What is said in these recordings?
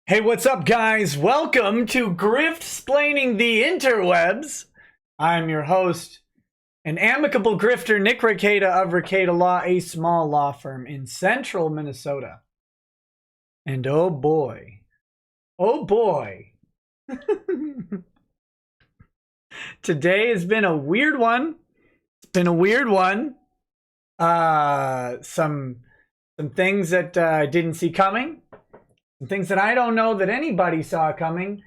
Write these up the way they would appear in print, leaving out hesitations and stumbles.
Hey, what's up, guys? Welcome to Grift-splaining the interwebs. I'm your host, an amicable grifter, Nick Rekieta of Rekieta Law, a small law firm in central Minnesota. And oh boy, today has been a weird one. It's been a weird one. Some things that I didn't see coming. Things that I don't know that anybody saw coming,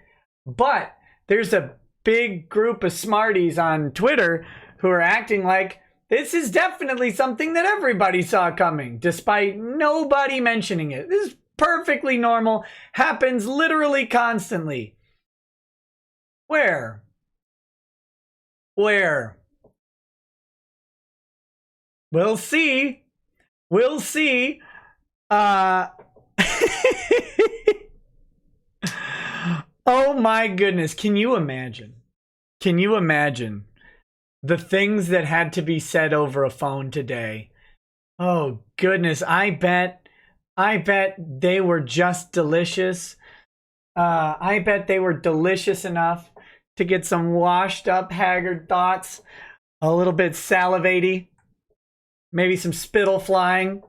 but there's a big group of smarties on Twitter who are acting like this is definitely something that everybody saw coming, despite nobody mentioning it. This is perfectly normal, happens literally constantly. Where? We'll see. Oh my goodness. Can you imagine the things that had to be said over a phone today? Oh goodness. I bet they were just delicious. I bet they were delicious enough to get some washed up, haggard thoughts, a little bit salivaty, maybe some spittle flying.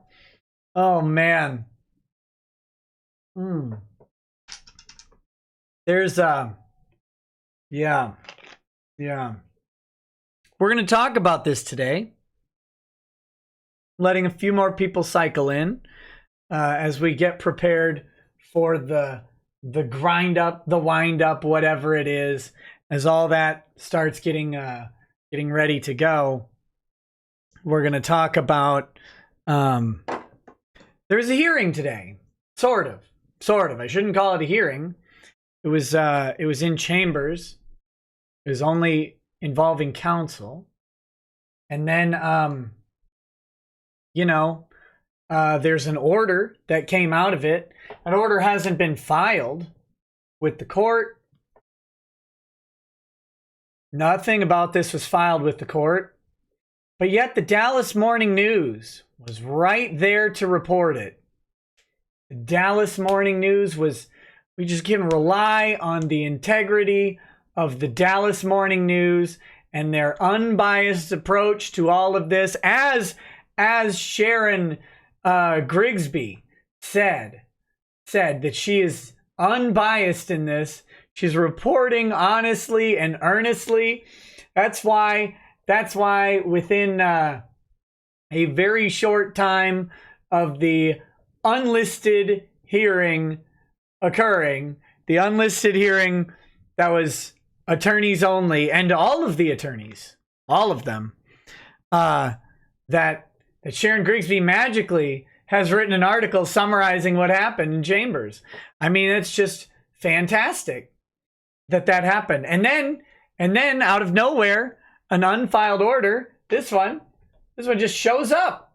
Oh man. There's yeah. We're going to talk about this today. Letting a few more people cycle in as we get prepared for the grind up, the wind up, whatever it is, as all that starts getting ready to go. We're going to talk about there's a hearing today. Sort of. I shouldn't call it a hearing. It was in chambers. It was only involving counsel. And then, there's an order that came out of it. An order hasn't been filed with the court. Nothing about this was filed with the court. But yet the Dallas Morning News was right there to report it. The Dallas Morning News was... We just can rely on the integrity of the Dallas Morning News and their unbiased approach to all of this. As Sharon Grigsby said that she is unbiased in this. She's reporting honestly and earnestly. That's why within a very short time of the unlisted hearing occurring, the unlisted hearing that was attorneys only, and all of the attorneys, all of them, that Sharon Grigsby magically has written an article summarizing what happened in chambers. I mean, it's just fantastic that happened. And then out of nowhere, an unfiled order, this one just shows up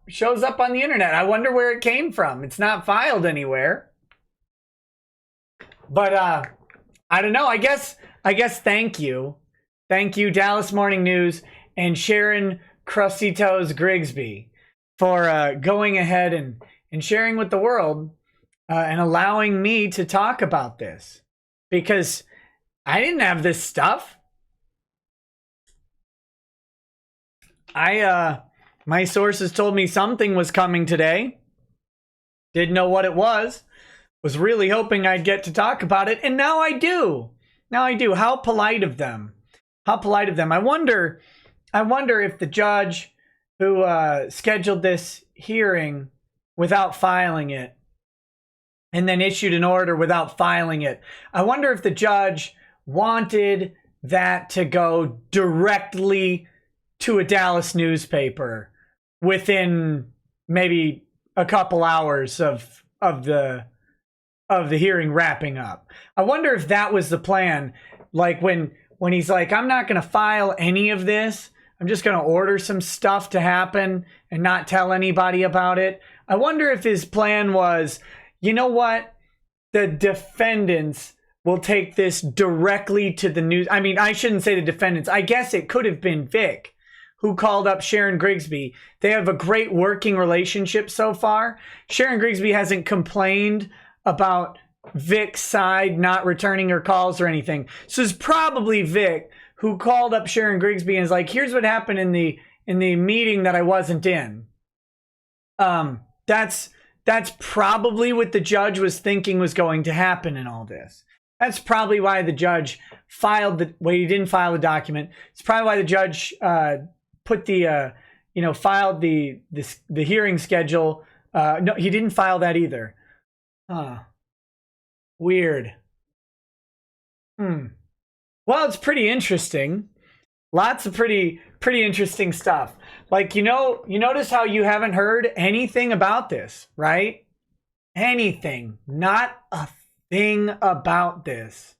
on the internet. I wonder where it came from. It's not filed anywhere. But I don't know. I guess thank you, Dallas Morning News and Sharon Crucitos Grigsby for going ahead and sharing with the world and allowing me to talk about this, because I didn't have this stuff. My sources told me something was coming today. Didn't know what it was. Was really hoping I'd get to talk about it, and now I do. How polite of them. I wonder if the judge who scheduled this hearing without filing it and then issued an order without filing it, I wonder if the judge wanted that to go directly to a Dallas newspaper within maybe a couple hours of the hearing wrapping up. I wonder if that was the plan. Like when he's like, I'm not going to file any of this. I'm just going to order some stuff to happen and not tell anybody about it. I wonder if his plan was, you know what? The defendants will take this directly to the news. I mean, I shouldn't say the defendants. I guess it could have been Vic who called up Sharon Grigsby. They have a great working relationship so far. Sharon Grigsby hasn't complained about Vic's side not returning her calls or anything. So it's probably Vic who called up Sharon Grigsby and is like, here's what happened in the meeting that I wasn't in. That's probably what the judge was thinking was going to happen in all this. That's probably why the judge he didn't file the document. It's probably why the judge put the filed the hearing schedule. No, he didn't file that either. Weird. Well, it's pretty interesting. Lots of pretty interesting stuff. Like, you notice how you haven't heard anything about this, right? Anything. Not a thing about this.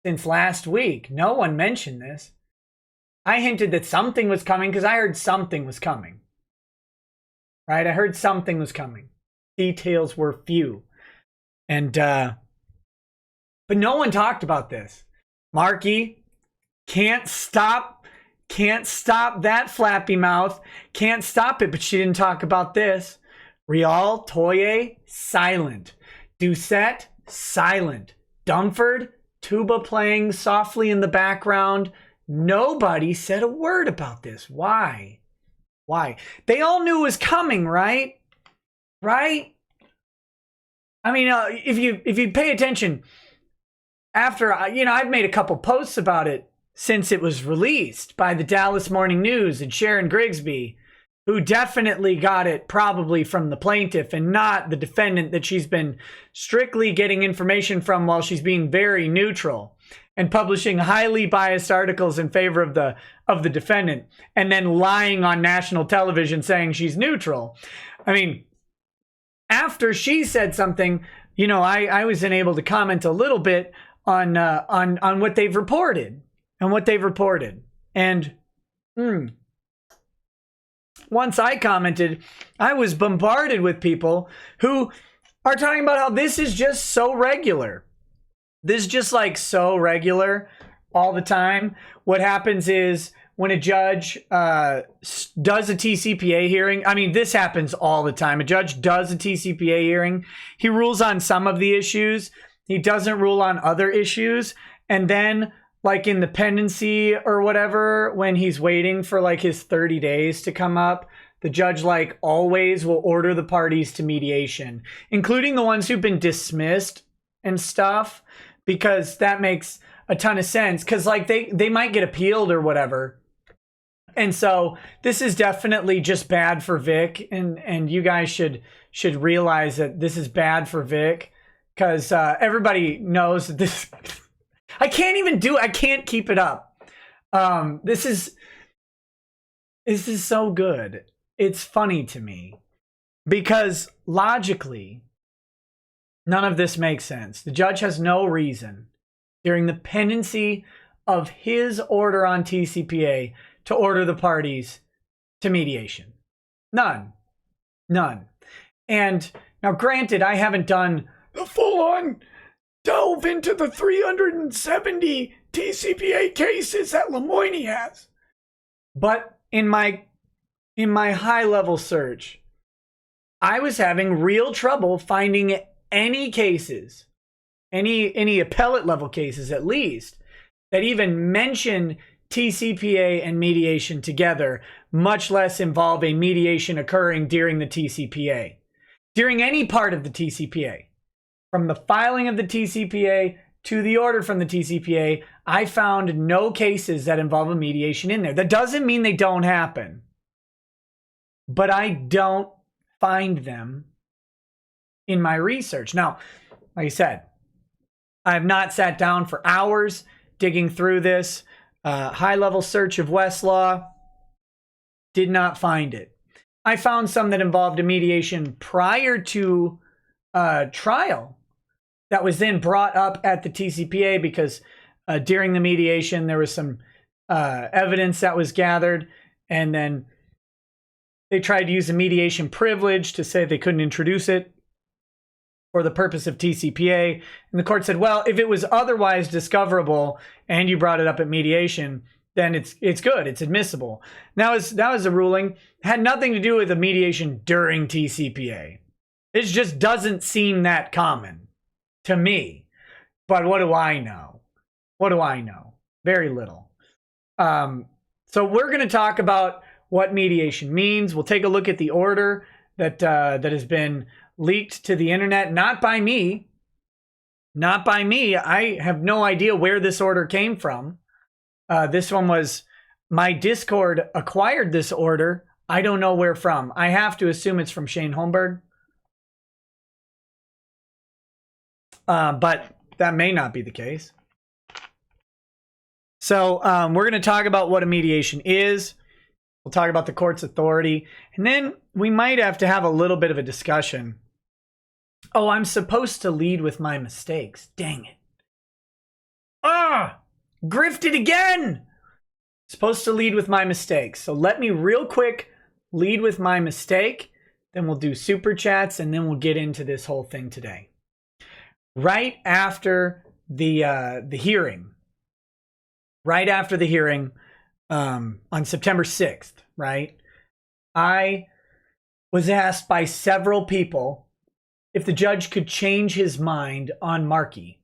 Since last week, no one mentioned this. I hinted that something was coming because I heard something was coming. Right? I heard something was coming. Details were few. And, but no one talked about this. Marchi can't stop that flappy mouth. Can't stop it, but she didn't talk about this. Rial Toye, silent. Doucette, silent. Dunford, tuba playing softly in the background. Nobody said a word about this. Why? They all knew it was coming, right? Right? I mean, if you pay attention, after, I've made a couple posts about it since it was released by the Dallas Morning News and Sharon Grigsby, who definitely got it probably from the plaintiff and not the defendant that she's been strictly getting information from while she's being very neutral and publishing highly biased articles in favor of the defendant and then lying on national television saying she's neutral. I mean, after she said something, I was able to comment a little bit on what they've reported and what they've reported. And once I commented, I was bombarded with people who are talking about how this is just so regular. This is just like so regular all the time. What happens is when a judge does a TCPA hearing, I mean, this happens all the time. A judge does a TCPA hearing. He rules on some of the issues. He doesn't rule on other issues. And then, like in the pendency or whatever, when he's waiting for like his 30 days to come up, the judge like always will order the parties to mediation, including the ones who've been dismissed and stuff, because that makes a ton of sense. Because like they might get appealed or whatever. And so this is definitely just bad for Vic, and you guys should realize that this is bad for Vic, because everybody knows that this. I can't even do it. I can't keep it up. This is so good. It's funny to me because logically, none of this makes sense. The judge has no reason during the pendency of his order on TCPA to order the parties to mediation. None. And now granted, I haven't done the full-on delve into the 370 TCPA cases that Lemoyne has. But in my high-level search, I was having real trouble finding any cases, any appellate level cases at least, that even mention TCPA and mediation together, much less involve a mediation occurring during the TCPA. During any part of the TCPA. From the filing of the TCPA to the order from the TCPA, I found no cases that involve a mediation in there. That doesn't mean they don't happen. But I don't find them in my research. Now, like I said, I have not sat down for hours digging through this. High-level search of Westlaw, did not find it. I found some that involved a mediation prior to trial that was then brought up at the TCPA because during the mediation there was some evidence that was gathered, and then they tried to use a mediation privilege to say they couldn't introduce it for the purpose of TCPA. And the court said, well, if it was otherwise discoverable and you brought it up at mediation, then it's good. It's admissible. That was a ruling. It had nothing to do with the mediation during TCPA. This just doesn't seem that common to me. But what do I know? What do I know? Very little. So we're going to talk about what mediation means. We'll take a look at the order that has been leaked to the internet, not by me. Not by me. I have no idea where this order came from. This one was, my Discord acquired this order. I don't know where from. I have to assume it's from Shane Holmberg. But that may not be the case. So we're going to talk about what a mediation is. We'll talk about the court's authority. And then we might have to have a little bit of a discussion. Oh, I'm supposed to lead with my mistakes. Dang it. Grifted again. Supposed to lead with my mistakes. So let me real quick lead with my mistake. Then we'll do super chats and then we'll get into this whole thing today. Right after the hearing. Right after the hearing on September 6th, right? I was asked by several people if the judge could change his mind on Marchi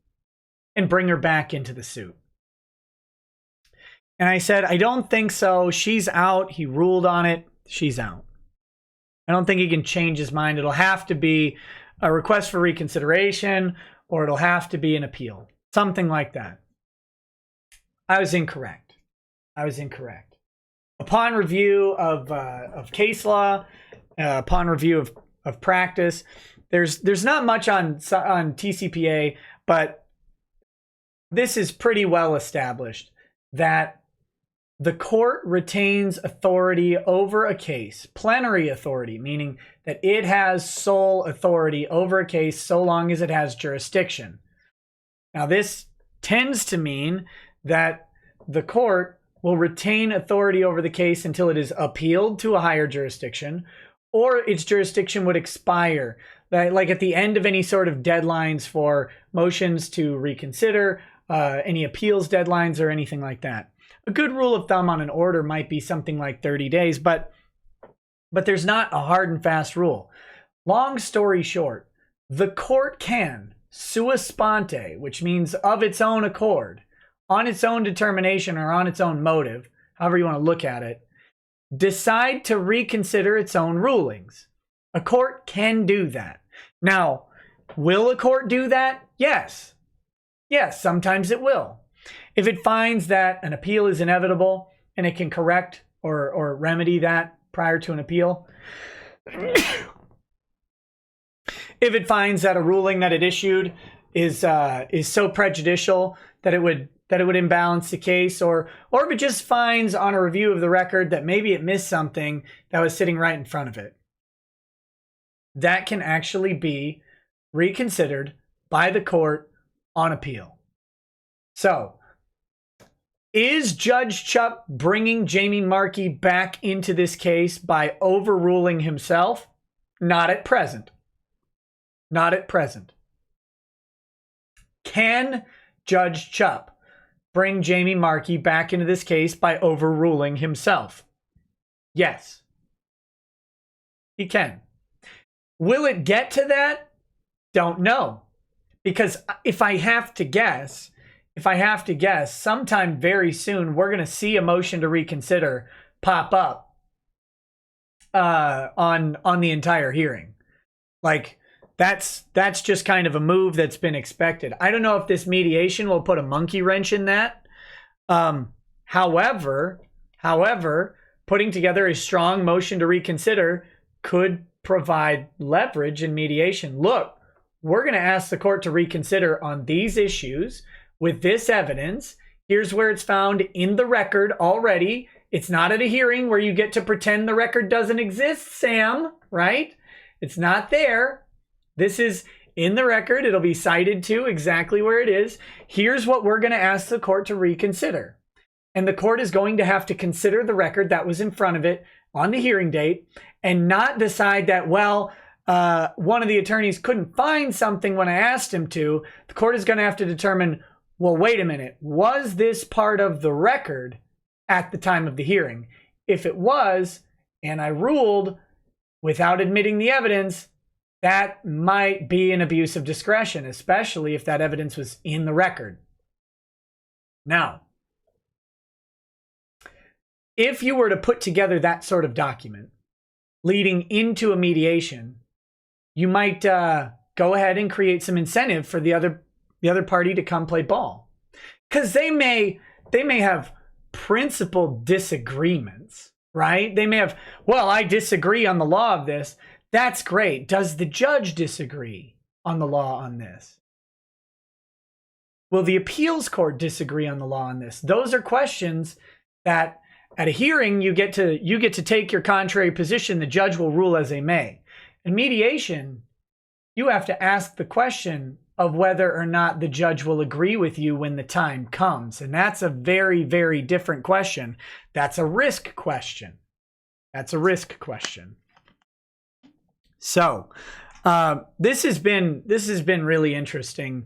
and bring her back into the suit. And I said, I don't think so. She's out. He ruled on it. She's out. I don't think he can change his mind. It'll have to be a request for reconsideration or it'll have to be an appeal. Something like that. I was incorrect. I was incorrect. Upon review of case law, upon review of practice, there's not much on TCPA, but this is pretty well established that the court retains authority over a case, plenary authority, meaning that it has sole authority over a case so long as it has jurisdiction. Now, this tends to mean that the court will retain authority over the case until it is appealed to a higher jurisdiction or its jurisdiction would expire. Like at the end of any sort of deadlines for motions to reconsider, any appeals deadlines or anything like that. A good rule of thumb on an order might be something like 30 days, but there's not a hard and fast rule. Long story short, the court can sua sponte, which means of its own accord, on its own determination or on its own motive, however you want to look at it, decide to reconsider its own rulings. A court can do that. Now, will a court do that? Yes. Yes, sometimes it will. If it finds that an appeal is inevitable and it can correct or remedy that prior to an appeal. If it finds that a ruling that it issued is so prejudicial that it would imbalance the case, or if it just finds on a review of the record that maybe it missed something that was sitting right in front of it, that can actually be reconsidered by the court on appeal. So, is Judge Chupp bringing Jamie Marchi back into this case by overruling himself? Not at present. Not at present. Can Judge Chupp bring Jamie Marchi back into this case by overruling himself? Yes. He can. Will it get to that? Don't know. Because if I have to guess, sometime very soon, we're going to see a motion to reconsider pop up on the entire hearing. Like, that's just kind of a move that's been expected. I don't know if this mediation will put a monkey wrench in that. However, putting together a strong motion to reconsider could provide leverage in mediation. Look, we're going to ask the court to reconsider on these issues with this evidence. Here's where it's found in the record already. It's not at a hearing where you get to pretend the record doesn't exist, Sam, right? It's not there. This is in the record. It'll be cited to exactly where it is. Here's what we're going to ask the court to reconsider. And the court is going to have to consider the record that was in front of it on the hearing date and not decide that, well, one of the attorneys couldn't find something when I asked him to. The court is going to have to determine, well, wait a minute, was this part of the record at the time of the hearing? If it was, and I ruled without admitting the evidence, that might be an abuse of discretion, especially if that evidence was in the record. Now, if you were to put together that sort of document leading into a mediation, you might go ahead and create some incentive for the other party to come play ball, because they may have principled disagreements, right? They may have, well, I disagree on the law of this. That's great. Does the judge disagree on the law on this? Will the appeals court disagree on the law on this? Those are questions that at a hearing you get to take your contrary position. The judge will rule as they may. In mediation, you have to ask the question of whether or not the judge will agree with you when the time comes. And that's a very, very different question. That's a risk question. That's a risk question. So this has been really interesting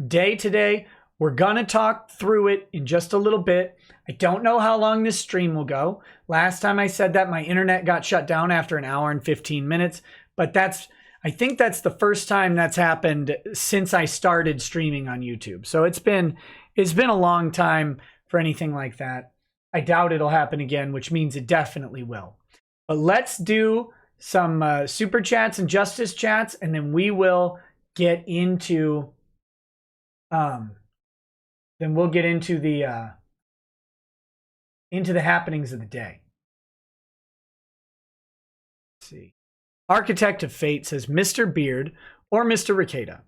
day today. We're gonna talk through it in just a little bit. I don't know how long this stream will go. Last time I said that, my internet got shut down after an hour and 15 minutes, but I think that's the first time that's happened since I started streaming on YouTube. So it's been a long time for anything like that. I doubt it'll happen again, which means it definitely will. But let's do some super chats and justice chats, and then we will get into the happenings of the day. Let's see. Architect of Fate says, Mr. Beard or Mr. Ricada,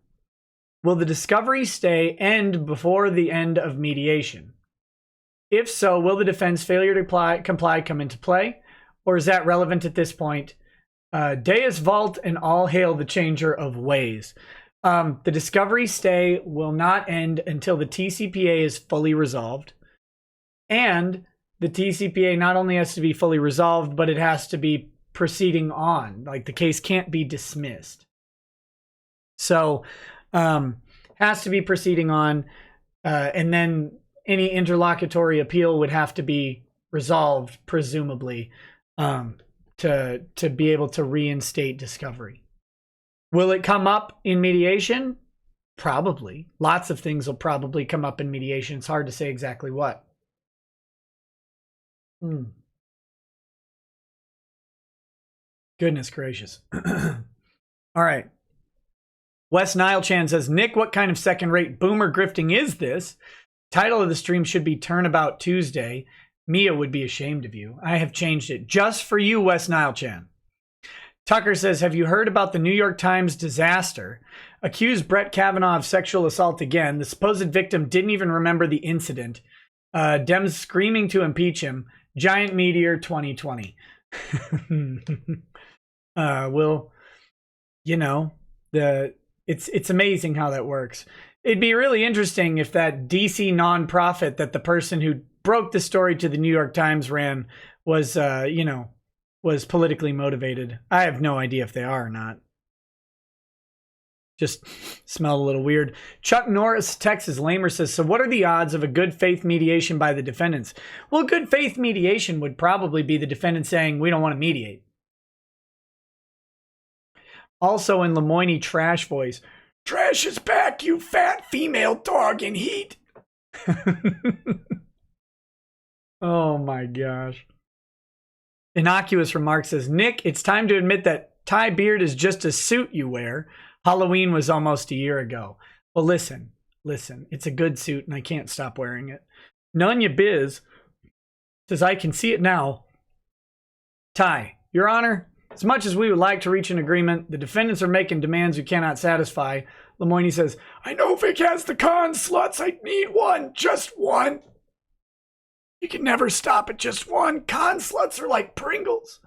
will the discovery stay end before the end of mediation? If so, will the defense failure to comply come into play, or is that relevant at this point? Deus Vault and all hail the changer of ways. The discovery stay will not end until the TCPA is fully resolved. And the TCPA not only has to be fully resolved, but it has to be proceeding on. Like, the case can't be dismissed. So, has to be proceeding on. And then any interlocutory appeal would have to be resolved, presumably, to be able to reinstate discovery. Will it come up in mediation? Probably. Lots of things will probably come up in mediation. It's hard to say exactly what. Goodness gracious. All right. Wes Nile-chan says, Nick, what kind of second-rate boomer grifting is this? Title of the stream should be Turnabout Tuesday. Mia would be ashamed of you. I have changed it just for you, Wes Nile-chan. Tucker says, have you heard about the New York Times disaster? Accused Brett Kavanaugh of sexual assault again. The supposed victim didn't even remember the incident. Dems screaming to impeach him. Giant meteor 2020. Well, you know, it's amazing how that works. It'd be really interesting if that DC nonprofit that the person who broke the story to the New York Times ran was, was politically motivated. I have no idea if they are or not. Just smell a little weird. Chuck Norris, Texas Lamer says, so what are the odds of a good faith mediation by the defendants? Well, good faith mediation would probably be the defendant saying, we don't want to mediate. Also in Lemoyne trash voice, trash is back, you fat female dog in heat. Oh my gosh. Innocuous Remark says, Nick, it's time to admit that tie beard is just a suit you wear. Halloween was almost a year ago. Well, listen, it's a good suit and I can't stop wearing it. Nunya Biz says, I can see it now. Ty, Your Honor, as much as we would like to reach an agreement, the defendants are making demands we cannot satisfy. Lemoyne says, I know Vic has the con sluts. I need one, just one. You can never stop at just one. Con sluts are like Pringles.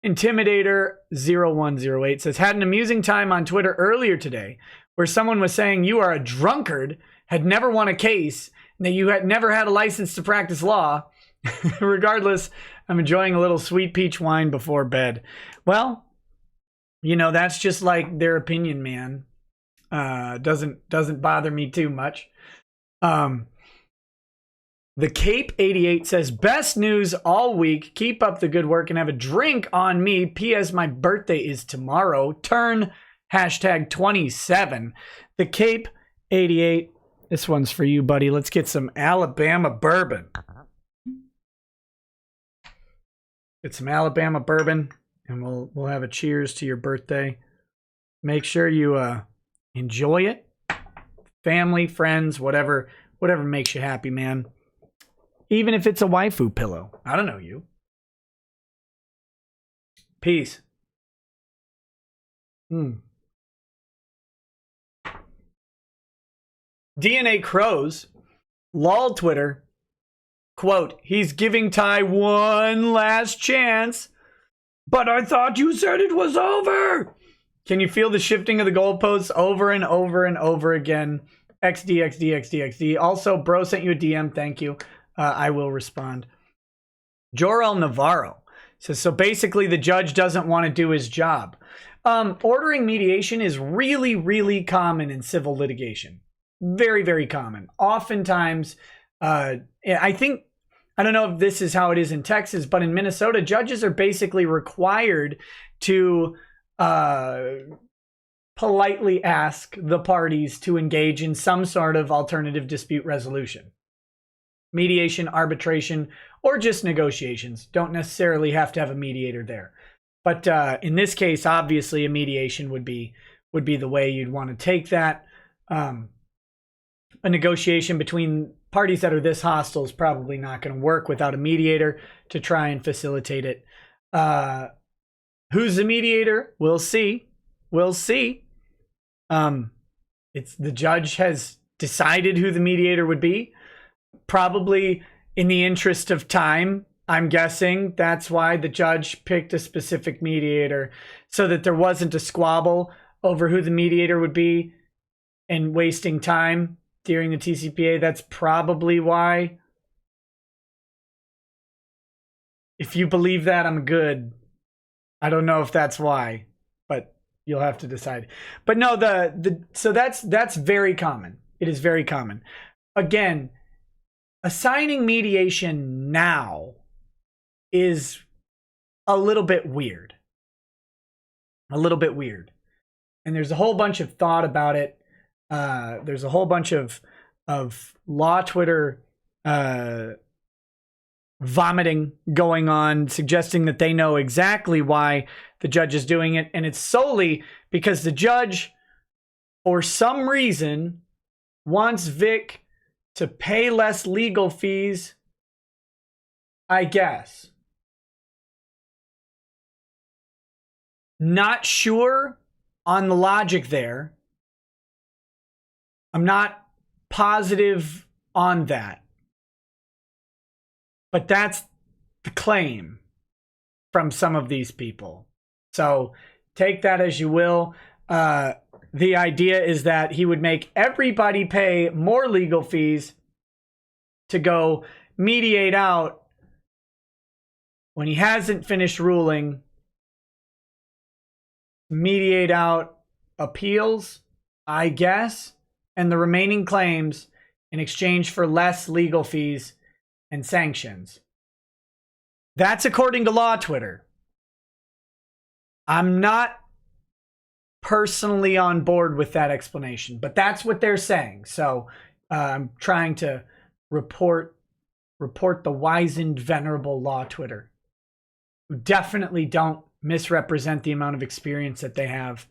Intimidator 0108 says, had an amusing time on Twitter earlier today where someone was saying you are a drunkard, had never won a case, and that you had never had a license to practice law. Regardless, I'm enjoying a little sweet peach wine before bed. Well, that's just like their opinion, man. Doesn't bother me too much. The Cape 88 says, best news all week. Keep up the good work and have a drink on me. P.S. My birthday is tomorrow. Turn hashtag 27. The Cape 88. This one's for you, buddy. Let's get some Alabama bourbon. Get some Alabama bourbon, and we'll have a cheers to your birthday. Make sure you enjoy it. Family, friends, whatever makes you happy, man. Even if it's a waifu pillow. I don't know you. Peace. DNA Crows, lol Twitter, quote, he's giving Ty one last chance, but I thought you said it was over. Can you feel the shifting of the goalposts over and over and over again? XD, XD, XD, XD. Also, bro sent you a DM. Thank you. I will respond. Jorel Navarro says, so basically the judge doesn't want to do his job. Ordering mediation is really, really common in civil litigation. Very, very common. Oftentimes, I don't know if this is how it is in Texas, but in Minnesota, judges are basically required to politely ask the parties to engage in some sort of alternative dispute resolution. Mediation, arbitration, or just negotiations. Don't necessarily have to have a mediator there. But in this case, obviously, a mediation would be the way you'd want to take that. A negotiation between parties that are this hostile is probably not going to work without a mediator to try and facilitate it. Who's the mediator? We'll see. We'll see. It's the judge has decided who the mediator would be. Probably in the interest of time, I'm guessing that's why the judge picked a specific mediator, so that there wasn't a squabble over who the mediator would be and wasting time during the TCPA. That's probably why. If you believe that, I'm good. I don't know if that's why, but you'll have to decide. But no, so that's very common. It is very common. Again, assigning mediation now is a little bit weird. A little bit weird. And there's a whole bunch of thought about it. There's a whole bunch of law Twitter vomiting going on, suggesting that they know exactly why the judge is doing it. And it's solely because the judge, for some reason, wants Vic to pay less legal fees, I guess. Not sure on the logic there. I'm not positive on that. But that's the claim from some of these people. So take that as you will. The idea is that he would make everybody pay more legal fees to go mediate out when he hasn't finished ruling, mediate out appeals, I guess, and the remaining claims in exchange for less legal fees and sanctions. That's according to Law Twitter. I'm not personally on board with that explanation, but that's what they're saying. So I'm trying to report the wizened, venerable Law Twitter, who definitely don't misrepresent the amount of experience that they have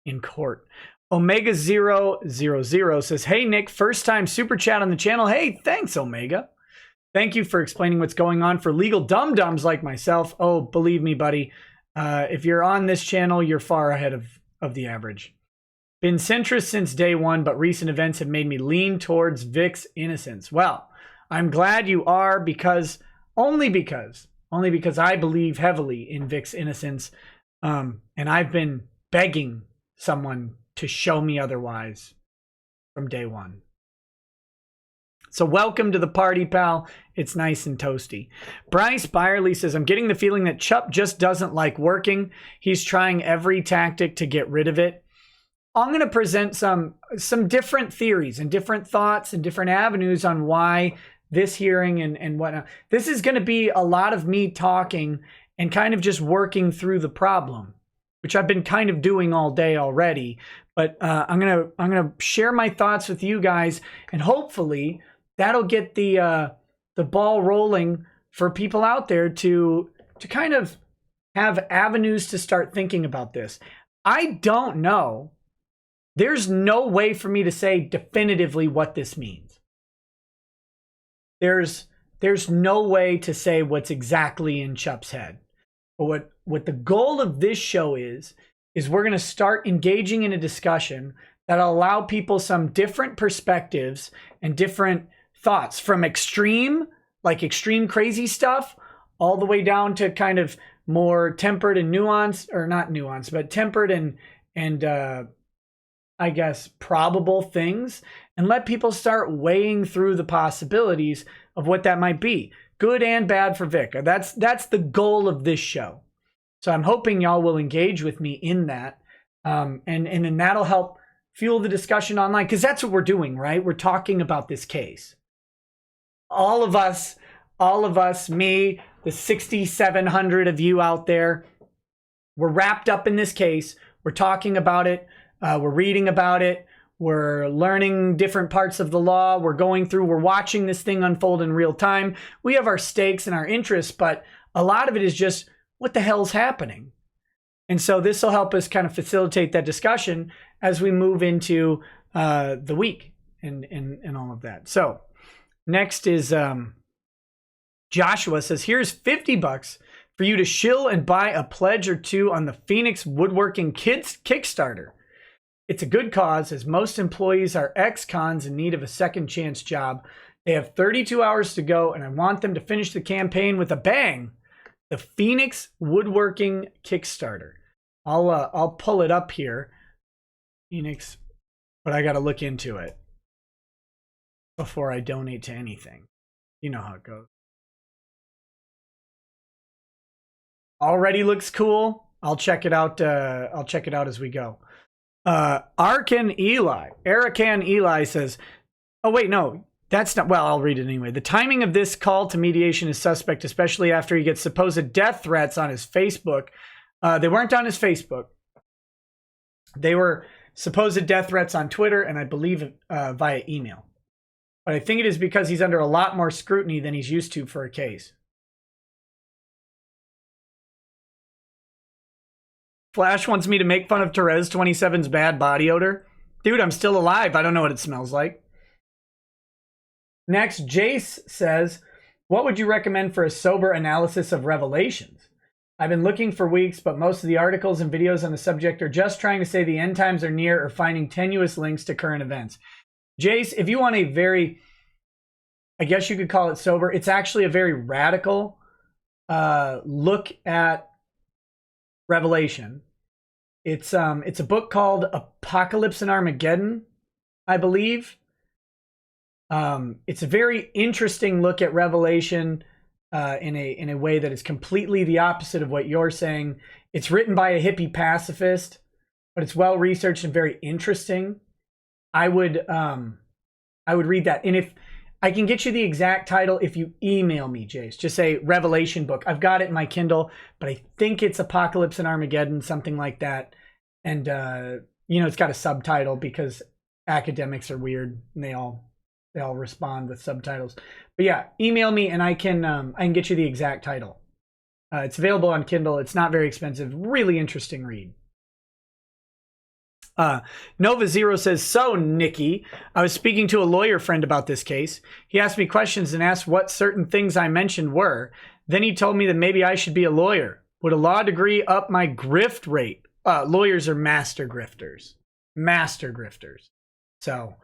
in court. Omega000 says, hey, Nick, first time super chat on the channel. Hey, thanks, Omega. Thank you for explaining what's going on for legal dum-dums like myself. Oh, believe me, buddy, if you're on this channel, you're far ahead of the average. Been centrist since day one, but recent events have made me lean towards Vic's innocence. Well, I'm glad you are, only because I believe heavily in Vic's innocence, and I've been begging someone to show me otherwise from day one. So welcome to the party, pal. It's nice and toasty. Bryce Byerly says, I'm getting the feeling that Chupp just doesn't like working. He's trying every tactic to get rid of it. I'm going to present some different theories and different thoughts and different avenues on why this hearing and whatnot. This is going to be a lot of me talking and kind of just working through the problem, which I've been kind of doing all day already. But I'm gonna share my thoughts with you guys, and hopefully that'll get the ball rolling for people out there to kind of have avenues to start thinking about this. I don't know. There's no way for me to say definitively what this means. There's no way to say what's exactly in Chupp's head. But what the goal of this show is we're going to start engaging in a discussion that'll allow people some different perspectives and different thoughts, from extreme crazy stuff, all the way down to kind of more tempered and nuanced, or not nuanced, but tempered and I guess probable things, and let people start weighing through the possibilities of what that might be, good and bad for Vic. That's the goal of this show. So I'm hoping y'all will engage with me in that, and then that'll help fuel the discussion online, because that's what we're doing, right? We're talking about this case. All of us, me, the 6,700 of you out there, we're wrapped up in this case. We're talking about it. We're reading about it. We're learning different parts of the law. We're watching this thing unfold in real time. We have our stakes and our interests, but a lot of it is just, what the hell's happening? And so this will help us kind of facilitate that discussion as we move into the week and all of that. So next is Joshua says, here's $50 for you to shill and buy a pledge or two on the Phoenix Woodworking Kids Kickstarter. It's a good cause, as most employees are ex-cons in need of a second chance job. They have 32 hours to go, and I want them to finish the campaign with a bang. The Phoenix Woodworking Kickstarter. I'll pull it up here. Phoenix, but I got to look into it before I donate to anything. You know how it goes. Already looks cool. I'll check it out. I'll check it out as we go. Erican Eli says, oh wait, no, that's not, well, I'll read it anyway. The timing of this call to mediation is suspect, especially after he gets supposed death threats on his Facebook. They weren't on his Facebook. They were supposed death threats on Twitter, and I believe via email. But I think it is because he's under a lot more scrutiny than he's used to for a case. Flash wants me to make fun of Therese 27's bad body odor. Dude, I'm still alive. I don't know what it smells like. Next, Jace says, what would you recommend for a sober analysis of Revelations? I've been looking for weeks, but most of the articles and videos on the subject are just trying to say the end times are near or finding tenuous links to current events. Jace, if you want a very, I guess you could call it sober, it's actually a very radical look at Revelation. It's a book called Apocalypse and Armageddon, I believe. It's a very interesting look at Revelation in a way that is completely the opposite of what you're saying. It's written by a hippie pacifist, but it's well researched and very interesting. I would read that. And if I can get you the exact title, if you email me, Jace, just say Revelation book. I've got it in my Kindle, but I think it's Apocalypse and Armageddon, something like that. And it's got a subtitle because academics are weird and they all respond with subtitles. But yeah, email me and I can get you the exact title. It's available on Kindle. It's not very expensive. Really interesting read. Nova Zero says, so Nikki, I was speaking to a lawyer friend about this case. He asked me questions and asked what certain things I mentioned were. Then he told me that maybe I should be a lawyer. Would a law degree up my grift rate? Lawyers are master grifters. Master grifters. So,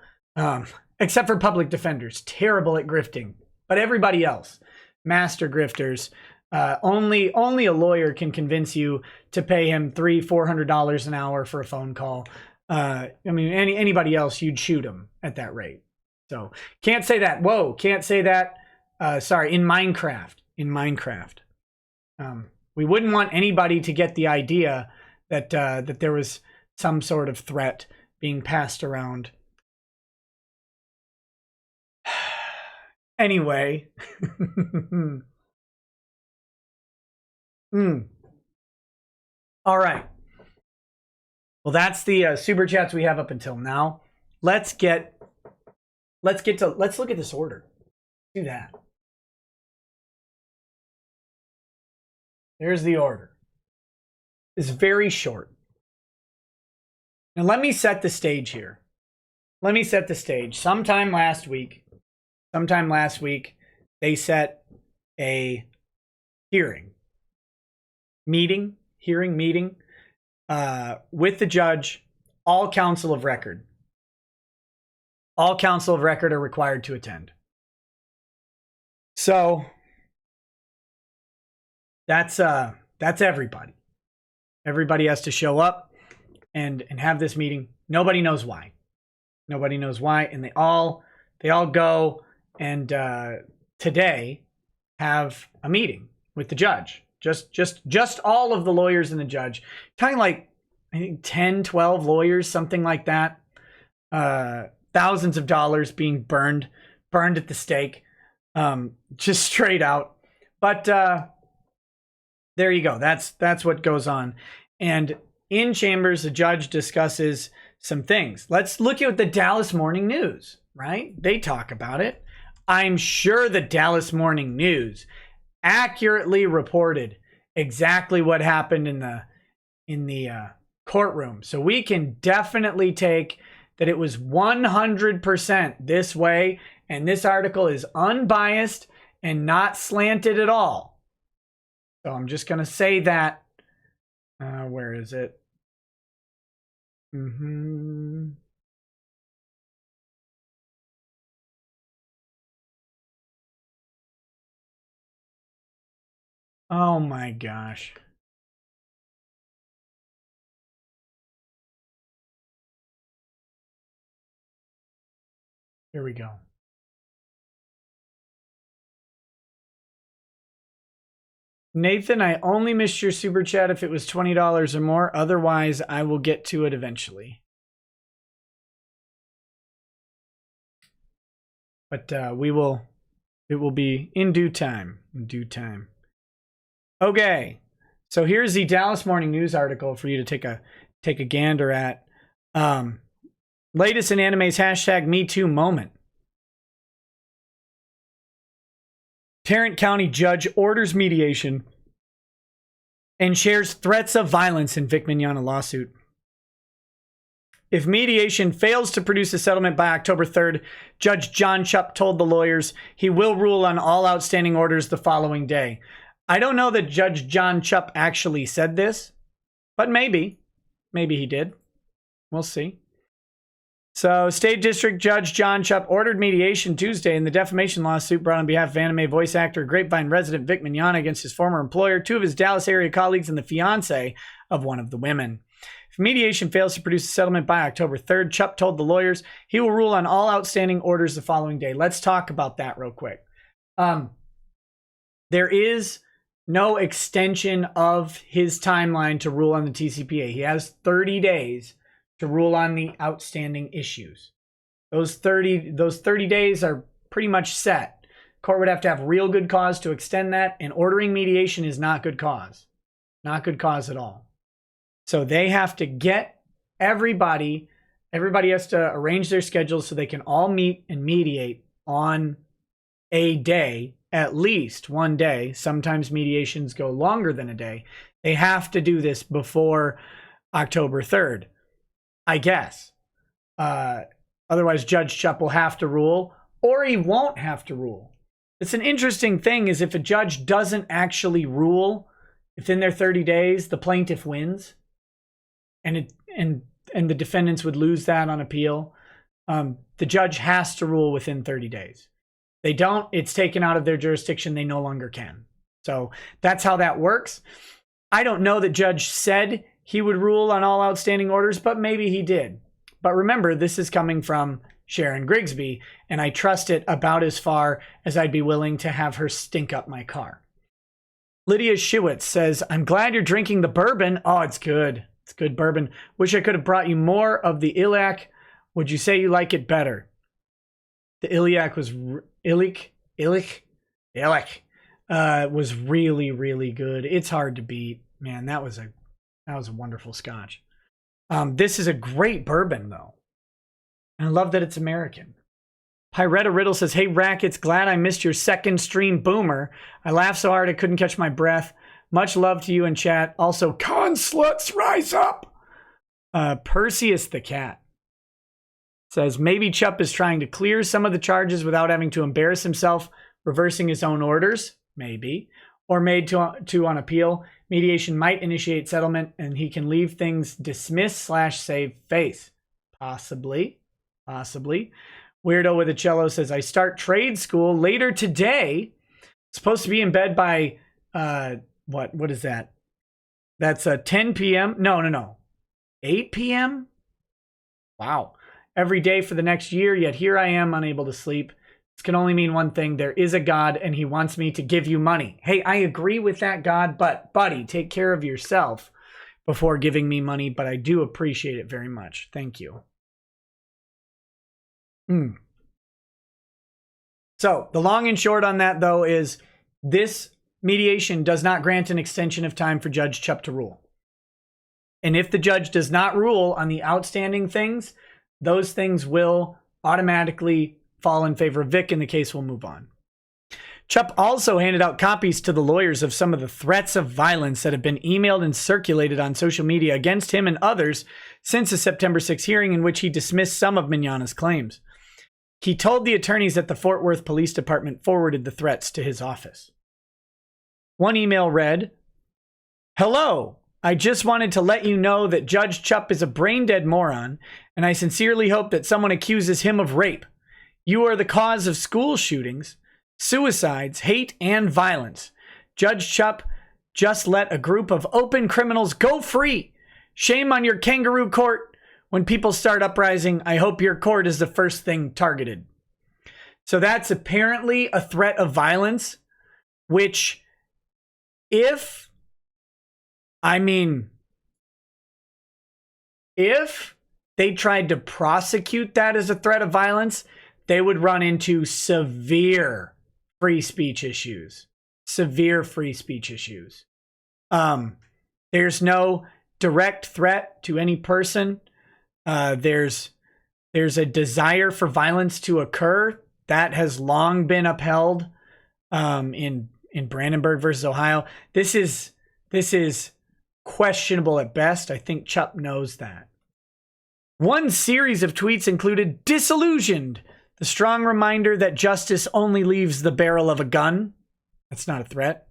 except for public defenders, terrible at grifting. But everybody else, master grifters. Only a lawyer can convince you to pay him $300-400 an hour for a phone call. I mean, anybody else, you'd shoot him at that rate. So can't say that. Whoa, can't say that. Sorry, in Minecraft. We wouldn't want anybody to get the idea that there was some sort of threat being passed around. Anyway. All right. Well, that's the super chats we have up until now. Let's look at this order. Do that. There's the order. It's very short. Now let me set the stage here. Let me set the stage. Sometime last week, they set a hearing with the judge. All counsel of record are required to attend. So that's everybody. Everybody has to show up and have this meeting. Nobody knows why. And they all go and today have a meeting with the judge. Just all of the lawyers and the judge. Talking like, I think 10, 12 lawyers, something like that. Thousands of dollars being burned at the stake. Just straight out. But there you go. That's what goes on. And in chambers, the judge discusses some things. Let's look at the Dallas Morning News, right? They talk about it. I'm sure the Dallas Morning News accurately reported exactly what happened in the courtroom. So we can definitely take that it was 100% this way, and this article is unbiased and not slanted at all. So I'm just going to say that. Where is it? Oh my gosh. Here we go. Nathan, I only missed your super chat if it was $20 or more. Otherwise, I will get to it eventually. But it will be in due time. Okay. So here's the Dallas Morning News article for you to take a gander at. Latest in anime's #MeToo moment. Tarrant County judge orders mediation and shares threats of violence in Vic Mignogna lawsuit. If mediation fails to produce a settlement by October 3rd, Judge John Chupp told the lawyers he will rule on all outstanding orders the following day. I don't know that Judge John Chupp actually said this, but maybe he did. We'll see. So, State District Judge John Chupp ordered mediation Tuesday in the defamation lawsuit brought on behalf of anime voice actor, Grapevine resident Vic Mignogna against his former employer, two of his Dallas area colleagues, and the fiance of one of the women. If mediation fails to produce a settlement by October 3rd, Chupp told the lawyers he will rule on all outstanding orders the following day. Let's talk about that real quick. There is no extension of his timeline to rule on the TCPA. He has 30 days to rule on the outstanding issues. Those 30 days are pretty much set. Court would have to have real good cause to extend that, and ordering mediation is not good cause. Not good cause at all. So they have to get everybody has to arrange their schedules so they can all meet and mediate on a day, at least one day. Sometimes mediations go longer than a day. They have to do this before October 3rd. I guess. Otherwise, Judge Chupp will have to rule, or he won't have to rule. It's an interesting thing is if a judge doesn't actually rule within their 30 days, the plaintiff wins, and the defendants would lose that on appeal. The judge has to rule within 30 days. They don't, it's taken out of their jurisdiction. They no longer can. So that's how that works. I don't know that Judge said he would rule on all outstanding orders, but maybe he did. But remember, this is coming from Sharon Grigsby, and I trust it about as far as I'd be willing to have her stink up my car. Lydia Schewitz says, I'm glad you're drinking the bourbon. Oh, it's good. It's good bourbon. Wish I could have brought you more of the Iliac. Would you say you like it better? The Iliac was Ilic. was really, really good. It's hard to beat. Man, that was a wonderful scotch. This is a great bourbon, though. And I love that it's American. Pyretta Riddle says, hey, Rackets, glad I missed your second stream boomer. I laughed so hard I couldn't catch my breath. Much love to you in chat. Also, con sluts, rise up. Perseus the Cat says, maybe Chupp is trying to clear some of the charges without having to embarrass himself, reversing his own orders, maybe, or made to on appeal. Mediation might initiate settlement and he can leave things dismiss/save face. Possibly. Weirdo with a cello says, I start trade school later today. Supposed to be in bed by, what is that? That's 10 p.m. No. 8 p.m.? Wow. Every day for the next year, yet here I am unable to sleep. This can only mean one thing. There is a God and he wants me to give you money. Hey, I agree with that, God, but buddy, take care of yourself before giving me money, but I do appreciate it very much. Thank you. So the long and short on that, though, is this mediation does not grant an extension of time for Judge Chupp to rule. And if the judge does not rule on the outstanding things, those things will automatically fall in favor of Vic and the case will move on. Chupp also handed out copies to the lawyers of some of the threats of violence that have been emailed and circulated on social media against him and others since the September 6 hearing in which he dismissed some of Mignogna's claims. He told the attorneys that the Fort Worth Police Department forwarded the threats to his office. One email read, hello, I just wanted to let you know that Judge Chupp is a brain-dead moron, and I sincerely hope that someone accuses him of rape. You are the cause of school shootings, suicides, hate, and violence. Judge Chupp just let a group of open criminals go free. Shame on your kangaroo court. When people start uprising, I hope your court is the first thing targeted. So that's apparently a threat of violence, which if they tried to prosecute that as a threat of violence, they would run into severe free speech issues. There's no direct threat to any person. There's a desire for violence to occur that has long been upheld in Brandenburg versus Ohio. This is questionable at best. I think Chupp knows that. One series of tweets included disillusioned, the strong reminder that justice only leaves the barrel of a gun. That's not a threat.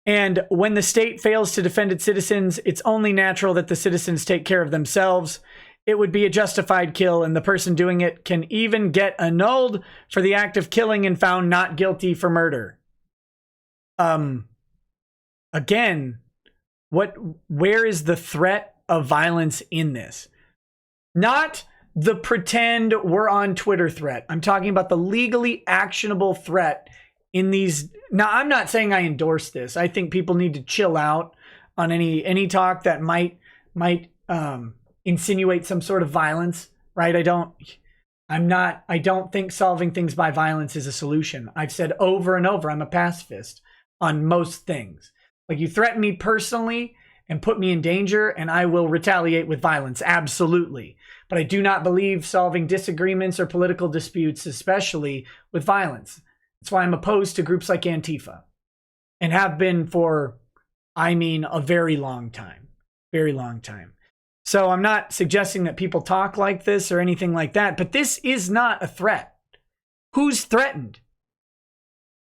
And when the state fails to defend its citizens, it's only natural that the citizens take care of themselves. It would be a justified kill, and the person doing it can even get annulled for the act of killing and found not guilty for murder. Again, where is the threat of violence in this? Not the pretend we're on Twitter threat. I'm talking about the legally actionable threat in these. Now, I'm not saying I endorse this. I think people need to chill out on any talk that might insinuate some sort of violence, right? I don't think solving things by violence is a solution. I've said over and over, I'm a pacifist on most things. Like, you threaten me personally and put me in danger, and I will retaliate with violence. Absolutely. But I do not believe solving disagreements or political disputes, especially with violence. That's why I'm opposed to groups like Antifa and have been for, a very long time. Very long time. So I'm not suggesting that people talk like this or anything like that, but this is not a threat. Who's threatened?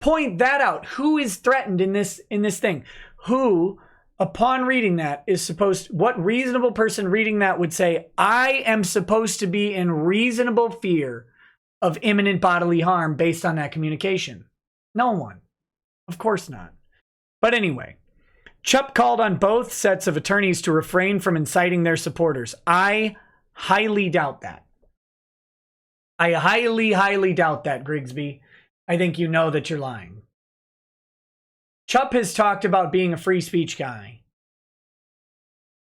Point that out. Who is threatened in this thing? Who, upon reading that, what reasonable person reading that would say, I am supposed to be in reasonable fear of imminent bodily harm based on that communication? No one. Of course not. But anyway, Chupp called on both sets of attorneys to refrain from inciting their supporters. I highly doubt that. I highly, highly doubt that, Grigsby. I think you know that you're lying. Chupp has talked about being a free speech guy.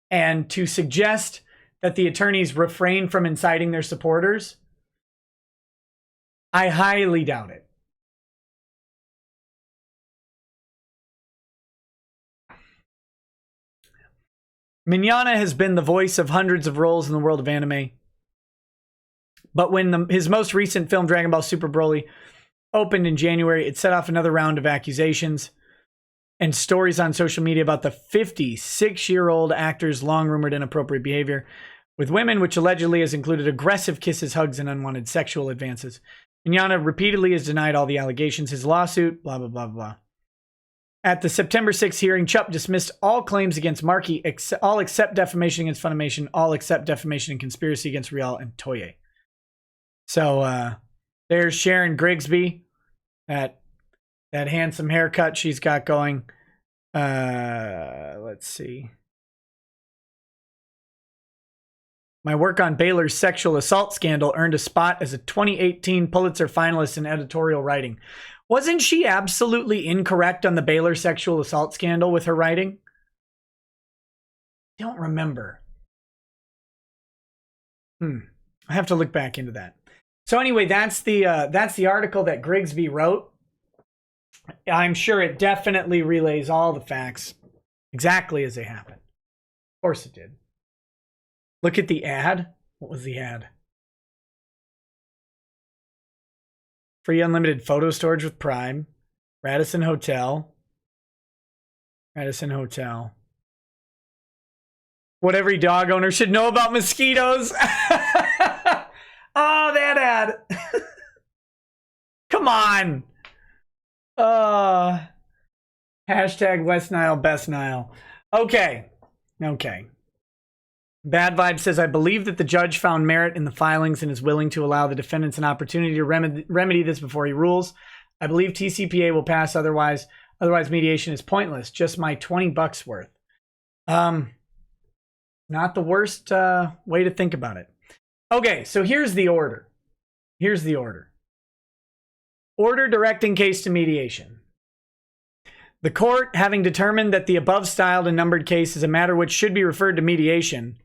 And to suggest that the attorneys refrain from inciting their supporters, I highly doubt it. Mignogna has been the voice of hundreds of roles in the world of anime. But when his most recent film, Dragon Ball Super Broly, opened in January, it set off another round of accusations and stories on social media about the 56-year-old actor's long-rumored inappropriate behavior with women, which allegedly has included aggressive kisses, hugs, and unwanted sexual advances. Mignogna repeatedly has denied all the allegations. His lawsuit, blah, blah, blah, blah. At the September 6th hearing, Chupp dismissed all claims against Marchi, all except defamation against Funimation, all except defamation and conspiracy against Rial and Toye. So there's Sharon Grigsby, that handsome haircut she's got going. Let's see. My work on Baylor's sexual assault scandal earned a spot as a 2018 Pulitzer finalist in editorial writing. Wasn't she absolutely incorrect on the Baylor sexual assault scandal with her writing? I don't remember. I have to look back into that. So anyway, that's the article that Grigsby wrote. I'm sure it definitely relays all the facts exactly as they happened. Of course it did. Look at the ad. What was the ad? Free unlimited photo storage with Prime. Radisson Hotel. Radisson Hotel. What every dog owner should know about mosquitoes. Oh, that ad. Come on. Hashtag West Nile, Best Nile. Okay. Bad Vibe says, I believe that the judge found merit in the filings and is willing to allow the defendants an opportunity to remedy this before he rules. I believe TCPA will pass otherwise mediation is pointless. Just my $20 worth. Not the worst way to think about it. Okay, so here's the order. Order directing case to mediation. The court, having determined that the above styled and numbered case is a matter which should be referred to mediation,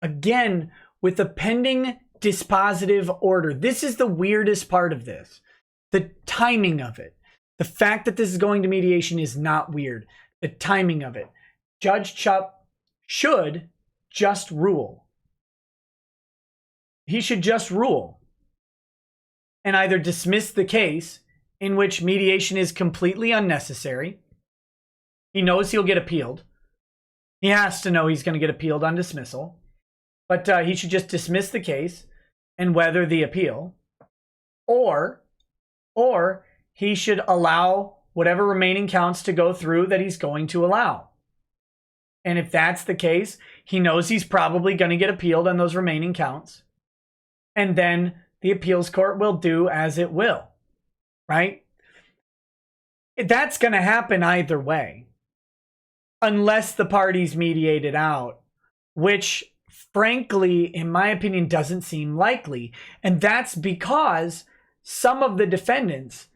again, with a pending dispositive order. This is the weirdest part of this. The timing of it. The fact that this is going to mediation is not weird. The timing of it. Judge Chupp should just rule. He should just rule. And either dismiss the case, in which mediation is completely unnecessary. He knows he'll get appealed. He has to know he's going to get appealed on dismissal. But he should just dismiss the case and weather the appeal. Or he should allow whatever remaining counts to go through that he's going to allow. And if that's the case, he knows he's probably going to get appealed on those remaining counts. And then the appeals court will do as it will. Right? That's going to happen either way. Unless the parties mediate it out. Which, frankly, in my opinion, doesn't seem likely. And that's because some of the defendants,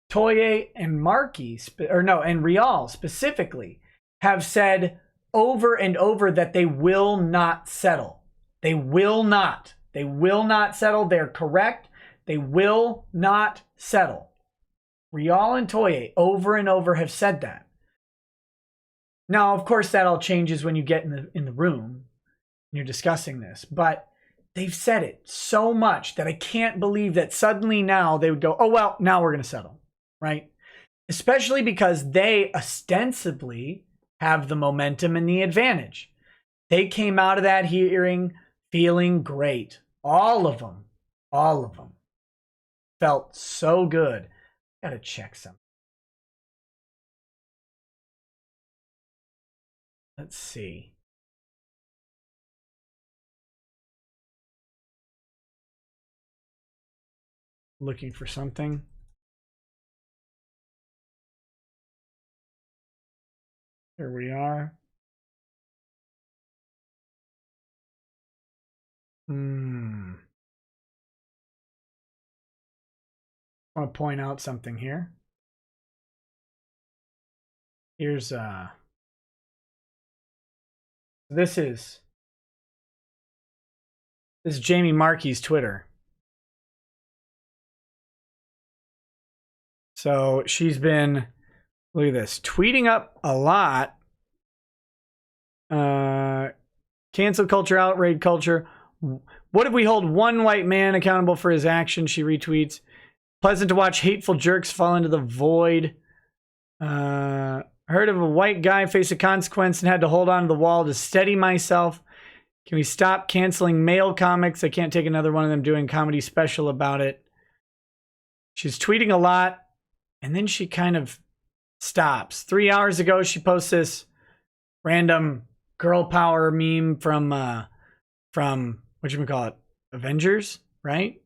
Toye and Marchi, and Rial specifically, have said over and over that they will not settle. They will not. They will not settle. They're correct. They will not settle. Rial and Toye over and over have said that. Now, of course, that all changes when you get in the room and you're discussing this. But they've said it so much that I can't believe that suddenly now they would go, oh, well, now we're going to settle. Right? Especially because they ostensibly have the momentum and the advantage. They came out of that hearing feeling great. All of them. Felt so good. Gotta check some. Let's see. Looking for something. Here we are. I want to point out something here. Here's this is Jamie Marchi's Twitter. So she's been, look at this, tweeting up a lot Cancel culture, outrage culture. What if we hold one white man accountable for his actions? She retweets. Pleasant to watch hateful jerks fall into the void. Heard of a white guy face a consequence and had to hold on to the wall to steady myself. Can we stop canceling male comics? I can't take another one of them doing comedy special about it. She's tweeting a lot, and then she kind of stops. 3 hours ago, she posts this random girl power meme from whatchamacallit, Avengers, right?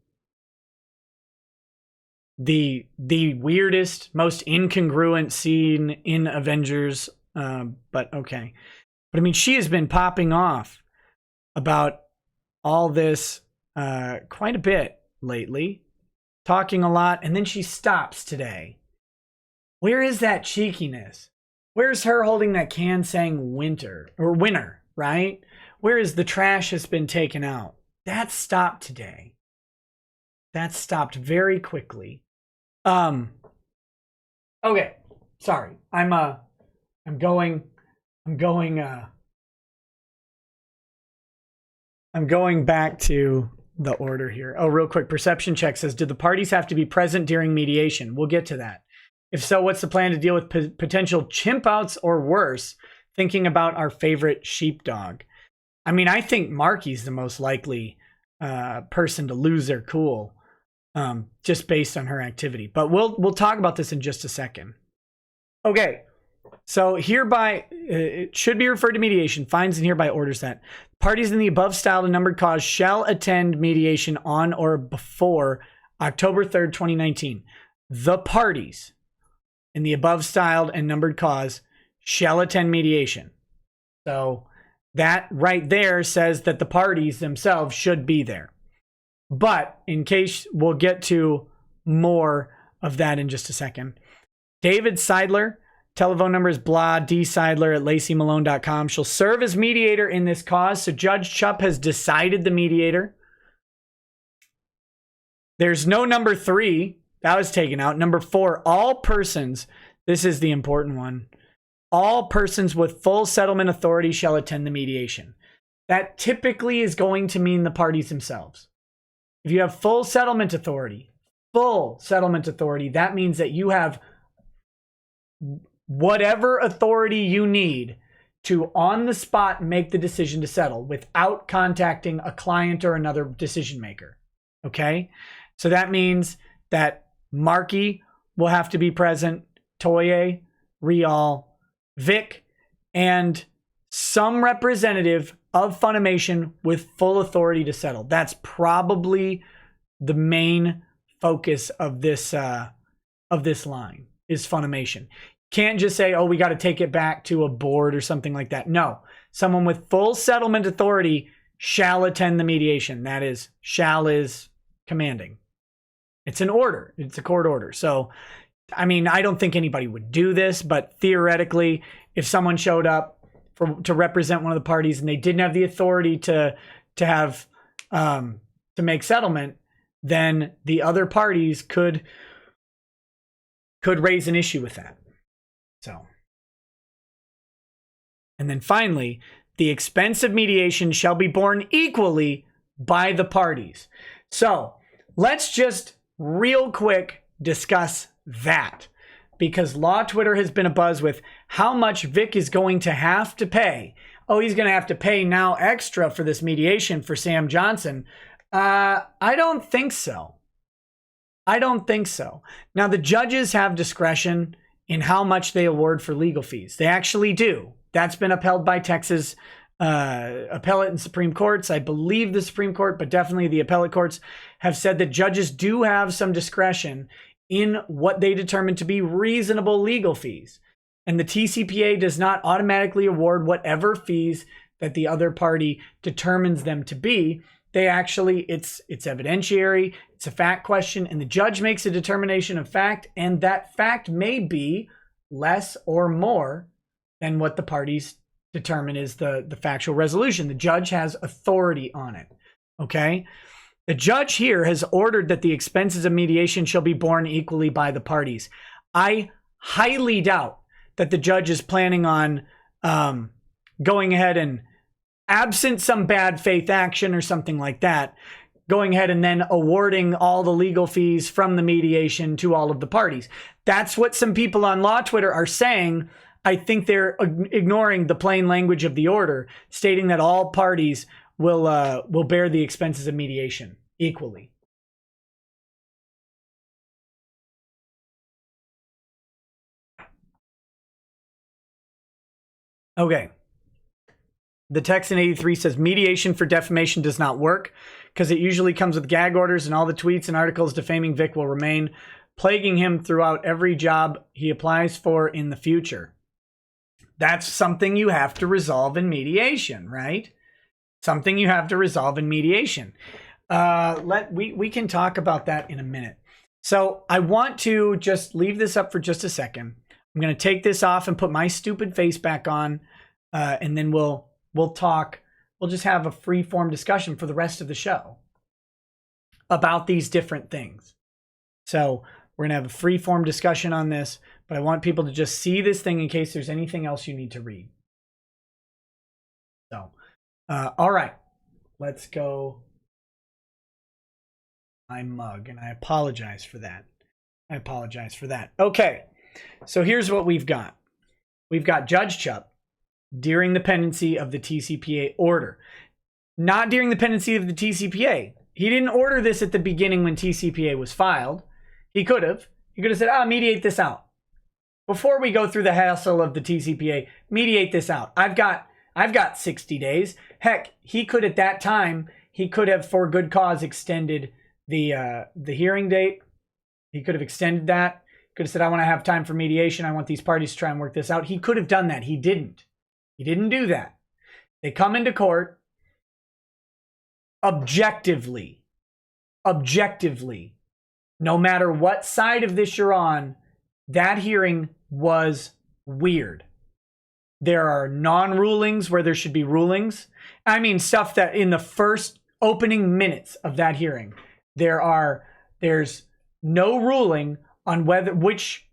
The weirdest, most incongruent scene in Avengers, but okay. But I mean, she has been popping off about all this quite a bit lately, talking a lot, and then she stops today. Where is that cheekiness? Where's her holding that can saying winter, right? Where is the trash has been taken out? That stopped today. That stopped very quickly. Okay. Sorry. I'm going back to the order here. Oh, real quick. Perception check says, did the parties have to be present during mediation? We'll get to that. If so, what's the plan to deal with potential chimp outs or worse? Thinking about our favorite sheepdog. I mean, I think Marchi's the most likely person to lose their cool, just based on her activity. But we'll talk about this in just a second. Okay, so hereby it should be referred to mediation. Finds and hereby orders that parties in the above styled and numbered cause shall attend mediation on or before October 3rd, 2019. The parties in the above styled and numbered cause shall attend mediation. So that right there says that the parties themselves should be there. But in case, we'll get to more of that in just a second. David Seidler, telephone number is blah, dseidler@laceymalone.com, shall serve as mediator in this cause. So Judge Chupp has decided the mediator. There's no number 3. That was taken out. Number 4, all persons, this is the important one, all persons with full settlement authority shall attend the mediation. That typically is going to mean the parties themselves. If you have full settlement authority, that means that you have whatever authority you need to on the spot make the decision to settle without contacting a client or another decision maker. Okay? So that means that Marchi will have to be present, Toye, Rial, Vic, and some representative of Funimation with full authority to settle. That's probably the main focus of this line is Funimation. Can't just say, oh, we got to take it back to a board or something like that. No, someone with full settlement authority shall attend the mediation. That is, shall is commanding. It's an order. It's a court order. So, I mean, I don't think anybody would do this, but theoretically, if someone showed up to represent one of the parties and they didn't have the authority to make settlement, then the other parties could raise an issue with that. So, and then finally, the expense of mediation shall be borne equally by the parties. So let's just real quick discuss that, because Law Twitter has been abuzz with how much Vic is going to have to pay. Oh, he's going to have to pay now extra for this mediation for Sam Johnson. I don't think so. Now, the judges have discretion in how much they award for legal fees. They actually do. That's been upheld by Texas appellate and Supreme Courts. I believe the Supreme Court, but definitely the appellate courts have said that judges do have some discretion in what they determine to be reasonable legal fees. And the TCPA does not automatically award whatever fees that the other party determines them to be. They actually, it's evidentiary, it's a fact question, and the judge makes a determination of fact, and that fact may be less or more than what the parties determine is the factual resolution. The judge has authority on it, okay? The judge here has ordered that the expenses of mediation shall be borne equally by the parties. I highly doubt that the judge is planning on going ahead and, absent some bad faith action or something like that, going ahead and then awarding all the legal fees from the mediation to all of the parties. That's what some people on Law Twitter are saying. I think they're ignoring the plain language of the order, stating that all parties will bear the expenses of mediation equally. Okay. The text in 83 says mediation for defamation does not work because it usually comes with gag orders, and all the tweets and articles defaming Vic will remain, plaguing him throughout every job he applies for in the future. That's something you have to resolve in mediation, right? Something you have to resolve in mediation. We can talk about that in a minute. So I want to just leave this up for just a second. I'm going to take this off and put my stupid face back on, and then we'll talk. We'll just have a free-form discussion for the rest of the show about these different things. So we're going to have a free-form discussion on this, but I want people to just see this thing in case there's anything else you need to read. So, all right, let's go. My mug, and I apologize for that. Okay, so here's what we've got. We've got Judge Chupp during the pendency of the TCPA order. Not during the pendency of the TCPA. He didn't order this at the beginning when TCPA was filed. He could have. He could have said, mediate this out. Before we go through the hassle of the TCPA, mediate this out. I've got 60 days. Heck, he could at that time, he could have for good cause extended the hearing date. He could have extended that. Could have said, I want to have time for mediation. I want these parties to try and work this out. He could have done that. He didn't. He didn't do that. They come into court objectively, no matter what side of this you're on, that hearing was weird. There are non-rulings where there should be rulings. I mean, stuff that in the first opening minutes of that hearing, there's no ruling on which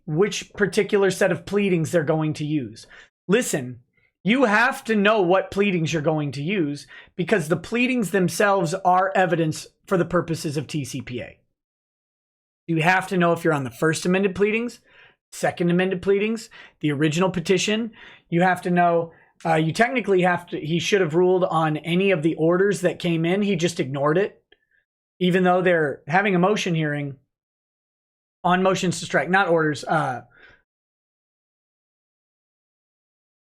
particular set of pleadings they're going to use. Listen, you have to know what pleadings you're going to use because the pleadings themselves are evidence for the purposes of TCPA. You have to know if you're on the First Amended pleadings, Second Amended pleadings, the original petition. You have to know, you technically have to, he should have ruled on any of the orders that came in. He just ignored it. Even though they're having a motion hearing on motions to strike, not orders,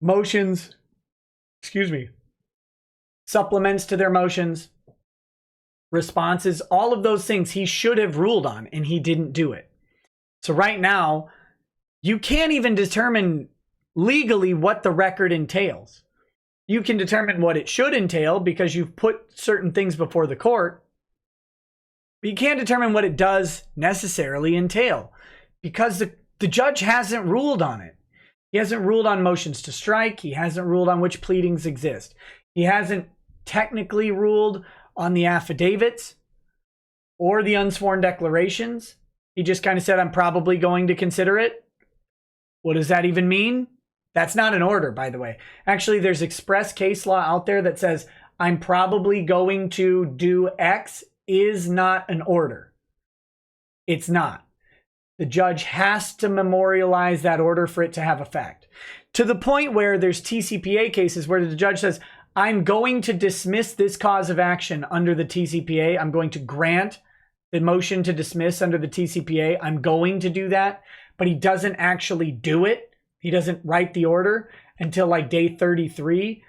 motions, supplements to their motions, responses, all of those things he should have ruled on, and he didn't do it. So right now, you can't even determine legally what the record entails. You can determine what it should entail because you've put certain things before the court, but you can't determine what it does necessarily entail because the judge hasn't ruled on it. He hasn't ruled on motions to strike. He hasn't ruled on which pleadings exist. He hasn't technically ruled on the affidavits or the unsworn declarations. He just kind of said, I'm probably going to consider it. What does that even mean? That's not an order, by the way. Actually, there's express case law out there that says, I'm probably going to do X is not an order. It's not. The judge has to memorialize that order for it to have effect. To the point where there's TCPA cases where the judge says, I'm going to dismiss this cause of action under the TCPA. I'm going to grant the motion to dismiss under the TCPA. I'm going to do that, but he doesn't actually do it. He doesn't write the order until like day 33.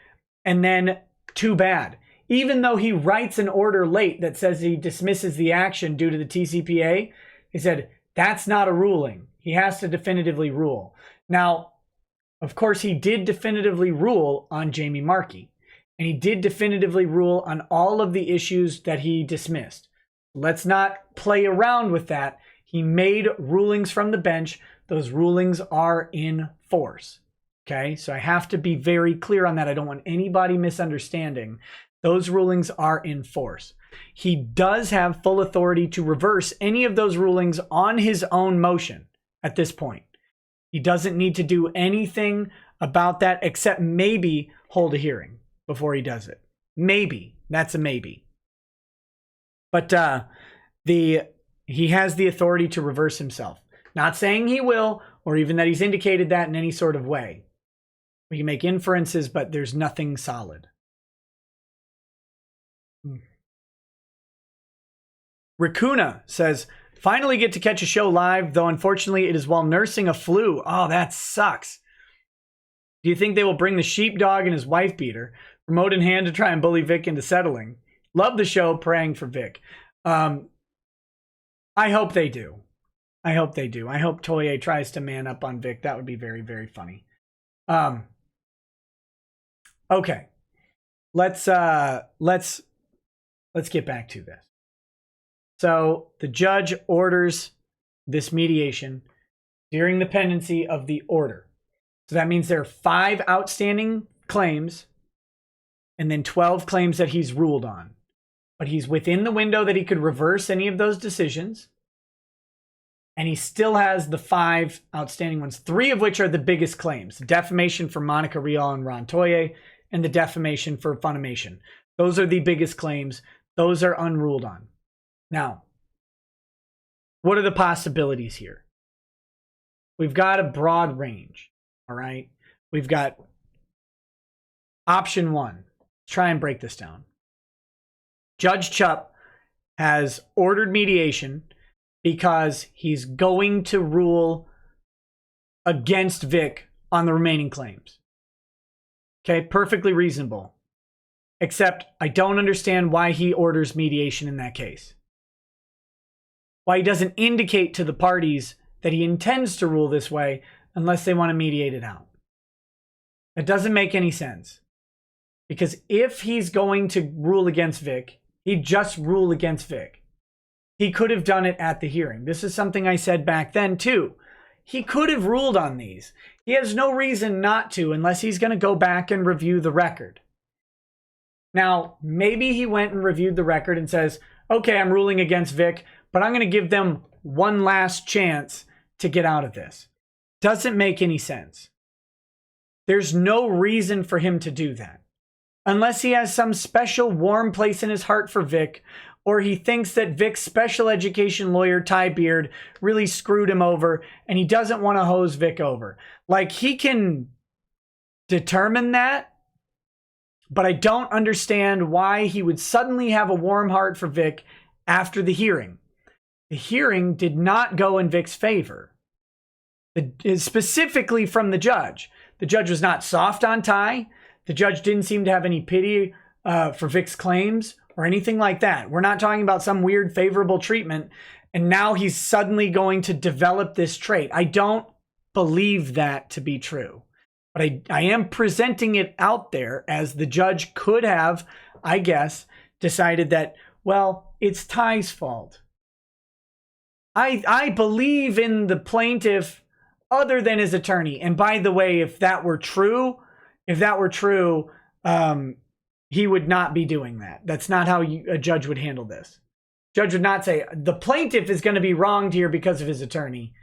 And then too bad. Even though he writes an order late that says he dismisses the action due to the TCPA, he said, that's not a ruling. He has to definitively rule. Now, of course, he did definitively rule on Jamie Marchi, and he did definitively rule on all of the issues that he dismissed. Let's not play around with that. He made rulings from the bench. Those rulings are in force. Okay, so I have to be very clear on that. I don't want anybody misunderstanding. Those rulings are in force. He does have full authority to reverse any of those rulings on his own motion at this point. He doesn't need to do anything about that except maybe hold a hearing before he does it. Maybe. That's a maybe. But he has the authority to reverse himself. Not saying he will, or even that he's indicated that in any sort of way. We can make inferences, but there's nothing solid. Racuna says, finally get to catch a show live, though unfortunately it is while nursing a flu. Oh, that sucks. Do you think they will bring the sheepdog and his wife beater, remote in hand, to try and bully Vic into settling? Love the show, praying for Vic. I hope they do. I hope they do. I hope Toye tries to man up on Vic. That would be very, very funny. Okay. Let's get back to this. So the judge orders this mediation during the pendency of the order. So that means there are 5 outstanding claims and then 12 claims that he's ruled on. But he's within the window that he could reverse any of those decisions. And he still has the 5 outstanding ones, 3 of which are the biggest claims. Defamation for Monica Rial and Ron Toye, and the defamation for Funimation. Those are the biggest claims. Those are unruled on. Now, what are the possibilities here? We've got a broad range, all right? We've got option 1. Let's try and break this down. Judge Chupp has ordered mediation because he's going to rule against Vic on the remaining claims. Okay, perfectly reasonable. Except I don't understand why he orders mediation in that case. Why he doesn't indicate to the parties that he intends to rule this way unless they want to mediate it out. It doesn't make any sense. Because if he's going to rule against Vic, he'd just rule against Vic. He could have done it at the hearing. This is something I said back then too. He could have ruled on these. He has no reason not to unless he's going to go back and review the record. Now, maybe he went and reviewed the record and says, okay, I'm ruling against Vic, but I'm going to give them one last chance to get out of this. Doesn't make any sense. There's no reason for him to do that. Unless he has some special warm place in his heart for Vic, or he thinks that Vic's special education lawyer, Ty Beard, really screwed him over, and he doesn't want to hose Vic over. Like, he can determine that, but I don't understand why he would suddenly have a warm heart for Vic after the hearing. The hearing did not go in Vic's favor, specifically from the judge. The judge was not soft on Ty. The judge didn't seem to have any pity for Vic's claims or anything like that. We're not talking about some weird favorable treatment, and now he's suddenly going to develop this trait. I don't believe that to be true. But I am presenting it out there as the judge could have, I guess, decided that, well, it's Ty's fault. I believe in the plaintiff other than his attorney. And by the way, if that were true, he would not be doing that. That's not how a judge would handle this. Judge would not say, the plaintiff is going to be wronged here because of his attorney.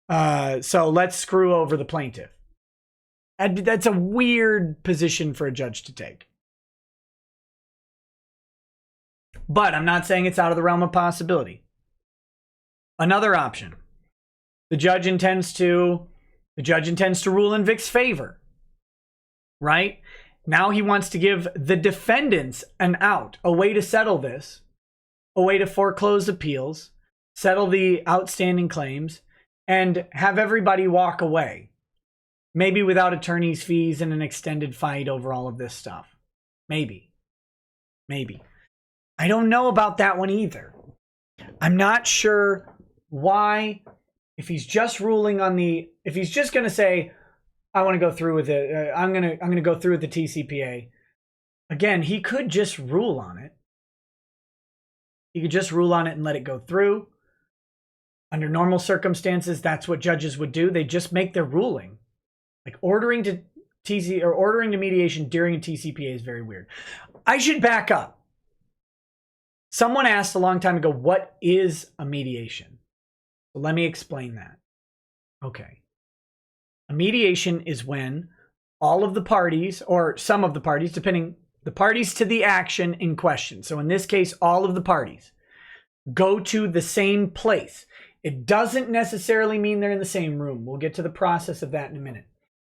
So let's screw over the plaintiff. That's a weird position for a judge to take. But I'm not saying it's out of the realm of possibility. Another option. The judge intends to rule in Vic's favor. Right? Now he wants to give the defendants an out, a way to settle this, a way to foreclose appeals, settle the outstanding claims, and have everybody walk away. Maybe without attorney's fees and an extended fight over all of this stuff. Maybe. I don't know about that one either. I'm not sure why, if he's just ruling on if he's just going to say, I want to go through with it, I'm going to go through with the TCPA. Again, he could just rule on it. He could just rule on it and let it go through. Under normal circumstances, that's what judges would do. They just make their ruling. Like ordering to mediation during a TCPA is very weird. I should back up. Someone asked a long time ago, what is a mediation? So let me explain that. Okay. A mediation is when all of the parties, or some of the parties, depending, the parties to the action in question. So in this case, all of the parties go to the same place. It doesn't necessarily mean they're in the same room. We'll get to the process of that in a minute.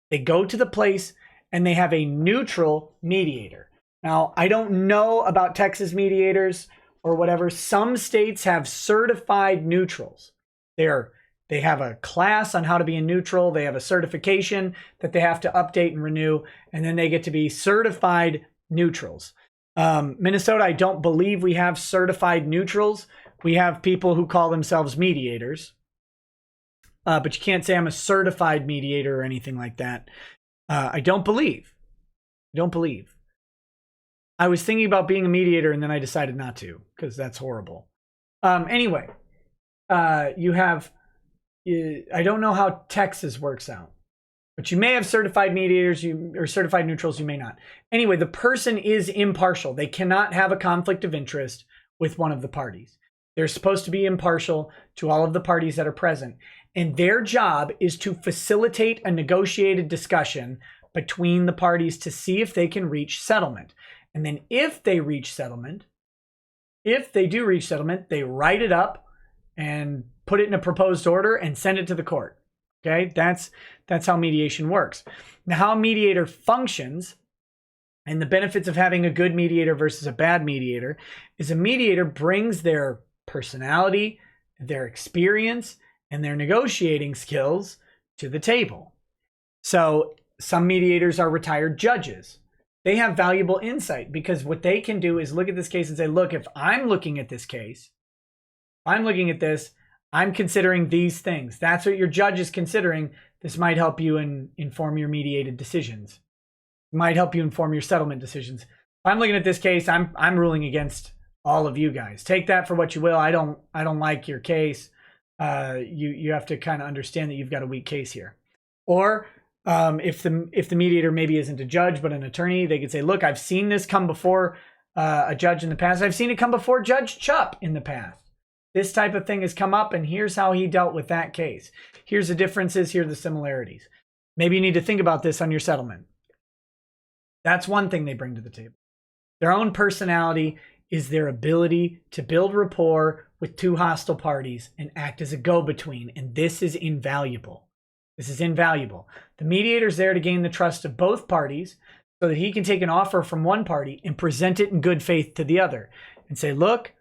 They go to the place and they have a neutral mediator. Now, I don't know about Texas mediators or whatever. Some states have certified neutrals. They have a class on how to be a neutral. They have a certification that they have to update and renew, and then they get to be certified neutrals. Minnesota, I don't believe we have certified neutrals. We have people who call themselves mediators. But you can't say I'm a certified mediator or anything like that. I don't believe. I was thinking about being a mediator and then I decided not to because that's horrible. Anyway, you have, I don't know how Texas works out, but you may have certified mediators or certified neutrals, you may not. Anyway, the person is impartial. They cannot have a conflict of interest with one of the parties. They're supposed to be impartial to all of the parties that are present. And their job is to facilitate a negotiated discussion between the parties to see if they can reach settlement. And then if they reach settlement, if they do reach settlement, they write it up and put it in a proposed order and send it to the court. Okay, that's how mediation works. Now, how a mediator functions and the benefits of having a good mediator versus a bad mediator is a mediator brings their personality, their experience, and their negotiating skills to the table. So some mediators are retired judges. They have valuable insight because what they can do is look at this case and say, look, if I'm looking at this case, I'm looking at this, I'm considering these things. That's what your judge is considering. This might help you inform your mediated decisions. It might help you inform your settlement decisions. If I'm looking at this case, I'm ruling against all of you guys. Take that for what you will. I don't like your case. You have to kind of understand that you've got a weak case here. Or if the mediator maybe isn't a judge but an attorney, they could say, look, I've seen this come before a judge in the past. I've seen it come before Judge Chupp in the past. This type of thing has come up, and here's how he dealt with that case. Here's the differences, here are the similarities. Maybe you need to think about this on your settlement. That's one thing they bring to the table. Their own personality is their ability to build rapport with two hostile parties and act as a go-between, and this is invaluable. This is invaluable. The mediator's there to gain the trust of both parties so that he can take an offer from one party and present it in good faith to the other and say, look,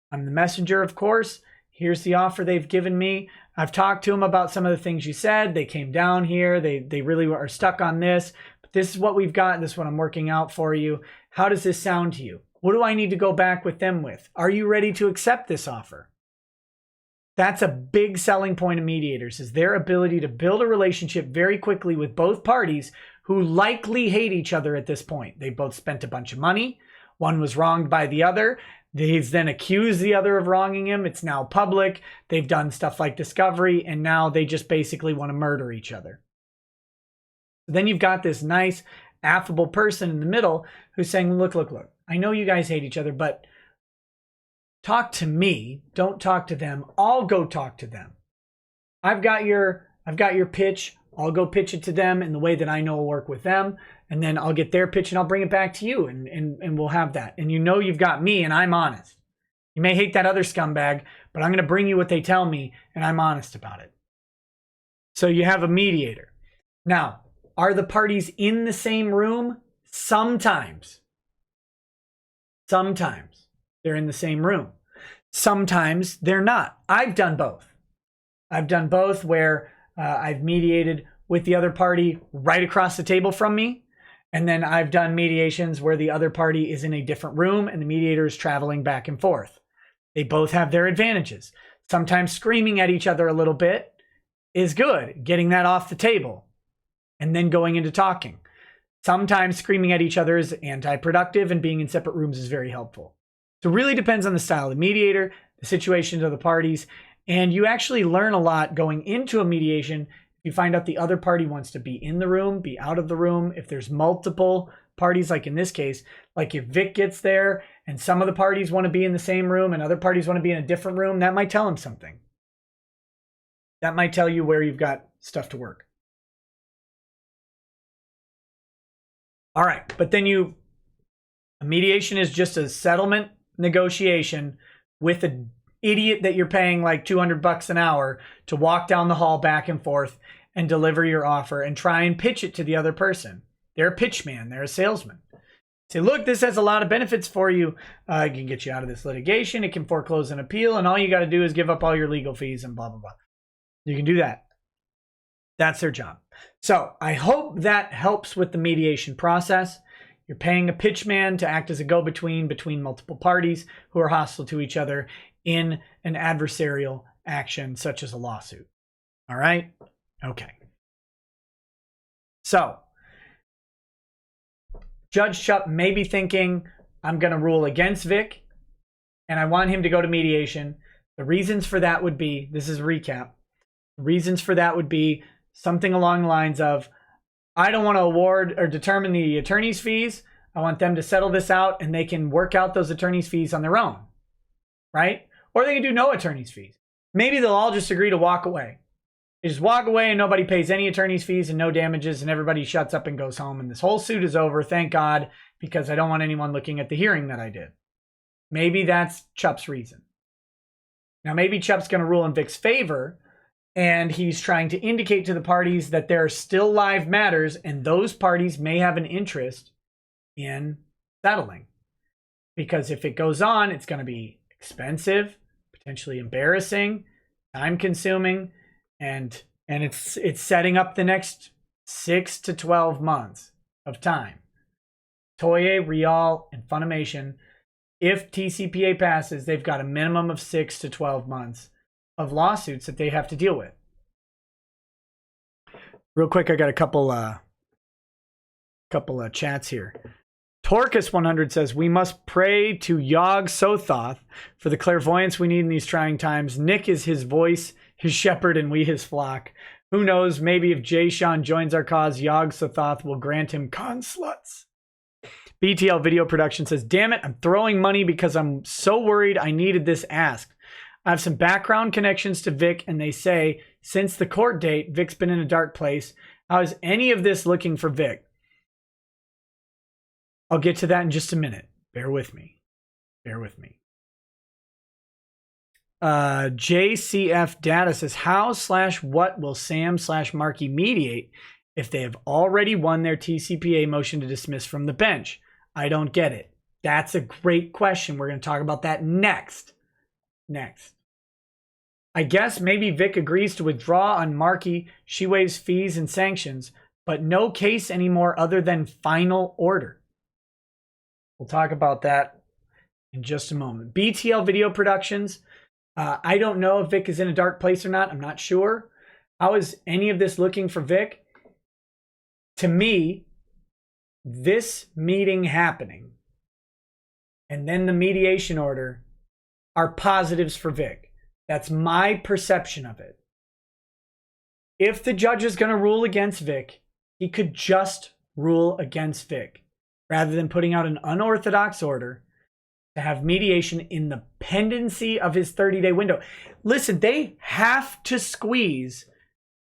I'm the messenger, of course. Here's the offer they've given me. I've talked to them about some of the things you said. They came down here. They really are stuck on this. But this is what we've got. This is what I'm working out for you. How does this sound to you? What do I need to go back with them with? Are you ready to accept this offer? That's a big selling point of mediators, is their ability to build a relationship very quickly with both parties who likely hate each other at this point. They both spent a bunch of money. One was wronged by the other. He's then accused the other of wronging him. It's now public. They've done stuff like discovery, and now they just basically want to murder each other. Then you've got this nice, affable person in the middle who's saying, look, I know you guys hate each other, but talk to me. Don't talk to them. I'll go talk to them. I've got your pitch. I'll go pitch it to them in the way that I know will work with them. And then I'll get their pitch and I'll bring it back to you and we'll have that. And you know you've got me and I'm honest. You may hate that other scumbag, but I'm going to bring you what they tell me and I'm honest about it. So you have a mediator. Now, are the parties in the same room? Sometimes. Sometimes they're in the same room. Sometimes they're not. I've done both. I've done both where I've mediated with the other party right across the table from me. And then I've done mediations where the other party is in a different room and the mediator is traveling back and forth. They both have their advantages. Sometimes screaming at each other a little bit is good, getting that off the table and then going into talking. Sometimes screaming at each other is anti-productive and being in separate rooms is very helpful. So it really depends on the style of the mediator, the situations of the parties, and you actually learn a lot going into a mediation. You find out the other party wants to be in the room, be out of the room. If there's multiple parties, like in this case, like if Vic gets there and some of the parties want to be in the same room and other parties want to be in a different room, that might tell him something. That might tell you where you've got stuff to work. All right, but then a mediation is just a settlement negotiation with an idiot that you're paying like $200 an hour to walk down the hall back and forth and deliver your offer and try and pitch it to the other person. They're a pitch man. They're a salesman. Say, look, this has a lot of benefits for you. It can get you out of this litigation. It can foreclose an appeal. And all you got to do is give up all your legal fees and blah, blah, blah. You can do that. That's their job. So I hope that helps with the mediation process. You're paying a pitch man to act as a go-between between multiple parties who are hostile to each other in an adversarial action such as a lawsuit. All right? Okay. So Judge Chupp may be thinking, I'm going to rule against Vic, and I want him to go to mediation. The reasons for that would be, this is a recap, the reasons for that would be something along the lines of, I don't want to award or determine the attorney's fees. I want them to settle this out, and they can work out those attorney's fees on their own, right? Or they can do no attorney's fees. Maybe they'll all just agree to walk away. They just walk away and nobody pays any attorney's fees and no damages, and everybody shuts up and goes home, and this whole suit is over, thank God, because I don't want anyone looking at the hearing that I did. Maybe that's Chupp's reason. Now, maybe Chupp's going to rule in Vic's favor, and he's trying to indicate to the parties that there are still live matters, and those parties may have an interest in settling. Because if it goes on, it's going to be expensive, potentially embarrassing, time-consuming, and it's setting up the next 6 to 12 months of time. Toye, Rial, and Funimation, if TCPA passes, they've got a minimum of 6 to 12 months of lawsuits that they have to deal with. Real quick, I got a couple chats here. Torcus100 says, we must pray to Yog Sothoth for the clairvoyance we need in these trying times. Nick is his voice, his shepherd, and we his flock. Who knows, maybe if Jay Sean joins our cause, Yog Sothoth will grant him consluts. BTL Video Production says, damn it, I'm throwing money because I'm so worried I needed this asked. I have some background connections to Vic, and they say, since the court date, Vic's been in a dark place. How is any of this looking for Vic? I'll get to that in just a minute. Bear with me. Bear with me. JCF Data says, how/what will Sam/Marchi mediate if they have already won their TCPA motion to dismiss from the bench? I don't get it. That's a great question. We're going to talk about that next. I guess maybe Vic agrees to withdraw on Marchi. She waives fees and sanctions, but no case anymore other than final order. We'll talk about that in just a moment. BTL Video Productions. I don't know if Vic is in a dark place or not. I'm not sure. How is any of this looking for Vic? To me, this meeting happening and then the mediation order are positives for Vic. That's my perception of it. If the judge is going to rule against Vic, he could just rule against Vic rather than putting out an unorthodox order to have mediation in the pendency of his 30-day window. Listen, they have to squeeze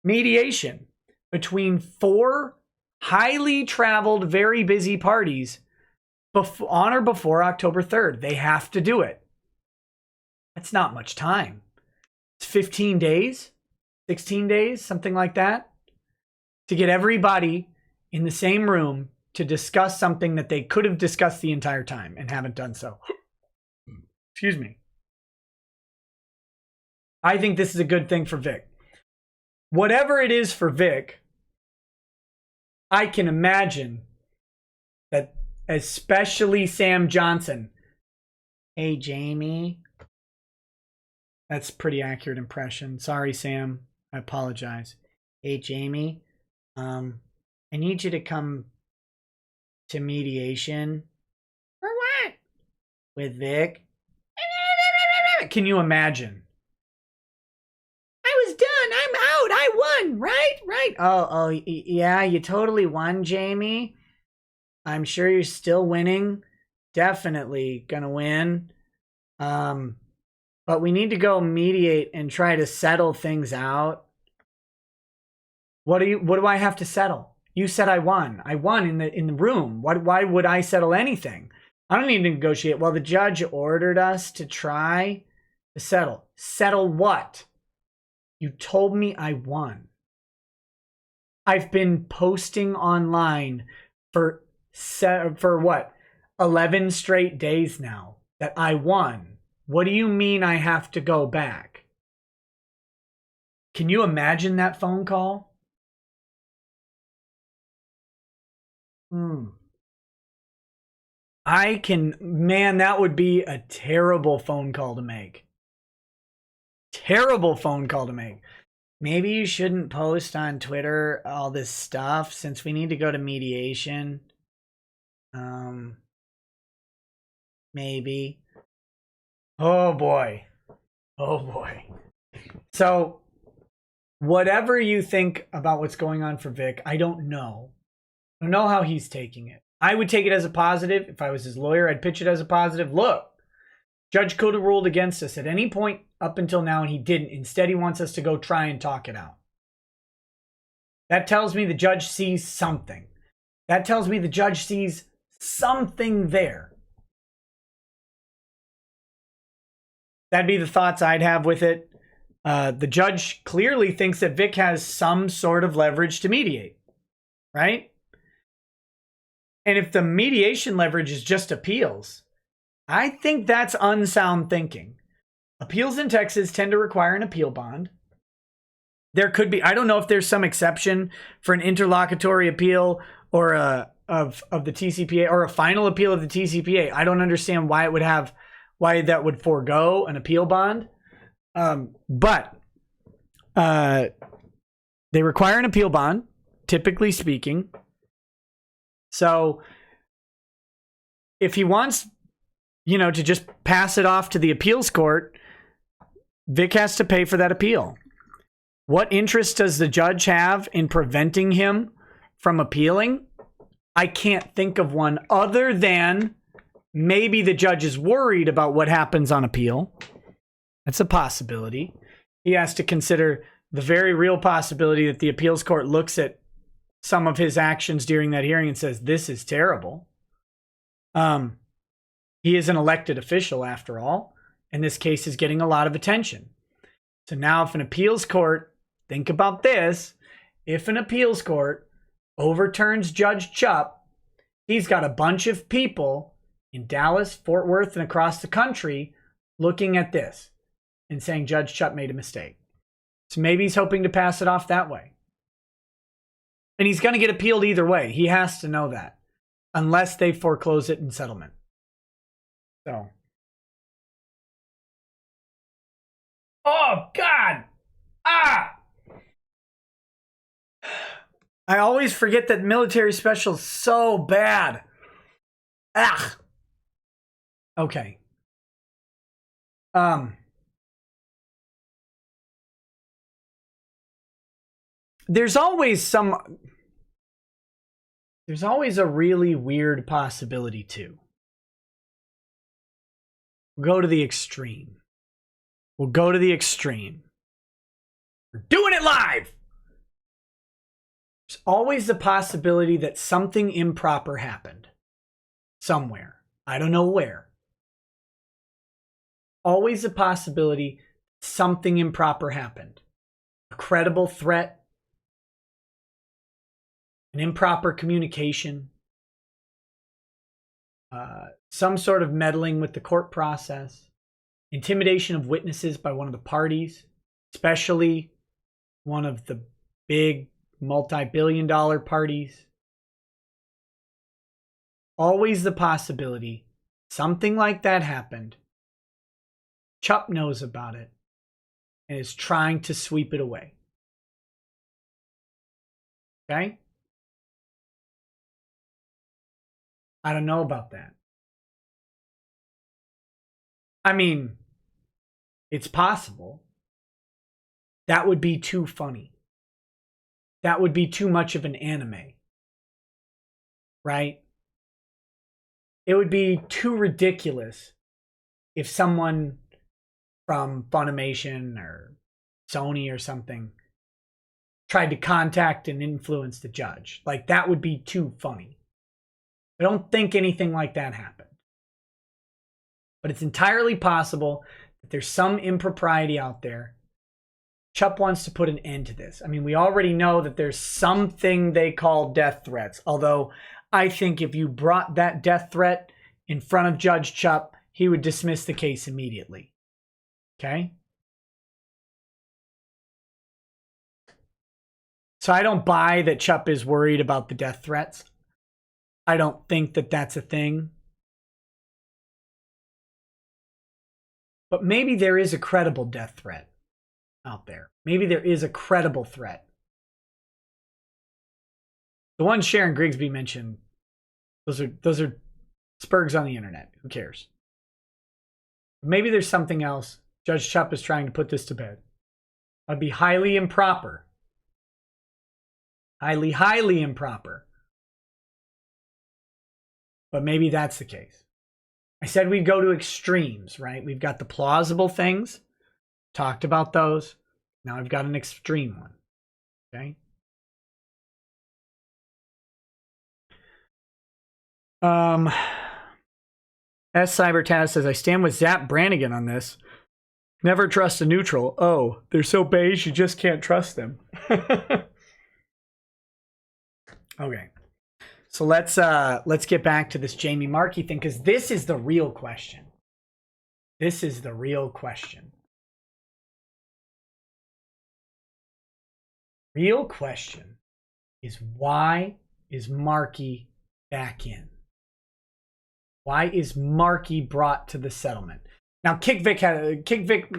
mediation between 4 highly traveled, very busy parties on or before October 3rd. They have to do it. That's not much time. It's 15 days, 16 days, something like that, to get everybody in the same room to discuss something that they could have discussed the entire time and haven't done so. Excuse me. I think this is a good thing for Vic. Whatever it is for Vic, I can imagine that especially Sam Johnson. Hey, Jamie. That's a pretty accurate impression. Sorry, Sam. I apologize. Hey, Jamie. I need you to come to mediation. For what? With Vic. Can you imagine? I was done. I'm out. I won. Right. Oh, yeah, you totally won, Jamie. I'm sure you're still winning. Definitely gonna win. But we need to go mediate and try to settle things out. What do I have to settle? You said I won. I won in the room. Why would I settle anything? I don't need to negotiate. Well, the judge ordered us to try to settle. Settle what? You told me I won. I've been posting online for what? 11 straight days now that I won. What do you mean I have to go back? Can you imagine that phone call? Man, that would be a terrible phone call to make. Terrible phone call to make. Maybe you shouldn't post on Twitter all this stuff since we need to go to mediation. Maybe. Oh boy. Oh boy. So, whatever you think about what's going on for Vic, I don't know. I don't know how he's taking it. I would take it as a positive. If I was his lawyer, I'd pitch it as a positive. Look, judge could have ruled against us at any point up until now, and he didn't. Instead, he wants us to go try and talk it out. That tells me the judge sees something. That tells me the judge sees something there. That'd be the thoughts I'd have with it. The judge clearly thinks that Vic has some sort of leverage to mediate, right? And if the mediation leverage is just appeals, I think that's unsound thinking. Appeals in Texas tend to require an appeal bond. There could be, I don't know if there's some exception for an interlocutory appeal or of the TCPA or a final appeal of the TCPA. I don't understand why that would forego an appeal bond. But they require an appeal bond, typically speaking. So if he wants, to just pass it off to the appeals court, Vic has to pay for that appeal. What interest does the judge have in preventing him from appealing? I can't think of one other than maybe the judge is worried about what happens on appeal. That's a possibility. He has to consider the very real possibility that the appeals court looks at some of his actions during that hearing and says, this is terrible. He is an elected official after all, and this case is getting a lot of attention. So now if an appeals court, think about this, if an appeals court overturns Judge Chupp, he's got a bunch of people in Dallas, Fort Worth, and across the country looking at this and saying Judge Chupp made a mistake. So maybe he's hoping to pass it off that way. And he's going to get appealed either way. He has to know that. Unless they foreclose it in settlement. So. Oh, God. I always forget that military special is so bad. Okay. There's always a really weird possibility too. We'll go to the extreme. We're doing it live. There's always the possibility that something improper happened somewhere. I don't know where. Always a possibility something improper happened. A credible threat. An improper communication, some sort of meddling with the court process, intimidation of witnesses by one of the parties, especially one of the big multi-billion-dollar parties. Always the possibility something like that happened. Chupp knows about it and is trying to sweep it away. Okay? I don't know about that. I mean, it's possible. That would be too funny. That would be too much of an anime. Right? It would be too ridiculous if someone from Funimation or Sony or something tried to contact and influence the judge. Like, that would be too funny. I don't think anything like that happened. But it's entirely possible that there's some impropriety out there. Chupp wants to put an end to this. I mean, we already know that there's something they call death threats. Although, I think if you brought that death threat in front of Judge Chupp, he would dismiss the case immediately. Okay? So I don't buy that Chupp is worried about the death threats. I don't think that that's a thing. But maybe there is a credible death threat out there. Maybe there is a credible threat. The one Sharon Grigsby mentioned, those are spurgs on the internet. Who cares? Maybe there's something else. Judge Chupp is trying to put this to bed. That'd be highly improper. Highly improper. But maybe that's the case. I said we'd go to extremes, right? We've got the plausible things. Talked about those. Now I've got an extreme one. Okay? S. Cybertaz says, I stand with Zap Brannigan on this. Never trust a neutral. Oh, they're so beige you just can't trust them. Okay. So let's get back to this Jamie Marchi thing, because this is the real question. This is the real question. Real question is, why is Marchi back in? Why is Marchi brought to the settlement? Now, Kick Vic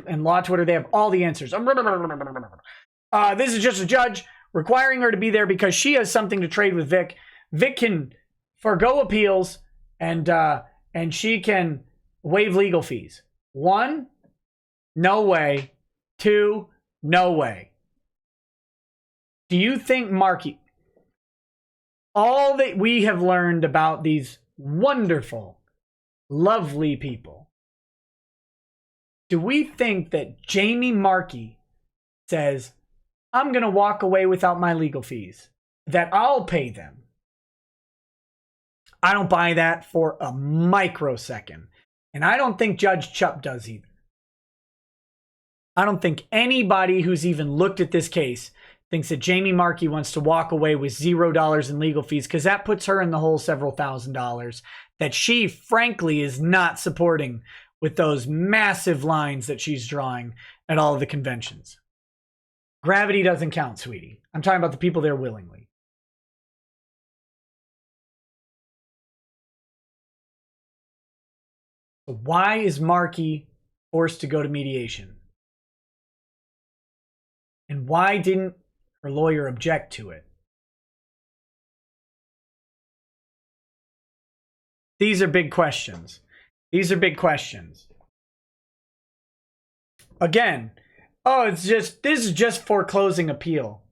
and Law Twitter, they have all the answers. This is just a judge requiring her to be there because she has something to trade with Vic. Vic can forgo appeals and she can waive legal fees. 1, no way. 2, no way. Do you think Marchi, all that we have learned about these wonderful, lovely people, do we think that Jamie Marchi says, I'm going to walk away without my legal fees, that I'll pay them? I don't buy that for a microsecond. And I don't think Judge Chupp does either. I don't think anybody who's even looked at this case thinks that Jamie Marchi wants to walk away with $0 in legal fees, because that puts her in the hole several $1,000s that she frankly is not supporting with those massive lines that she's drawing at all of the conventions. Gravity doesn't count, sweetie. I'm talking about the people there willingly. So why is Marchi forced to go to mediation? And why didn't her lawyer object to it? These are big questions. These are big questions. Again, this is just foreclosing appeal.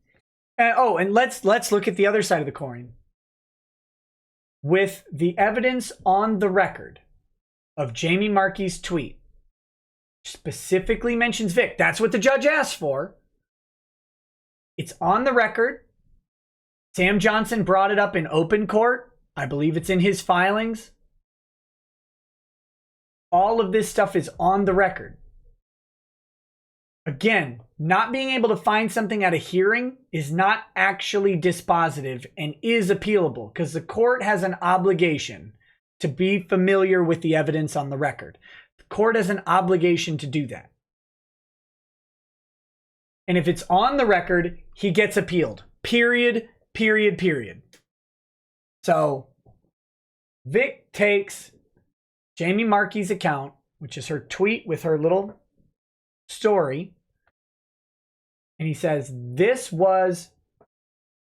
And let's look at the other side of the coin. With the evidence on the record of Jamie Marchi's tweet, specifically mentions Vic. That's what the judge asked for. It's on the record. Sam Johnson brought it up in open court. I believe it's in his filings. All of this stuff is on the record. Again, not being able to find something at a hearing is not actually dispositive and is appealable, because the court has an obligation to be familiar with the evidence on the record. The court has an obligation to do that. And if it's on the record, he gets appealed. Period. So Vic takes Jamie Marchi's account, which is her tweet with her little story, and he says, this was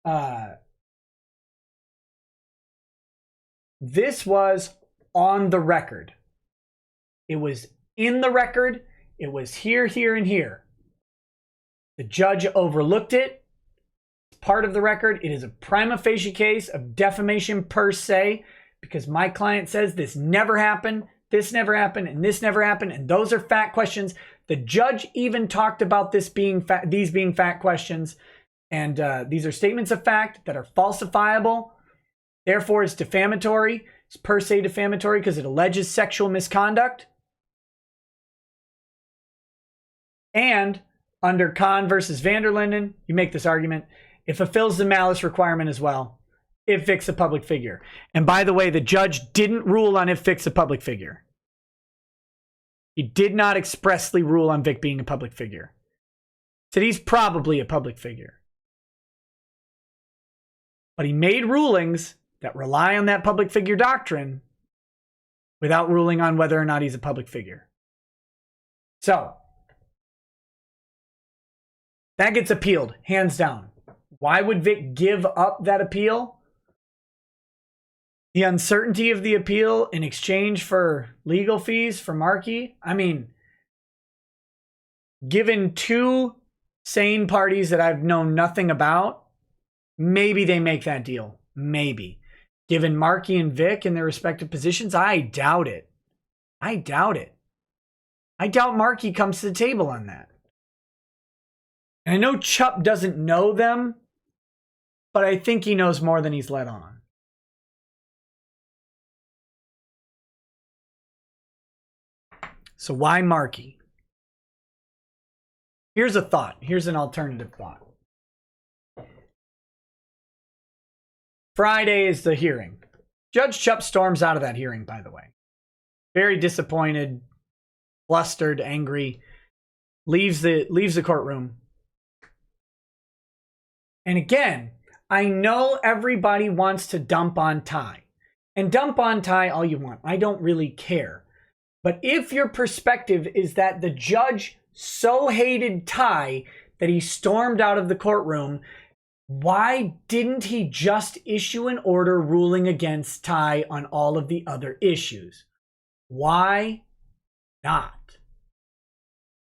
on the record. It was in the record. It was here, and here. The judge overlooked it. It's part of the record. It is a prima facie case of defamation per se, because my client says this never happened, this never happened, and this never happened, and those are fact questions. The judge even talked about these being fact questions, And these are statements of fact that are falsifiable. Therefore, it's defamatory. It's per se defamatory because it alleges sexual misconduct. And under Kahn versus Vanderlinden, you make this argument. It fulfills the malice requirement as well. If Vic's a public figure. And by the way, the judge didn't rule on if Vic's a public figure. He did not expressly rule on Vic being a public figure. Said he's probably a public figure. But he made rulings that rely on that public figure doctrine without ruling on whether or not he's a public figure. So, that gets appealed, hands down. Why would Vic give up that appeal? The uncertainty of the appeal in exchange for legal fees for Marchi? I mean, given two sane parties that I've known nothing about, maybe they make that deal. Maybe. Given Marchi and Vic in their respective positions, I doubt it. I doubt it. I doubt Marchi comes to the table on that. And I know Chupp doesn't know them, but I think he knows more than he's let on. So why Marchi? Here's a thought. Here's an alternative thought. Friday is the hearing. Judge Chupp storms out of that hearing, by the way. Very disappointed, flustered, angry. Leaves the courtroom. And again, I know everybody wants to dump on Ty. And dump on Ty all you want. I don't really care. But if your perspective is that the judge so hated Ty that he stormed out of the courtroom, why didn't he just issue an order ruling against Ty on all of the other issues? Why not?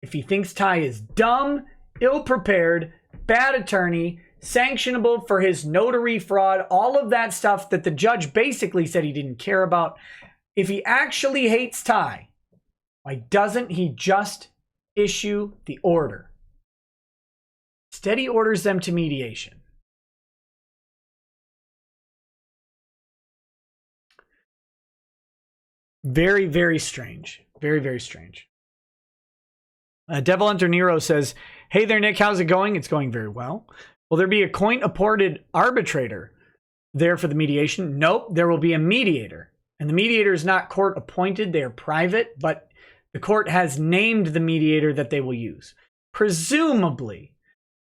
If he thinks Ty is dumb, ill-prepared, bad attorney, sanctionable for his notary fraud, all of that stuff that the judge basically said he didn't care about, if he actually hates Ty, why doesn't he just issue the order? Instead, he orders them to mediation. Very, very strange. Very, very strange. Devil Hunter Nero says, hey there, Nick. How's it going? It's going very well. Will there be a court-appointed arbitrator there for the mediation? Nope. There will be a mediator. And the mediator is not court-appointed. They are private, but the court has named the mediator that they will use. Presumably,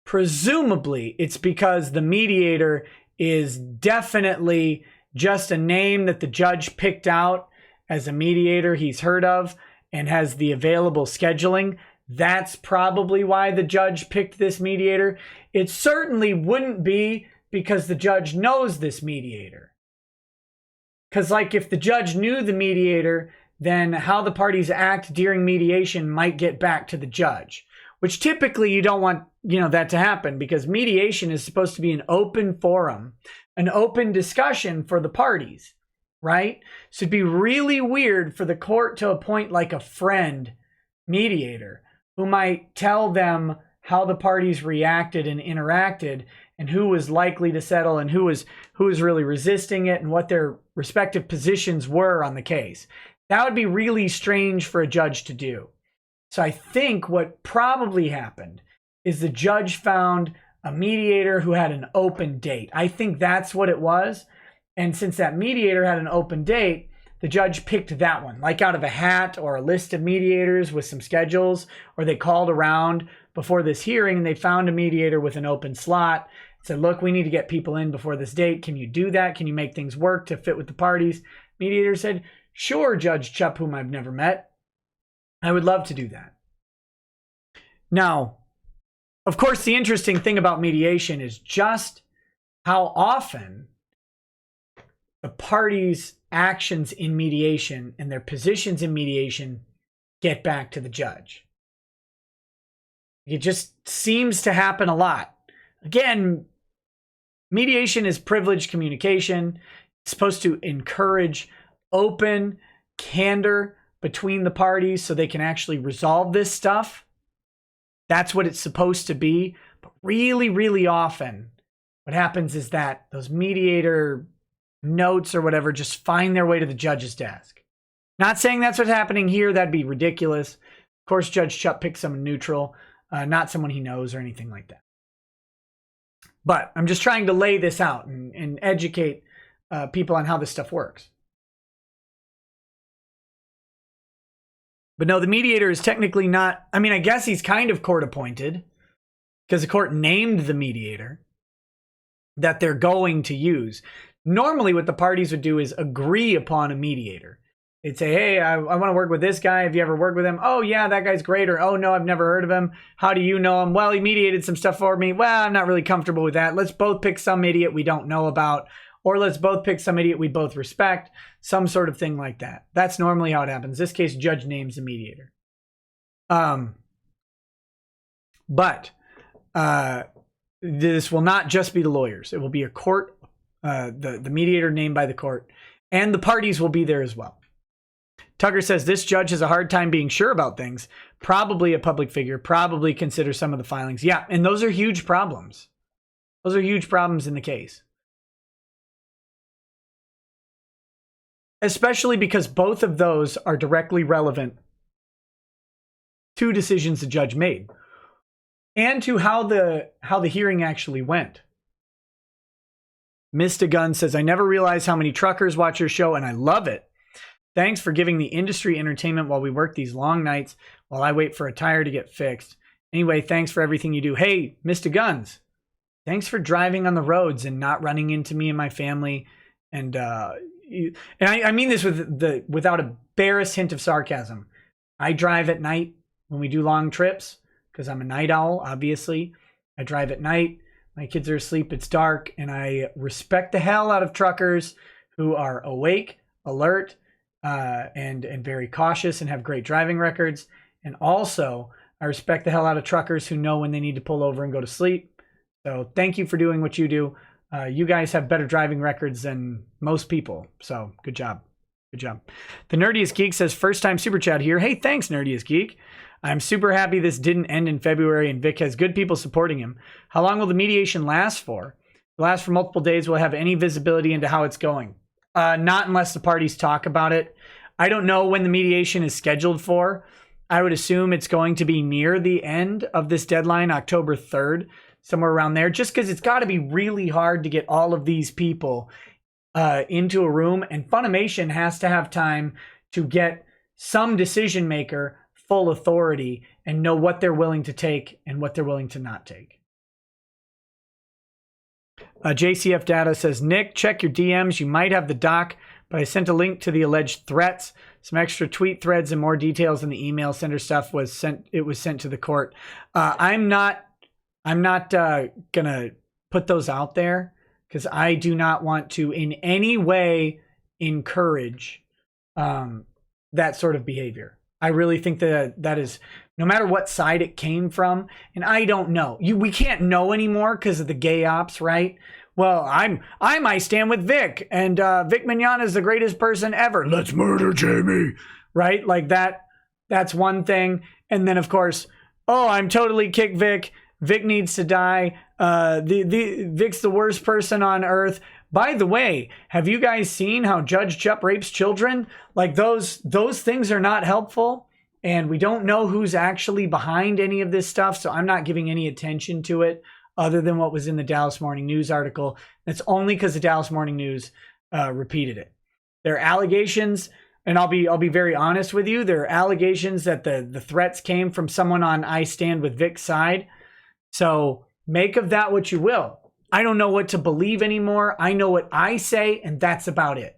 it's because the mediator is definitely just a name that the judge picked out as a mediator he's heard of and has the available scheduling. That's probably why the judge picked this mediator. It certainly wouldn't be because the judge knows this mediator. Because, like, if the judge knew the mediator, then how the parties act during mediation might get back to the judge, which typically you don't want, that to happen, because mediation is supposed to be an open forum, an open discussion for the parties, right? So it'd be really weird for the court to appoint like a friend mediator who might tell them how the parties reacted and interacted and who was likely to settle and who was really resisting it and what their respective positions were on the case. That would be really strange for a judge to do. So I think what probably happened is the judge found a mediator who had an open date. I think that's what it was. And since that mediator had an open date, the judge picked that one, like out of a hat or a list of mediators with some schedules, or they called around before this hearing and they found a mediator with an open slot. Said, look, we need to get people in before this date. Can you do that? Can you make things work to fit with the parties? Mediator said, sure, Judge Chupp, whom I've never met. I would love to do that. Now, of course, the interesting thing about mediation is just how often the parties' actions in mediation and their positions in mediation get back to the judge. It just seems to happen a lot. Again, mediation is privileged communication. It's supposed to encourage open candor between the parties so they can actually resolve this stuff. That's what it's supposed to be. But really, really often, what happens is that those mediator notes or whatever just find their way to the judge's desk. Not saying that's what's happening here. That'd be ridiculous. Of course, Judge Chupp picks someone neutral, not someone he knows or anything like that. But I'm just trying to lay this out and educate people on how this stuff works. But no, the mediator is technically not, I mean, I guess he's kind of court appointed because the court named the mediator that they're going to use. Normally what the parties would do is agree upon a mediator. They'd say, hey, I want to work with this guy. Have you ever worked with him? Oh, yeah, that guy's great. Or, oh, no, I've never heard of him. How do you know him? Well, he mediated some stuff for me. Well, I'm not really comfortable with that. Let's both pick some idiot we don't know about. Or let's both pick some idiot we both respect. Some sort of thing like that. That's normally how it happens. In this case, judge names the mediator. But this will not just be the lawyers. It will be a court, the mediator named by the court. And the parties will be there as well. Tucker says this judge has a hard time being sure about things. Probably a public figure. Probably consider some of the filings. Yeah, and those are huge problems. Those are huge problems in the case. Especially because both of those are directly relevant to decisions the judge made. And to how the hearing actually went. Mr. Gunn says, I never realized how many truckers watch your show, and I love it. Thanks for giving the industry entertainment while we work these long nights while I wait for a tire to get fixed. Anyway, thanks for everything you do. Hey, Mr. Guns, thanks for driving on the roads and not running into me and my family. And I mean this without a barest hint of sarcasm. I drive at night when we do long trips because I'm a night owl, obviously. I drive at night. My kids are asleep. It's dark. And I respect the hell out of truckers who are awake, alert, and very cautious and have great driving records. And also, I respect the hell out of truckers who know when they need to pull over and go to sleep. So thank you for doing what you do. You guys have better driving records than most people. So good job. Good job. The Nerdiest Geek says, first time super chat here. Hey, thanks, Nerdiest Geek. I'm super happy this didn't end in February and Vic has good people supporting him. How long will the mediation last for? It'll last for multiple days. Will it have any visibility into how it's going? Not unless the parties talk about it. I don't know when the mediation is scheduled for. I would assume it's going to be near the end of this deadline, October 3rd, somewhere around there, just because it's got to be really hard to get all of these people into a room. And Funimation has to have time to get some decision maker full authority and know what they're willing to take and what they're willing to not take. JCF Data says, Nick, check your DMs. You might have the doc, but I sent a link to the alleged threats. Some extra tweet threads and more details in the email sender stuff was sent. It was sent to the court. I'm not gonna put those out there because I do not want to in any way encourage that sort of behavior. I really think that is, no matter what side it came from, and I don't know. We can't know anymore because of the gay ops, right? Well, I might stand with Vic, and Vic Mignogna is the greatest person ever. Let's murder Jamie, right? Like that. That's one thing. And then of course, oh, I'm totally kick Vic. Vic needs to die. Vic's the worst person on earth. By the way, have you guys seen how Judge Chupp rapes children? Like those things are not helpful. And we don't know who's actually behind any of this stuff. So I'm not giving any attention to it other than what was in the Dallas Morning News article. That's only because the Dallas Morning News repeated it. There are allegations, and I'll be very honest with you. There are allegations that the threats came from someone on I Stand With Vic's side. So make of that what you will. I don't know what to believe anymore. I know what I say, and that's about it.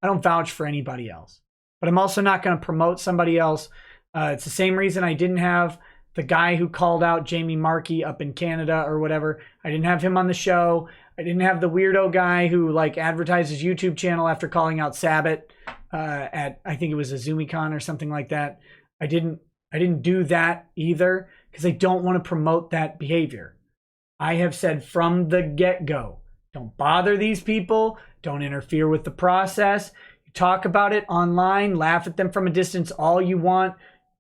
I don't vouch for anybody else. But I'm also not going to promote somebody else. It's the same reason I didn't have the guy who called out Jamie Marchi up in Canada or whatever. I didn't have him on the show. I didn't have the weirdo guy who like advertised his YouTube channel after calling out Sabbath at, I think it was a ZumiCon or something like that. I didn't do that either because I don't want to promote that behavior. I have said from the get-go, don't bother these people. Don't interfere with the process. You talk about it online, laugh at them from a distance all you want.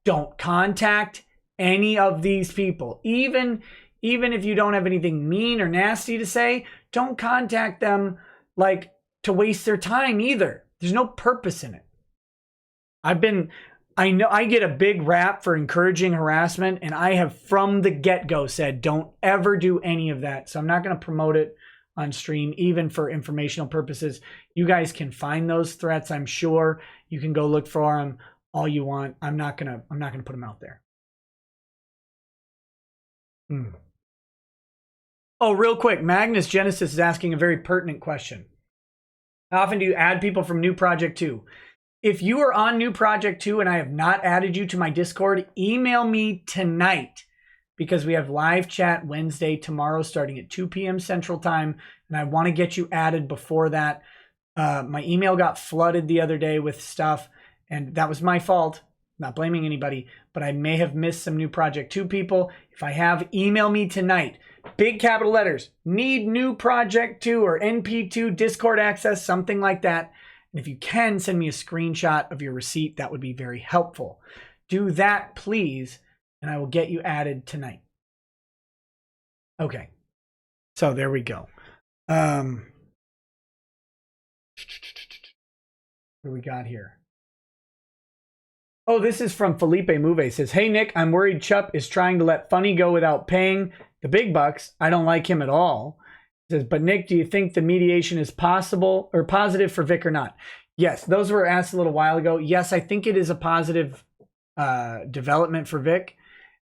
Don't contact any of these people. Even even if you don't have anything mean or nasty to say, don't contact them like to waste their time either. There's no purpose in it. I know I get a big rap for encouraging harassment, and I have from the get-go said, don't ever do any of that. So I'm not going to promote it on stream, even for informational purposes. You guys can find those threats. I'm sure you can go look for them all you want. I'm not going to put them out there. Oh, real quick. Magnus Genesis is asking a very pertinent question. How often do you add people from New Project 2? If you are on New Project 2 and I have not added you to my Discord, email me tonight, because we have live chat Wednesday tomorrow starting at 2 p.m. Central Time, and I want to get you added before that. My email got flooded the other day with stuff, and that was my fault. Not blaming anybody, but I may have missed some New Project 2 people. If I have, email me tonight. Big capital letters. Need New Project 2 or NP2 Discord access, something like that. And if you can, send me a screenshot of your receipt. That would be very helpful. Do that, please, and I will get you added tonight. Okay. So there we go. What do we got here? Oh, this is from Felipe Move. It says, hey, Nick, I'm worried Chupp is trying to let Funny go without paying the big bucks. I don't like him at all. It says, but Nick, do you think the mediation is possible or positive for Vic or not? Yes, those were asked a little while ago. Yes, I think it is a positive development for Vic.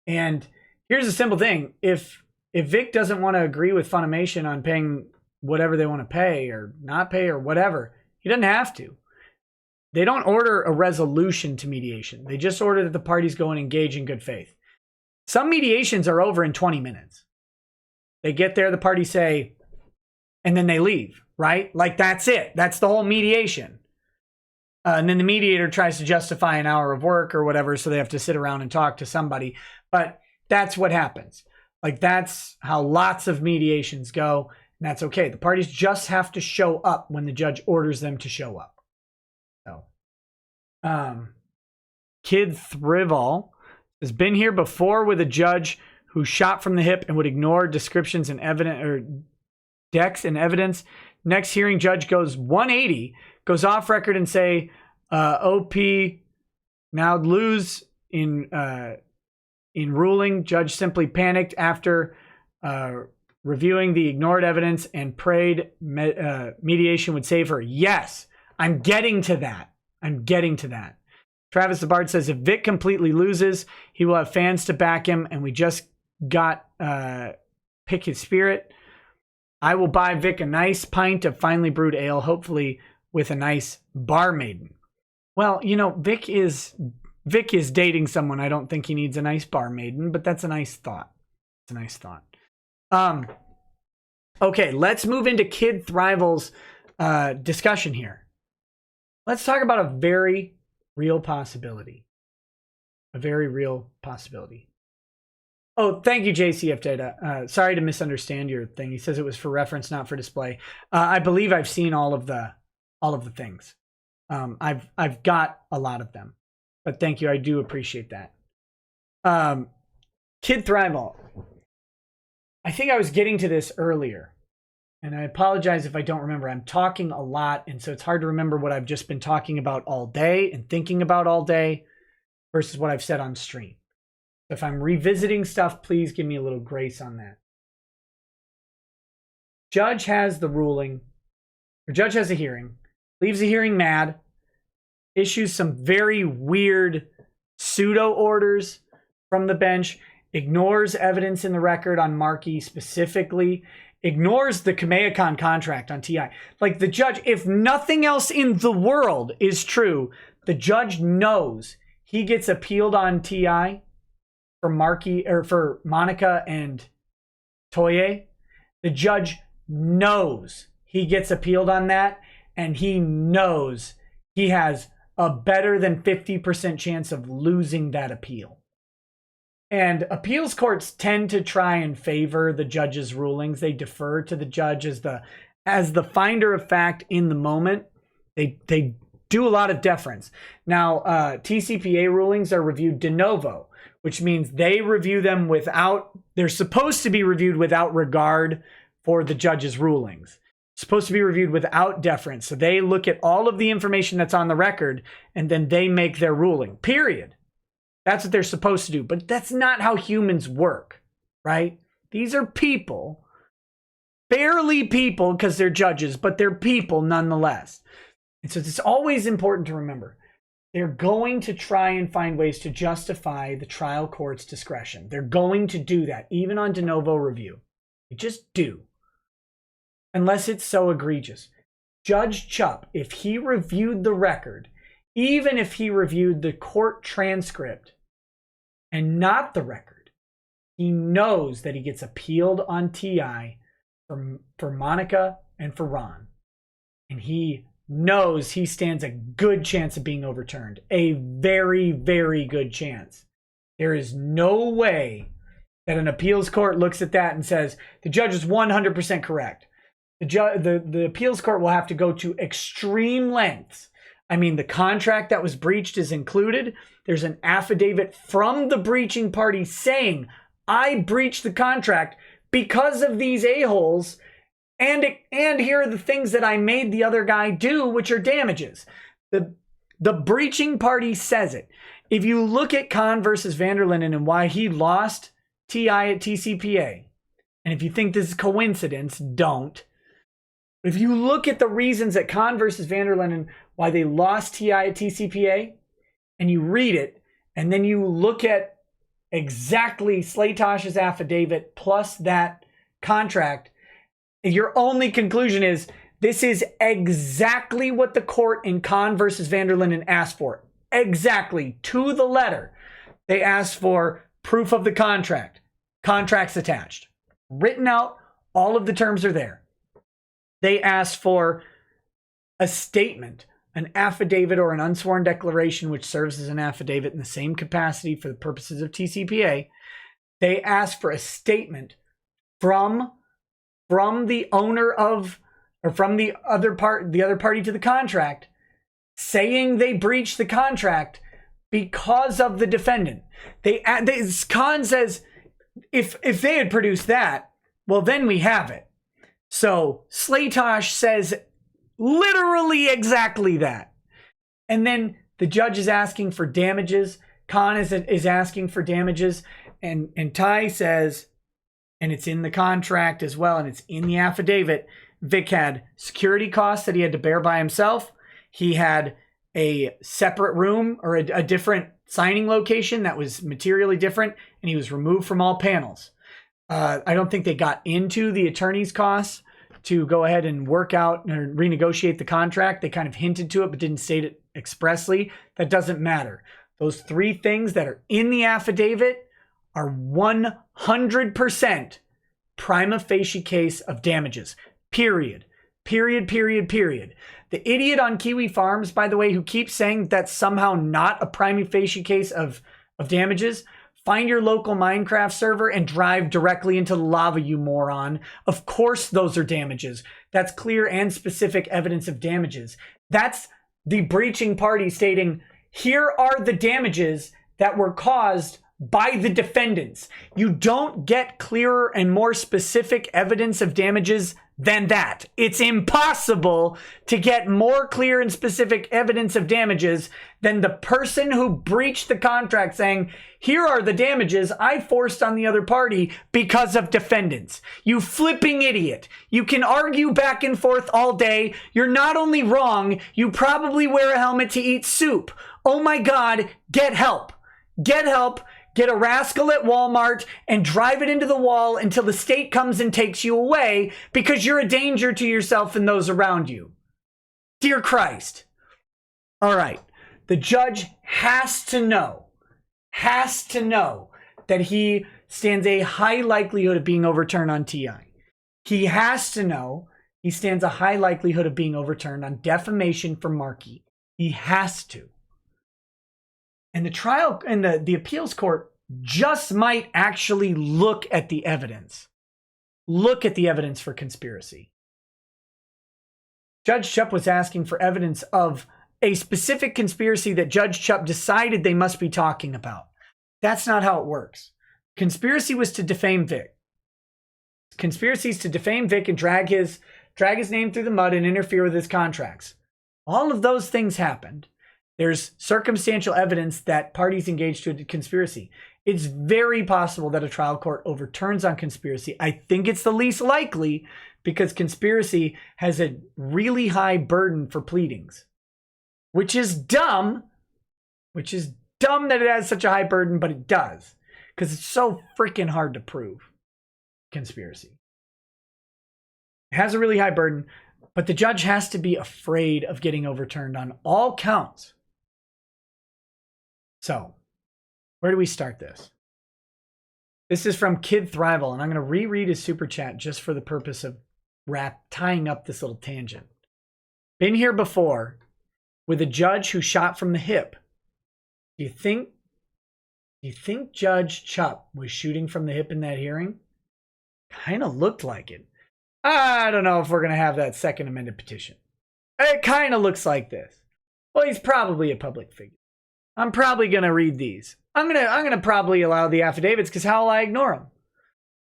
And here's a simple thing. If Vic doesn't want to agree with Funimation on paying whatever they want to pay or not pay or whatever, he doesn't have to. They don't order a resolution to mediation. They just order that the parties go and engage in good faith. Some mediations are over in 20 minutes. They get there, the parties say, and then they leave, right? Like, that's it. That's the whole mediation. And then the mediator tries to justify an hour of work or whatever, so they have to sit around and talk to somebody. But that's what happens. Like, that's how lots of mediations go, and that's okay. The parties just have to show up when the judge orders them to show up. So, Kid Thrival has been here before with a judge who shot from the hip and would ignore descriptions and evidence or decks and evidence. Next hearing, judge goes 180, goes off record and say, OP now lose in ruling. Judge simply panicked after reviewing the ignored evidence and prayed mediation would save her. Yes, I'm getting to that. Travis the Bard says, if Vic completely loses, he will have fans to back him, and we just got pick his spirit. I will buy Vic a nice pint of finely brewed ale, hopefully with a nice barmaiden. Well, you know, Vic is dating someone. I don't think he needs a nice barmaiden, but that's a nice thought. It's a nice thought. Okay, let's move into Kid Thrival's discussion here. Let's talk about a very real possibility. A very real possibility. Oh, thank you, JCF Data. Sorry to misunderstand your thing. He says it was for reference, not for display. I believe I've seen all of the things. I've got a lot of them, but thank you. I do appreciate that. Kid Thrival. I think I was getting to this earlier, and I apologize if I don't remember. I'm talking a lot, and so it's hard to remember what I've just been talking about all day and thinking about all day versus what I've said on stream. If I'm revisiting stuff, please give me a little grace on that. Judge has the ruling, or judge has a hearing, leaves the hearing mad, issues some very weird pseudo orders from the bench, ignores evidence in the record on Marchi specifically, ignores the Kamehacon contract on TI. Like, the judge, if nothing else in the world is true, the judge knows he gets appealed on TI for Marchi, or for Monica and Toye. The judge knows he gets appealed on that, and he knows he has a better than 50% chance of losing that appeal. And appeals courts tend to try and favor the judge's rulings. They defer to the judge as the finder of fact in the moment. They due a lot of deference. Now, TCPA rulings are reviewed de novo, which means they review them they're supposed to be reviewed without regard for the judge's rulings. Supposed to be reviewed without deference. So they look at all of the information that's on the record and then they make their ruling, period. That's what they're supposed to do. But that's not how humans work, right? These are people, barely people because they're judges, but they're people nonetheless. And so it's always important to remember, they're going to try and find ways to justify the trial court's discretion. They're going to do that, even on de novo review. They just do. Unless it's so egregious. Judge Chupp, if he reviewed the record, even if he reviewed the court transcript and not the record, he knows that he gets appealed on TI for Monica and for Ron. And he knows he stands a good chance of being overturned. A very, very good chance. There is no way that an appeals court looks at that and says, the judge is 100% correct. The appeals court will have to go to extreme lengths. I mean, the contract that was breached is included. There's an affidavit from the breaching party saying, I breached the contract because of these a-holes. And here are the things that I made the other guy do, which are damages. The breaching party says it. If you look at Kahn versus Vanderlinden and why he lost TI at TCPA, and if you think this is coincidence, don't. If you look at the reasons that Kahn versus Vanderlinden, why they lost TI at TCPA, and you read it, and then you look at exactly Slaytosh's affidavit plus that contract, your only conclusion is this is exactly what the court in Kahn versus Vanderlinden asked for. Exactly, to the letter. They asked for proof of the contract. Contracts attached. Written out, all of the terms are there. They asked for a statement, an affidavit or an unsworn declaration, which serves as an affidavit in the same capacity for the purposes of TCPA. They asked for a statement from the owner of, or from the other party to the contract, saying they breached the contract because of the defendant. Kahn says, if they had produced that, well, then we have it. So Slaytosh says literally exactly that. And then the judge is asking for damages. Kahn is asking for damages. And Ty says, and it's in the contract as well, and it's in the affidavit, Vic had security costs that he had to bear by himself. He had a separate room or a different signing location that was materially different, and he was removed from all panels. I don't think they got into the attorney's costs to go ahead and work out or renegotiate the contract. They kind of hinted to it, but didn't state it expressly. That doesn't matter. Those three things that are in the affidavit are 100% prima facie case of damages. Period. Period, period, period. The idiot on Kiwi Farms, by the way, who keeps saying that's somehow not a prima facie case of damages, find your local Minecraft server and drive directly into the lava, you moron. Of course those are damages. That's clear and specific evidence of damages. That's the breaching party stating, here are the damages that were caused by the defendants. You don't get clearer and more specific evidence of damages than that. It's impossible to get more clear and specific evidence of damages than the person who breached the contract saying, here are the damages I forced on the other party because of defendants. You flipping idiot. You can argue back and forth all day. You're not only wrong, you probably wear a helmet to eat soup. Oh my God, get help. Get help. Get a rascal at Walmart and drive it into the wall until the state comes and takes you away because you're a danger to yourself and those around you. Dear Christ. All right. The judge has to know that he stands a high likelihood of being overturned on TI. He has to know he stands a high likelihood of being overturned on defamation for Marchi. He has to. And the trial and the appeals court just might actually look at the evidence. Look at the evidence for conspiracy. Judge Chupp was asking for evidence of a specific conspiracy that Judge Chupp decided they must be talking about. That's not how it works. Conspiracy was to defame Vic. Conspiracies to defame Vic and drag his name through the mud and interfere with his contracts. All of those things happened. There's circumstantial evidence that parties engaged to a conspiracy. It's very possible that a trial court overturns on conspiracy. I think it's the least likely because conspiracy has a really high burden for pleadings, which is dumb that it has such a high burden, but it does because it's so freaking hard to prove conspiracy. It has a really high burden, but the judge has to be afraid of getting overturned on all counts. So, where do we start this? This is from Kid Thrival, and I'm going to reread his super chat just for the purpose of tying up this little tangent. Been here before with a judge who shot from the hip. Do you think Judge Chupp was shooting from the hip in that hearing? Kind of looked like it. I don't know if we're going to have that second amended petition. It kind of looks like this. Well, he's probably a public figure. I'm probably going to read these. I'm going to probably allow the affidavits because how will I ignore them?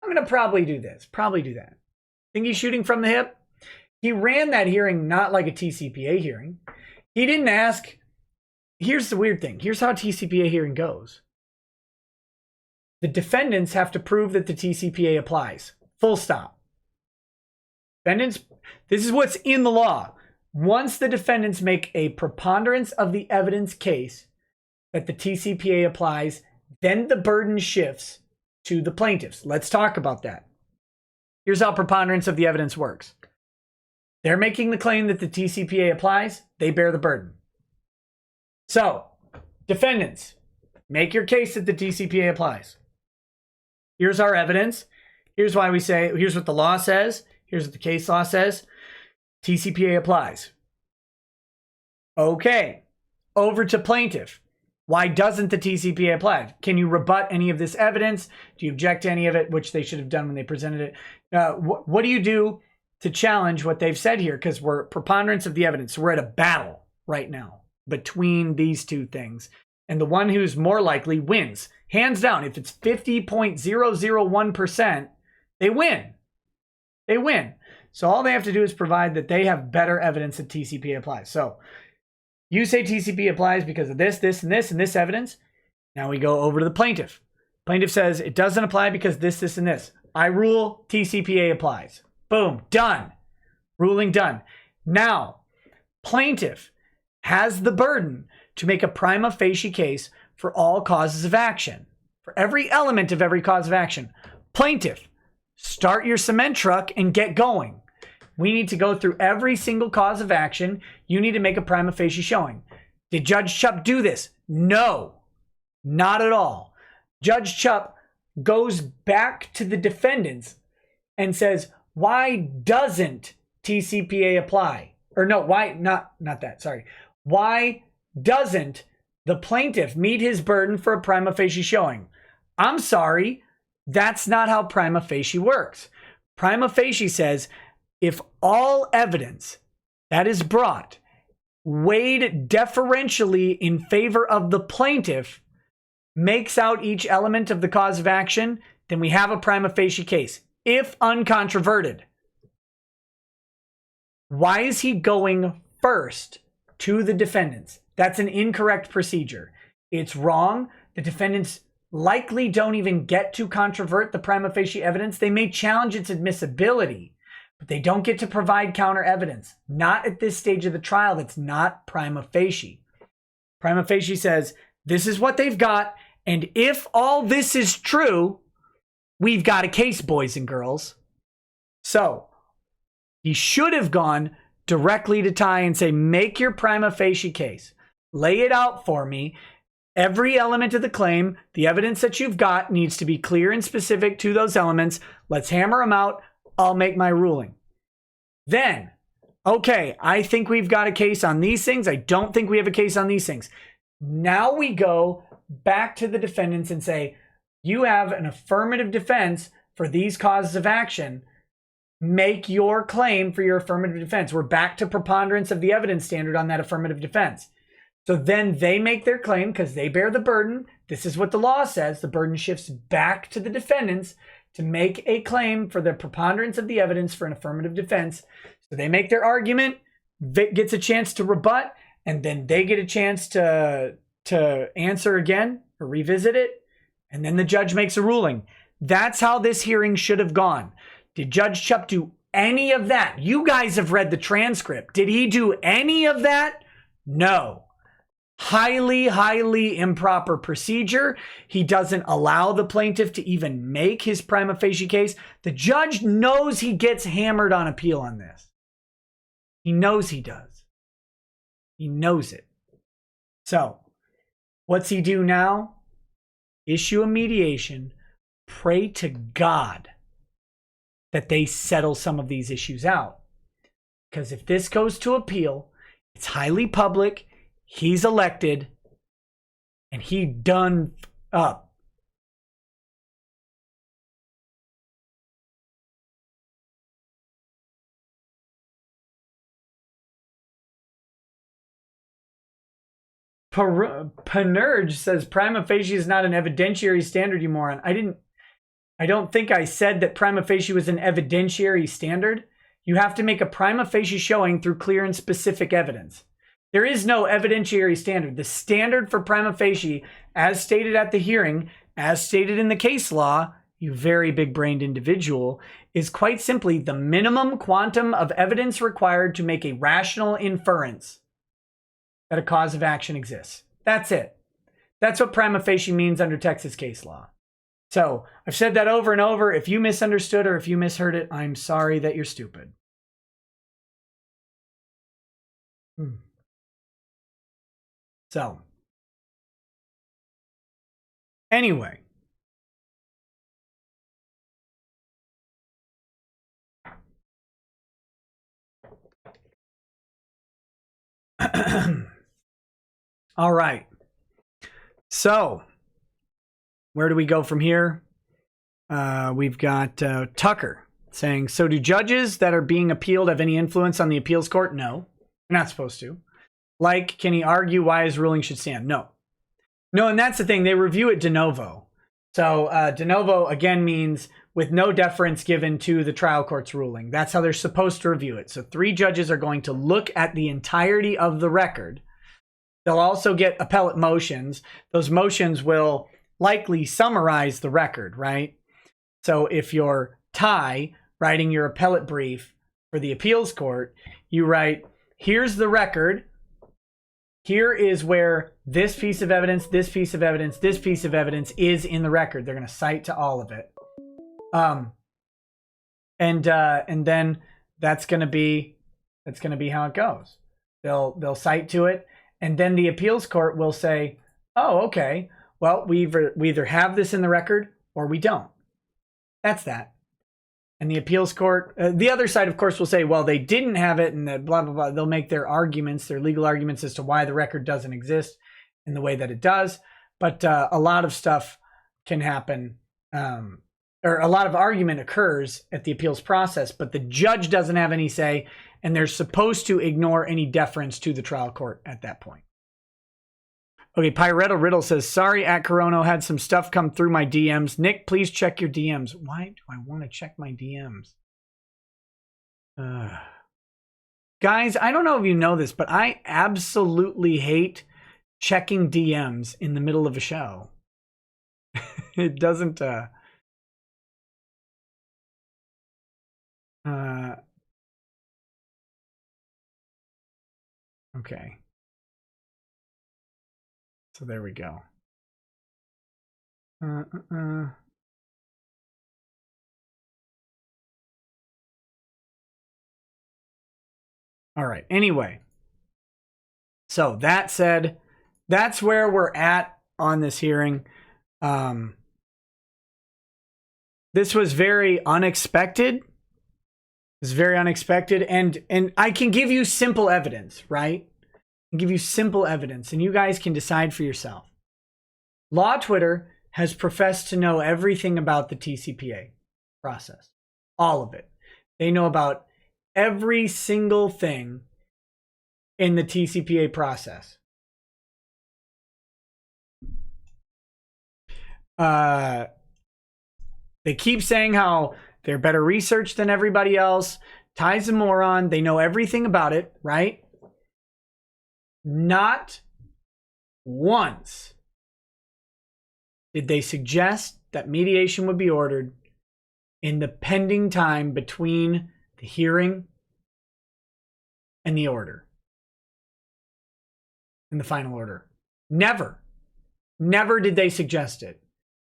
I'm going to probably do this, probably do that. Think he's shooting from the hip? He ran that hearing not like a TCPA hearing. He didn't ask. Here's the weird thing. Here's how a TCPA hearing goes. The defendants have to prove that the TCPA applies. Full stop. Defendants, this is what's in the law. Once the defendants make a preponderance of the evidence case that the TCPA applies, then the burden shifts to the plaintiffs. Let's talk about that. Here's how preponderance of the evidence works. They're making the claim that the TCPA applies. They bear the burden. So, defendants, make your case that the TCPA applies. Here's our evidence. Here's why we say, here's what the law says. Here's what the case law says. TCPA applies. Okay, over to plaintiff. Why doesn't the TCPA apply? Can you rebut any of this evidence? Do you object to any of it, which they should have done when they presented it? What do you do to challenge what they've said here? Because we're preponderance of the evidence. We're at a battle right now between these two things. And the one who's more likely wins. Hands down, if it's 50.001%, they win. They win. So all they have to do is provide that they have better evidence that TCPA applies. So you say TCPA applies because of this, this, and this, and this evidence. Now we go over to the plaintiff. Plaintiff says it doesn't apply because this, this, and this. I rule TCPA applies. Boom, done. Ruling done. Now, plaintiff has the burden to make a prima facie case for all causes of action. For every element of every cause of action. Plaintiff, start your cement truck and get going. We need to go through every single cause of action. You need to make a prima facie showing. Did Judge Chupp do this? No, not at all. Judge Chupp goes back to the defendants and says, why doesn't TCPA apply? Or no, why not that, sorry. Why doesn't the plaintiff meet his burden for a prima facie showing? I'm sorry, that's not how prima facie works. Prima facie says, if all evidence that is brought weighed deferentially in favor of the plaintiff makes out each element of the cause of action, then we have a prima facie case, if uncontroverted. Why is he going first to the defendants? That's an incorrect procedure. It's wrong. The defendants likely don't even get to controvert the prima facie evidence. They may challenge its admissibility, but they don't get to provide counter evidence. Not at this stage of the trial. That's not prima facie. Prima facie says, this is what they've got. And if all this is true, we've got a case, boys and girls. So he should have gone directly to Ty and say, make your prima facie case. Lay it out for me. Every element of the claim, the evidence that you've got needs to be clear and specific to those elements. Let's hammer them out. I'll make my ruling. Then, okay, I think we've got a case on these things. I don't think we have a case on these things. Now we go back to the defendants and say, you have an affirmative defense for these causes of action. make your claim for your affirmative defense. We're back to preponderance of the evidence standard on that affirmative defense. So then they make their claim because they bear the burden. This is what the law says. The burden shifts back to the defendants to make a claim for the preponderance of the evidence for an affirmative defense. So they make their argument, Vic gets a chance to rebut, and then they get a chance to answer again or revisit it, and then the judge makes a ruling. That's how this hearing should have gone. Did Judge Chupp do any of that? You guys have read the transcript. Did he do any of that? No. Highly, highly improper procedure. He doesn't allow the plaintiff to even make his prima facie case. The judge knows he gets hammered on appeal on this. He knows he does. He knows it. So, what's he do now? Issue a mediation. Pray to God that they settle some of these issues out. Because if this goes to appeal, it's highly public. He's elected, and he done up. Panurge says prima facie is not an evidentiary standard, you moron. I don't think I said that prima facie was an evidentiary standard. You have to make a prima facie showing through clear and specific evidence. There is no evidentiary standard. The standard for prima facie, as stated at the hearing, as stated in the case law, you very big-brained individual, is quite simply the minimum quantum of evidence required to make a rational inference that a cause of action exists. That's it. That's what prima facie means under Texas case law. So I've said that over and over. If you misunderstood or if you misheard it, I'm sorry that you're stupid. So, anyway. All right. So, where do we go from here? We've got Tucker saying, so do judges that are being appealed have any influence on the appeals court? No, they're not supposed to. Like, can he argue why his ruling should stand? No. No, and that's the thing. They review it de novo. So de novo, again, means with no deference given to the trial court's ruling. That's how they're supposed to review it. So 3 judges are going to look at the entirety of the record. They'll also get appellate motions. Those motions will likely summarize the record, right? So if you're Ty writing your appellate brief for the appeals court, you write, here's the record. Here is where this piece of evidence, this piece of evidence, this piece of evidence is in the record. They're going to cite to all of it. And then that's going to be how it goes. They'll cite to it, and then the appeals court will say, "Oh, okay. Well, we either have this in the record or we don't." That's that. And the appeals court, the other side, of course, will say, well, they didn't have it, and blah, blah, blah. They'll make their arguments, their legal arguments as to why the record doesn't exist in the way that it does. But a lot of stuff can happen, or a lot of argument occurs at the appeals process, but the judge doesn't have any say, and they're supposed to ignore any deference to the trial court at that point. Okay, Pyretto Riddle says, sorry, at Corono had some stuff come through my DMs. Nick, please check your DMs. Why do I want to check my DMs? Guys, I don't know if you know this, but I absolutely hate checking DMs in the middle of a show. It doesn't... Okay. So there we go. All right. Anyway. So that said, that's where we're at on this hearing. This was very unexpected. It's very unexpected, and I can give you simple evidence, right? I can give you simple evidence, and you guys can decide for yourself. Law Twitter has professed to know everything about the TCPA process, all of it. They know about every single thing in the TCPA process. They keep saying how they're better researched than everybody else. Ty's a moron. They know everything about it, right? Not once did they suggest that mediation would be ordered in the pending time between the hearing and the order. And the final order. Never. Never did they suggest it.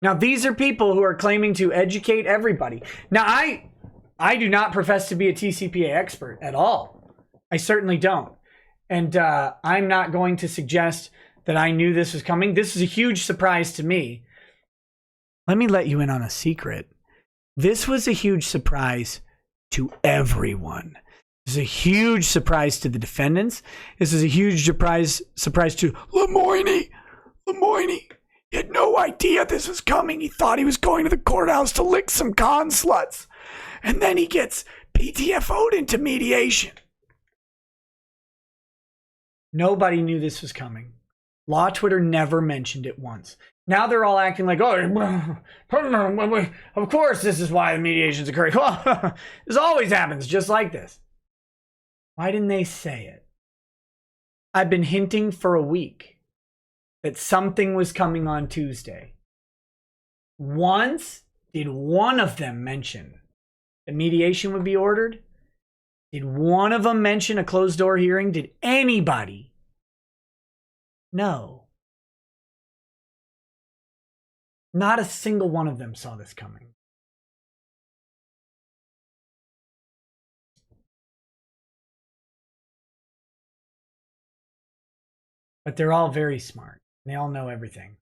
Now, these are people who are claiming to educate everybody. Now, I do not profess to be a TCPA expert at all. I certainly don't. And I'm not going to suggest that I knew this was coming. This is a huge surprise to me. Let me let you in on a secret. This was a huge surprise to everyone. This is a huge surprise to the defendants. This is a huge surprise to Lemoyne. Lemoyne. He had no idea this was coming. He thought he was going to the courthouse to lick some con sluts. And then he gets PTFO'd into mediation. Nobody knew this was coming. Law Twitter never mentioned it once. Now they're all acting like, oh, of course this is why the mediation's occurring. This always happens just like this. Why didn't they say it? I've been hinting for a week that something was coming on Tuesday. Once did one of them mention that mediation would be ordered? Did one of them mention a closed door hearing? Did anybody? No. Not a single one of them saw this coming. But they're all very smart. They all know everything.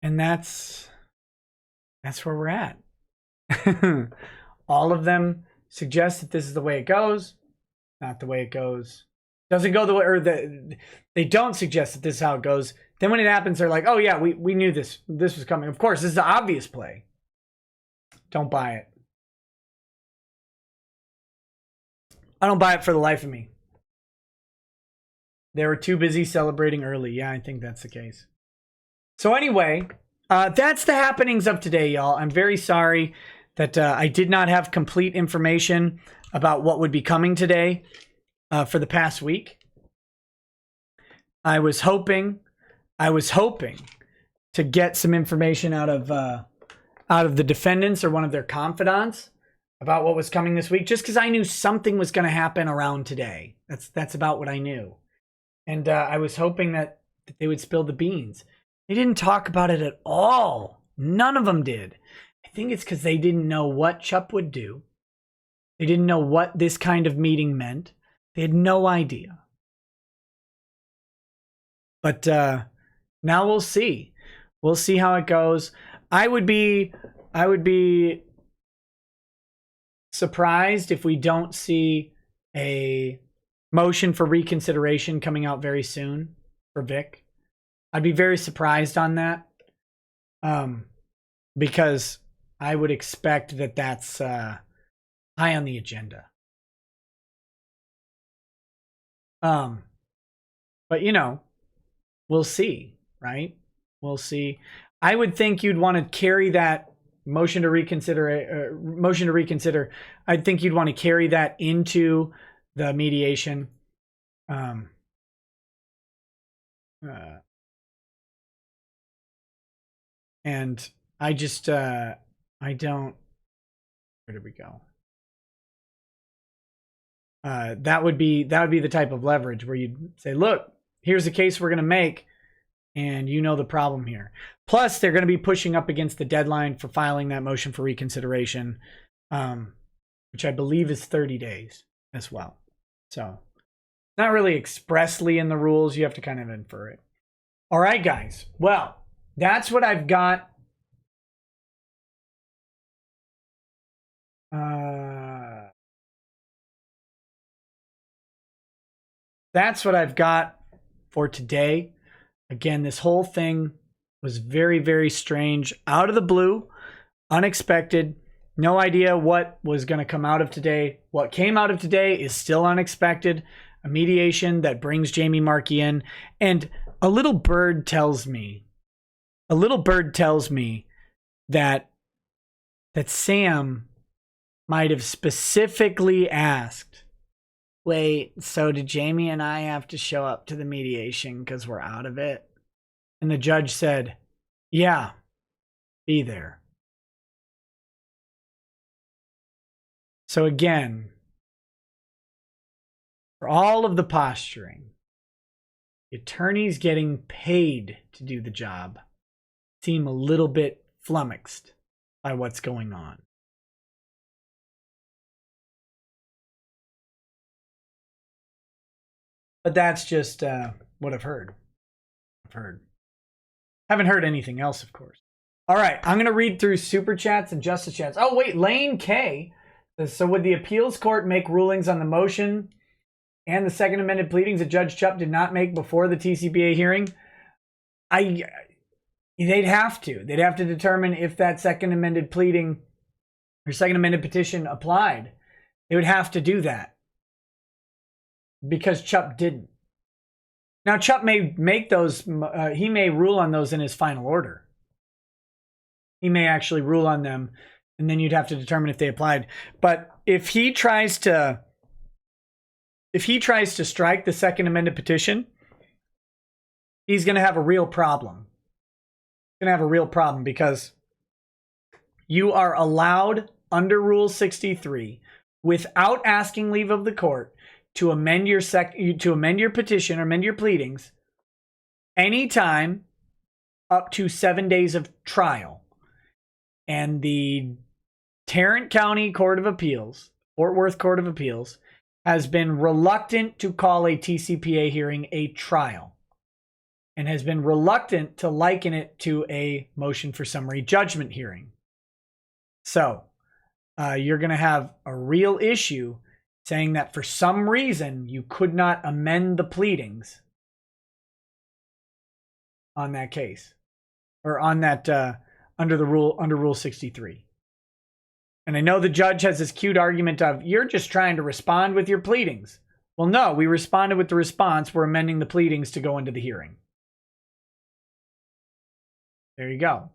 And that's where we're at. All of them suggest that this is the way it goes. Not the way it goes. Doesn't go the way, or they don't suggest that this is how it goes. Then when it happens, they're like, oh yeah, we knew this was coming. Of course, this is the obvious play. Don't buy it. I don't buy it for the life of me. They were too busy celebrating early. Yeah, I think that's the case. So anyway, that's the happenings of today, y'all. I'm very sorry that I did not have complete information about what would be coming today for the past week. I was hoping to get some information out of the defendants or one of their confidants about what was coming this week, just because I knew something was going to happen around today. That's about what I knew. And I was hoping that they would spill the beans. They didn't talk about it at all. None of them did. I think it's because they didn't know what Chupp would do. They didn't know what this kind of meeting meant. They had no idea. But now we'll see. We'll see how it goes. I would be surprised if we don't see a motion for reconsideration coming out very soon for Vic. I'd be very surprised on that, because I would expect that that's high on the agenda. But you know, we'll see, right? We'll see. I would think you'd want to carry that motion to reconsider. I think you'd want to carry that into the mediation. And I just, I don't, where did we go? That would be the type of leverage where you'd say, look, here's the case we're going to make, and you know the problem here. Plus, they're going to be pushing up against the deadline for filing that motion for reconsideration, which I believe is 30 days as well. So, not really expressly in the rules. You have to kind of infer it. All right, guys. Well, that's what I've got That's what I've got for today. Again, this whole thing was very, very strange. Out of the blue, unexpected. No idea what was going to come out of today. What came out of today is still unexpected. A mediation that brings Jamie Marchi in. And a little bird tells me that Sam might have specifically asked, wait, so did Jamie and I have to show up to the mediation because we're out of it? And the judge said, yeah, be there. So again, for all of the posturing, the attorneys getting paid to do the job seem a little bit flummoxed by what's going on. But that's just what I've heard. Haven't heard anything else, of course. All right, I'm going to read through super chats and justice chats. Oh, wait, Lane K. So would the appeals court make rulings on the motion and the second amended pleadings that Judge Chupp did not make before the TCPA hearing? They'd have to. They'd have to determine if that second amended pleading or second amended petition applied. They would have to do that because Chupp didn't. Now, Chupp may make those, he may rule on those in his final order. He may actually rule on them, and then you'd have to determine if they applied. But if he tries to strike the second amended petition, he's going to have a real problem. He's going to have a real problem because you are allowed under Rule 63 without asking leave of the court to amend your petition or amend your pleadings anytime up to 7 days of trial. And the Tarrant County Court of Appeals, Fort Worth Court of Appeals, has been reluctant to call a TCPA hearing a trial and has been reluctant to liken it to a motion for summary judgment hearing. So you're going to have a real issue saying that for some reason you could not amend the pleadings on that case or on that under Rule 63. And I know the judge has this cute argument of, you're just trying to respond with your pleadings. Well, no, we responded with the response. We're amending the pleadings to go into the hearing. There you go.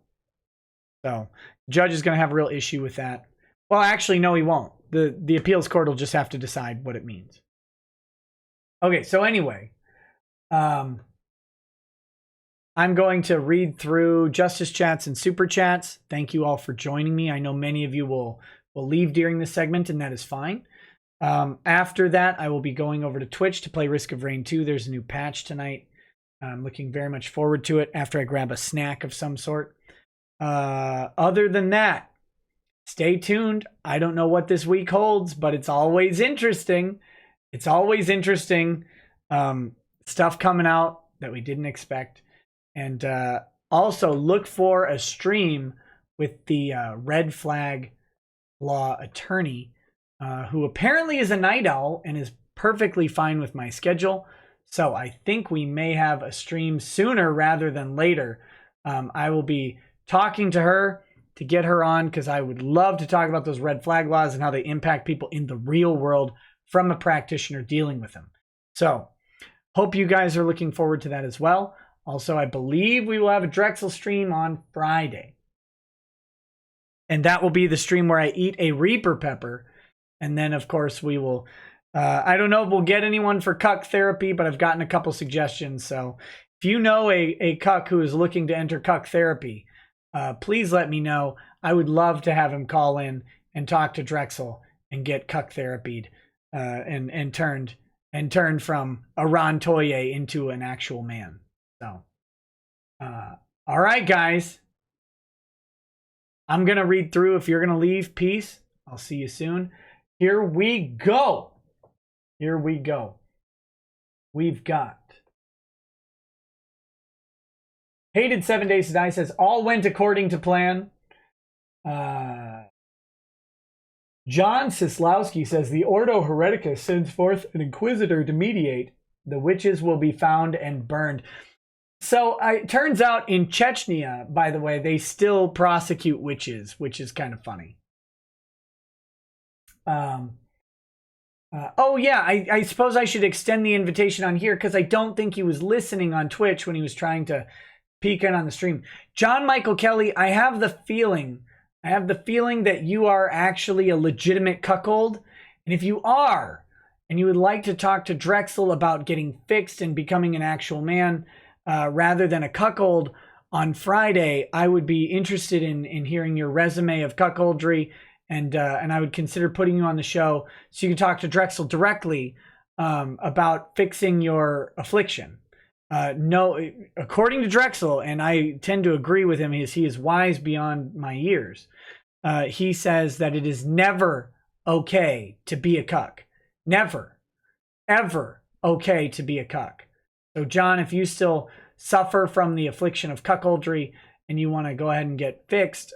So the judge is going to have a real issue with that. Well, actually, no, he won't. The appeals court will just have to decide what it means. Okay, so anyway, I'm going to read through justice chats and super chats. Thank you all for joining me. I know many of you will leave during this segment, and that is fine. After that, I will be going over to Twitch to play Risk of Rain 2. There's a new patch tonight. I'm looking very much forward to it after I grab a snack of some sort. Other than that, stay tuned. I don't know what this week holds, but it's always interesting. It's always interesting. Stuff coming out that we didn't expect. And also look for a stream with the red flag law attorney, who apparently is a night owl and is perfectly fine with my schedule. So I think we may have a stream sooner rather than later. I will be talking to her to get her on because I would love to talk about those red flag laws and how they impact people in the real world from a practitioner dealing with them. So hope you guys are looking forward to that as well. Also, I believe we will have a Drexel stream on Friday. And that will be the stream where I eat a Reaper pepper. And then, of course, we will... I don't know if we'll get anyone for cuck therapy, but I've gotten a couple suggestions. So if you know a cuck who is looking to enter cuck therapy, please let me know. I would love to have him call in and talk to Drexel and get cuck therapied and turned from a Ron Toye into an actual man. So, all right, guys. I'm going to read through. If you're going to leave, peace. I'll see you soon. Here we go. Here we go. We've got Hated 7 Days to Die says, all went according to plan. John Sislowski says the Ordo Hereticus sends forth an inquisitor to mediate. The witches will be found and burned. So it turns out in Chechnya, by the way, they still prosecute witches, which is kind of funny. Oh yeah, I suppose I should extend the invitation on here because I don't think he was listening on Twitch when he was trying to peek in on the stream. John Michael Kelly, I have the feeling that you are actually a legitimate cuckold. And if you are, and you would like to talk to Drexel about getting fixed and becoming an actual man, rather than a cuckold on Friday, I would be interested in hearing your resume of cuckoldry, and I would consider putting you on the show so you can talk to Drexel directly about fixing your affliction. No, according to Drexel, and I tend to agree with him, he is wise beyond my years. He says that it is never okay to be a cuck. Never, ever okay to be a cuck. So John, if you still suffer from the affliction of cuckoldry and you want to go ahead and get fixed,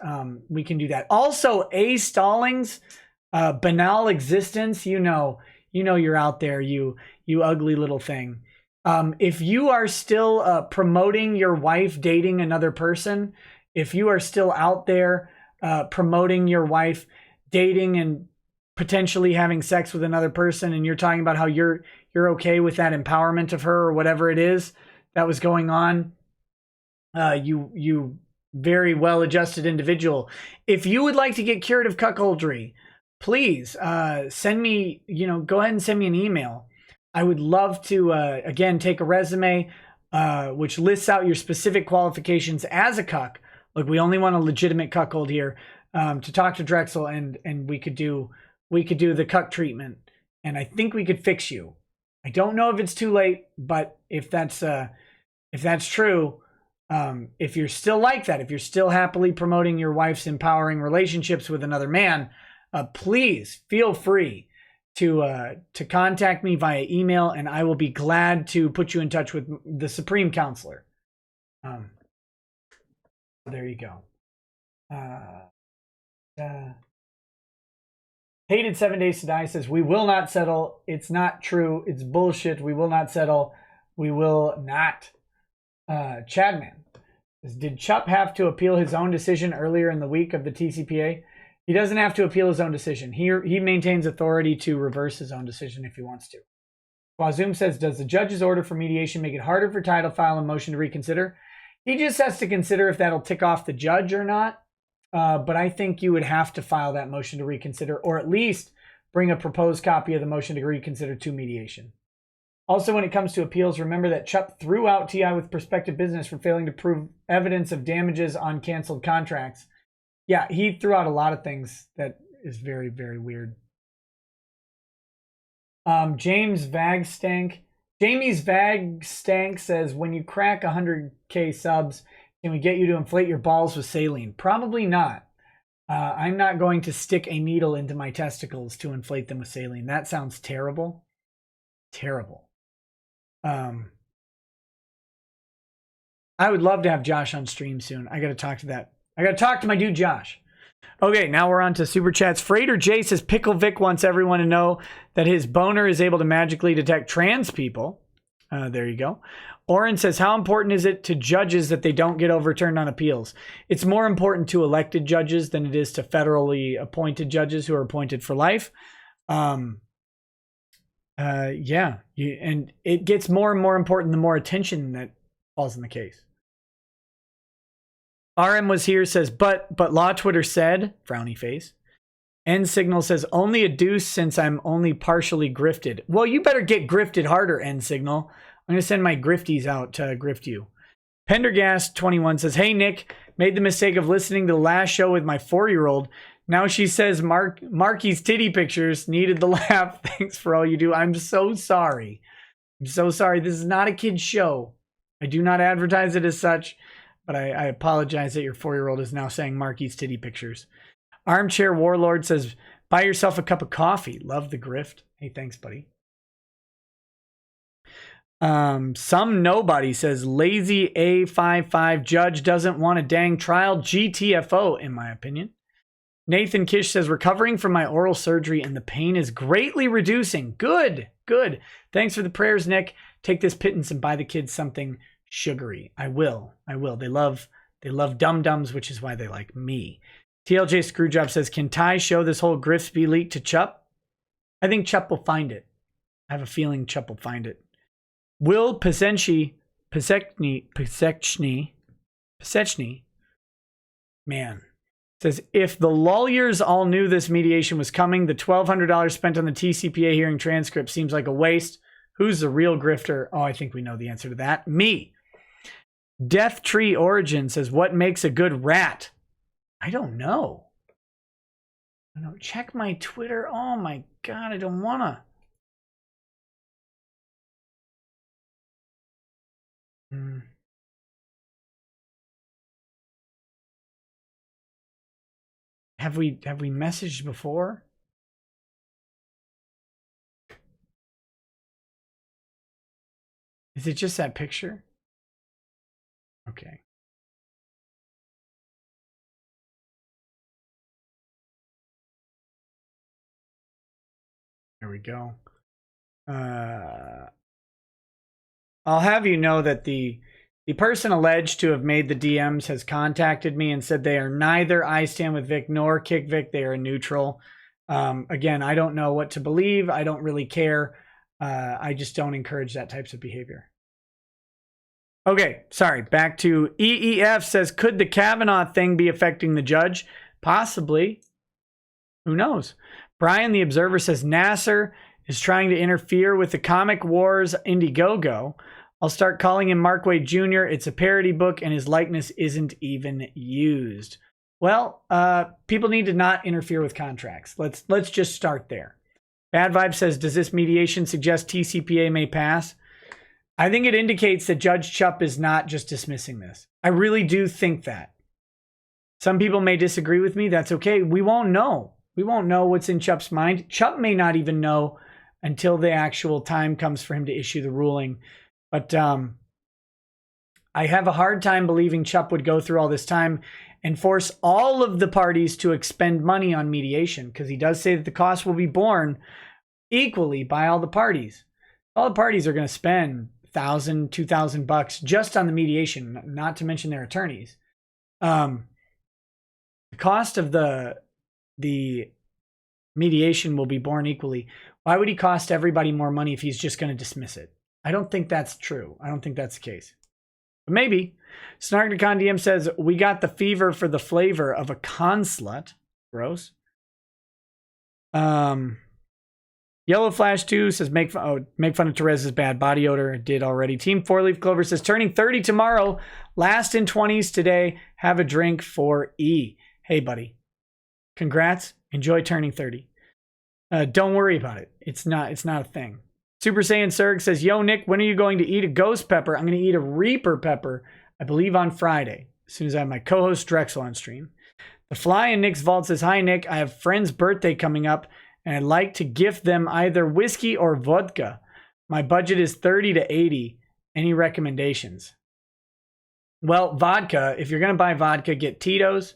we can do that. Also, A. Stallings, banal existence, you know you're out there, you ugly little thing. If you are still promoting your wife dating another person, if you are still out there promoting your wife dating and potentially having sex with another person, and you're talking about how you're okay with that empowerment of her or whatever it is that was going on, you very well-adjusted individual. If you would like to get cured of cuckoldry, please send me, go ahead and send me an email. I would love to, again, take a resume which lists out your specific qualifications as a cuck. Look, we only want a legitimate cuckold here, to talk to Drexel, and we could do the cuck treatment, and I think we could fix you. I don't know if it's too late, but if that's true, if you're still like that, if you're still happily promoting your wife's empowering relationships with another man, please feel free to contact me via email, and I will be glad to put you in touch with the Supreme Counselor. There you go. Hated 7 Days to Die says, we will not settle. It's not true. It's bullshit. We will not settle. We will not. Chadman says, did Chupp have to appeal his own decision earlier in the week of the TCPA? He doesn't have to appeal his own decision. He maintains authority to reverse his own decision if he wants to. Quazoom says, does the judge's order for mediation make it harder for Ty to file a motion to reconsider? He just has to consider if that'll tick off the judge or not. But I think you would have to file that motion to reconsider, or at least bring a proposed copy of the motion to reconsider to mediation. Also, when it comes to appeals, remember that Chupp threw out TI with prospective business for failing to prove evidence of damages on canceled contracts. Yeah, he threw out a lot of things that is very, very weird. Jamie's Vagstank says, when you crack 100K subs, can we get you to inflate your balls with saline? Probably not. I'm not going to stick a needle into my testicles to inflate them with saline. That sounds terrible. Terrible. I would love to have Josh on stream soon. I got to talk to that. I got to talk to my dude, Josh. Okay, now we're on to Super Chats. Freighter J says, Pickle Vic wants everyone to know that his boner is able to magically detect trans people. There you go. Oren says, how important is it to judges that they don't get overturned on appeals? It's more important to elected judges than it is to federally appointed judges who are appointed for life. And it gets more and more important the more attention that falls in the case. RM was here, says, but Law Twitter said, frowny face. N Signal says, only a deuce since I'm only partially grifted. Well, you better get grifted harder, N Signal. I'm going to send my grifties out to grift you. Pendergast21 says, hey, Nick, made the mistake of listening to the last show with my 4-year-old. Now she says Marchi's titty pictures needed the laugh. Thanks for all you do. I'm so sorry. I'm so sorry. This is not a kid's show. I do not advertise it as such, but I apologize that your 4-year-old is now saying Marchi's titty pictures. Armchair Warlord says, buy yourself a cup of coffee. Love the grift. Hey, thanks, buddy. Some nobody says, lazy A55 judge doesn't want a dang trial. GTFO, in my opinion. Nathan Kish says, recovering from my oral surgery and the pain is greatly reducing. Good, good. Thanks for the prayers, Nick. Take this pittance and buy the kids something sugary. I will. They love dum-dums, which is why they like me. TLJ Screwjob says, can Ty show this whole Grifsby leak to Chupp? I think Chupp will find it. I have a feeling Chupp will find it. Will Pesechny, man, says, if the lawyers all knew this mediation was coming, the $1,200 spent on the TCPA hearing transcript seems like a waste. Who's the real grifter? Oh, I think we know the answer to that. Me. Death Tree Origin says, what makes a good rat? I don't know. Check my Twitter. Oh my God, I don't wanna. Have we messaged before? Is it just that picture? Okay. There we go. I'll have you know that the person alleged to have made the DMs has contacted me and said they are neither I stand with Vic nor kick Vic. They are neutral. Again, I don't know what to believe. I don't really care. I just don't encourage that types of behavior. Okay, sorry. Back to EEF says, could the Kavanaugh thing be affecting the judge? Possibly. Who knows? Brian the Observer says, Nasser is trying to interfere with the Comic Wars Indiegogo. I'll start calling him Mark Waid Jr. It's a parody book and his likeness isn't even used. Well, people need to not interfere with contracts. Let's just start there. Bad Vibe says, does this mediation suggest TCPA may pass? I think it indicates that Judge Chupp is not just dismissing this. I really do think that. Some people may disagree with me. That's okay. We won't know. We won't know what's in Chupp's mind. Chupp may not even know until the actual time comes for him to issue the ruling. But I have a hard time believing Chupp would go through all this time and force all of the parties to expend money on mediation, because he does say that the cost will be borne equally by all the parties. All the parties are going to spend $1,000, $2,000 just on the mediation, not to mention their attorneys. The cost of the mediation will be borne equally. Why would he cost everybody more money if he's just going to dismiss it? I don't think that's true. I don't think that's the case. But maybe. Snarknicon DM says, we got the fever for the flavor of a conslut. Gross. Yellow Flash 2 says, make fun of Therez's bad body odor. Did already. Team 4-Leaf Clover says, turning 30 tomorrow. Last in 20s today. Have a drink for E. Hey, buddy. Congrats. Enjoy turning 30. Don't worry about it. It's not a thing. Super Saiyan Serg says, yo, Nick, when are you going to eat a ghost pepper? I'm going to eat a Reaper pepper, I believe on Friday, as soon as I have my co-host Drexel on stream. The Fly in Nick's Vault says, hi, Nick. I have a friend's birthday coming up, and I'd like to gift them either whiskey or vodka. My budget is 30 to 80. Any recommendations? Well, vodka, if you're going to buy vodka, get Tito's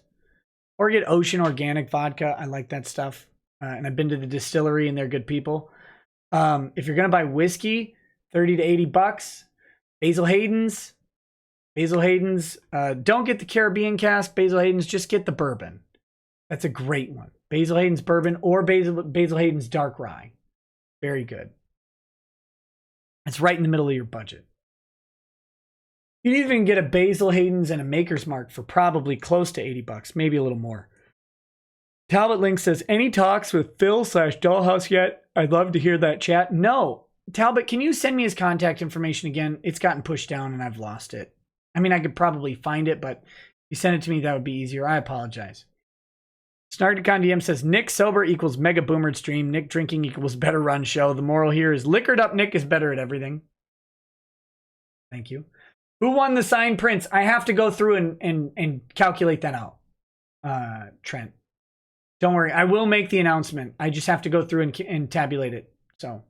or get Ocean Organic vodka. I like that stuff. And I've been to the distillery, and they're good people. If you're going to buy whiskey, 30 to 80 bucks. Basil Hayden's. Don't get the Caribbean cask. Basil Hayden's, just get the bourbon. That's a great one. Basil Hayden's bourbon or Basil Hayden's dark rye. Very good. It's right in the middle of your budget. You can even get a Basil Hayden's and a Maker's Mark for probably close to 80 bucks, maybe a little more. Talbot Link says, any talks with Phil/Dollhouse yet? I'd love to hear that, chat. No. Talbot, can you send me his contact information again? It's gotten pushed down and I've lost it. I mean, I could probably find it, but if you send it to me, that would be easier. I apologize. Snarknicon DM says, Nick sober equals mega boomer stream. Nick drinking equals better run show. The moral here is liquored up Nick is better at everything. Thank you. Who won the signed prints? I have to go through and calculate that out. Trent. Don't worry, I will make the announcement. I just have to go through and tabulate it. So,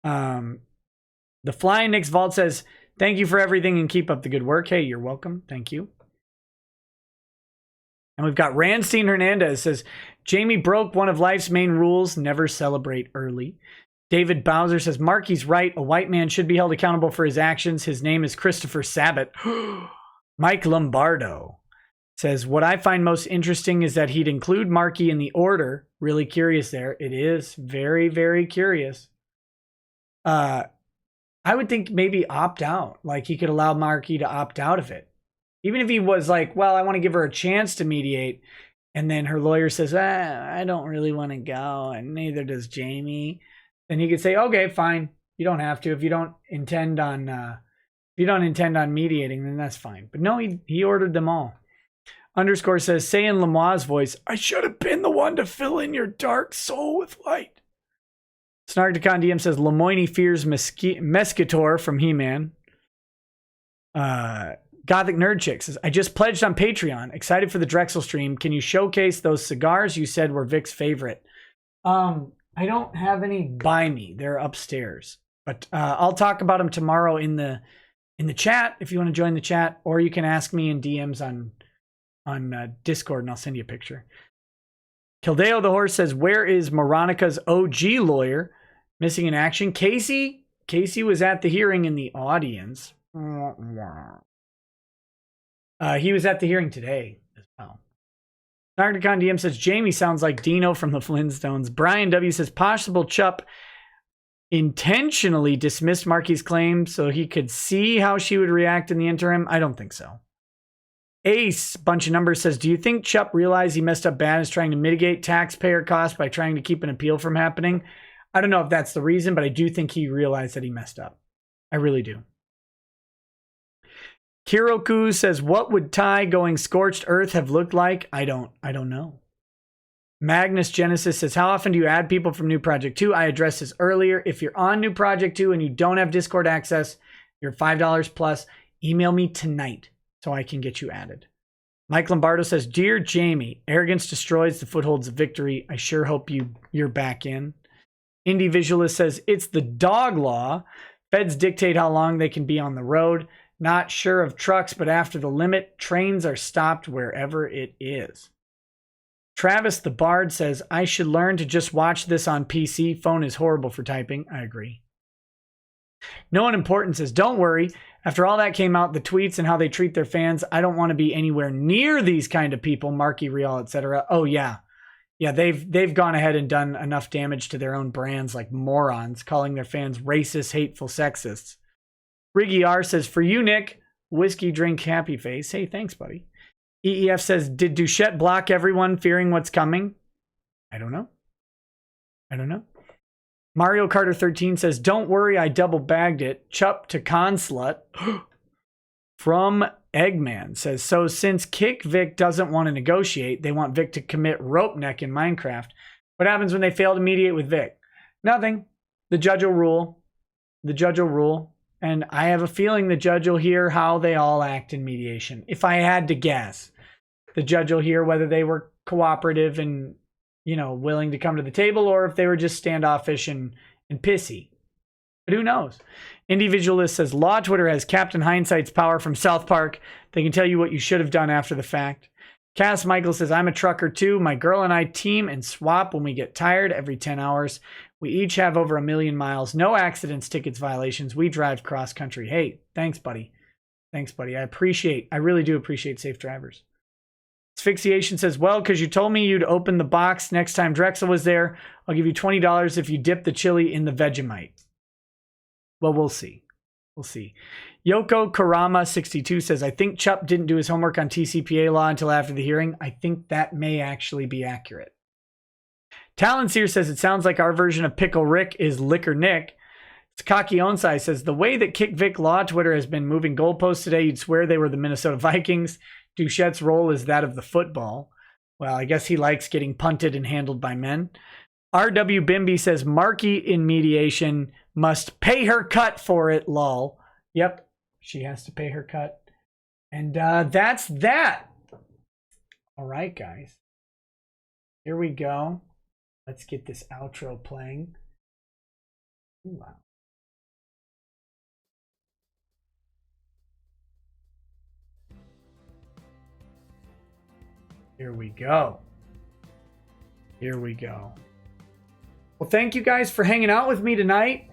the Flying Nick's Vault says, thank you for everything and keep up the good work. Hey, you're welcome. Thank you. And we've got Ranstein Hernandez says, Jamie broke one of life's main rules, never celebrate early. David Bowser says, Marchi's right. A white man should be held accountable for his actions. His name is Christopher Sabat. Mike Lombardo says, what I find most interesting is that he'd include Marchi in the order. Really curious there. It is very, very curious. I would think maybe opt out. Like he could allow Marchi to opt out of it. Even if he was like, well, I want to give her a chance to mediate. And then her lawyer says, I don't really want to go. And neither does Jamie. Then he could say, okay, fine. You don't have to. If you don't intend on mediating, then that's fine. But no, he ordered them all. Underscore says, say in Lamoi's voice, I should have been the one to fill in your dark soul with light. Snarkdacon DM says, Lemoyne fears Mescator from He-Man. Gothic Nerd Chick says, I just pledged on Patreon. Excited for the Drexel stream. Can you showcase those cigars you said were Vic's favorite? I don't have any by me. They're upstairs. But I'll talk about them tomorrow in the chat if you want to join the chat, or you can ask me in DMs on Discord and I'll send you a picture. Kildeo the Horse says, where is Moronica's OG lawyer? Missing in action. Casey was at the hearing in the audience. He was at the hearing today as well. Narcticon DM says, Jamie sounds like Dino from the Flintstones. Brian W says, possible Chupp intentionally dismissed Marchi's claim so he could see how she would react in the interim. I don't think so. Ace, bunch of numbers, says, do you think Chupp realized he messed up bad and is trying to mitigate taxpayer costs by trying to keep an appeal from happening? I don't know if that's the reason, but I do think he realized that he messed up. I really do. Kiroku says, what would Ty going scorched earth have looked like? I don't know. Magnus Genesis says, how often do you add people from New Project 2? I addressed this earlier. If you're on New Project 2 and you don't have Discord access, you're $5 plus. Email me tonight so I can get you added. Mike Lombardo says, dear Jamie, arrogance destroys the footholds of victory. I sure hope you're back in. Indie Visualist says, it's the dog law. Feds dictate how long they can be on the road. Not sure of trucks, but after the limit, trains are stopped wherever it is. Travis the Bard says, I should learn to just watch this on PC. Phone is horrible for typing. I agree. No one important says, don't worry. After all that came out, the tweets and how they treat their fans, I don't want to be anywhere near these kind of people, Marchi Real, etc. Oh, yeah. Yeah, they've gone ahead and done enough damage to their own brands like morons, calling their fans racist, hateful, sexists. Riggy R says, for you, Nick, whiskey drink happy face. Hey, thanks, buddy. EEF says, did Duchette block everyone fearing what's coming? I don't know. Mario Carter 13 says, don't worry, I double bagged it. Chupp to Conslut. From Eggman says, so since Kick Vic doesn't want to negotiate, they want Vic to commit rope neck in Minecraft. What happens when they fail to mediate with Vic? Nothing. The judge will rule. And I have a feeling the judge will hear how they all act in mediation. If I had to guess, the judge will hear whether they were cooperative and, willing to come to the table, or if they were just standoffish and pissy. But who knows? Individualist says, Law Twitter has Captain Hindsight's power from South Park. They can tell you what you should have done after the fact. Cass Michael says, I'm a trucker too. My girl and I team and swap when we get tired every 10 hours. We each have over 1 million miles. No accidents, tickets, violations. We drive cross country. Hey, thanks, buddy. I really do appreciate safe drivers. Asphyxiation says, well, because you told me you'd open the box next time Drexel was there. I'll give you $20 if you dip the chili in the Vegemite. Well, we'll see. Yoko Karama 62 says, I think Chupp didn't do his homework on TCPA law until after the hearing. I think that may actually be accurate. Talonseer says, it sounds like our version of Pickle Rick is Liquor Nick. Sakaki Onsai says, the way that Kick Vic Law Twitter has been moving goalposts today, you'd swear they were the Minnesota Vikings. Duchette's role is that of the football. Well, I guess he likes getting punted and handled by men. RW Bimby says, Marchi in mediation must pay her cut for it, lol. Yep, she has to pay her cut. And that's that. All right, guys. Here we go. Let's get this outro playing. Wow. Here we go. Here we go. Well, thank you guys for hanging out with me tonight.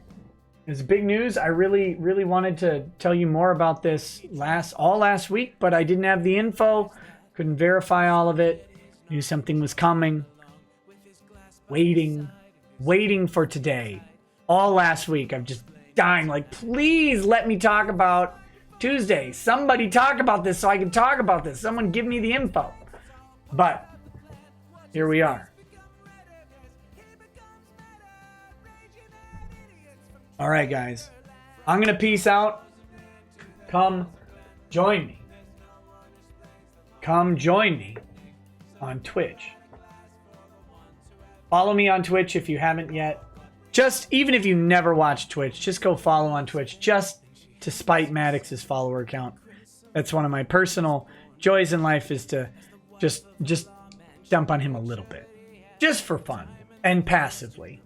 It's big news. I really wanted to tell you more about this last week, but I didn't have the info. Couldn't verify all of it. Knew something was coming. Waiting for today. All last week, I'm just dying. Like, please let me talk about Tuesday. Somebody talk about this so I can talk about this. Someone give me the info. But here we are. All right, guys. I'm going to peace out. Come join me. Come join me on Twitch. Follow me on Twitch if you haven't yet. Just, even if you never watch Twitch, just go follow on Twitch just to spite Maddox's follower count. That's one of my personal joys in life, is to just dump on him a little bit. Just for fun and passively.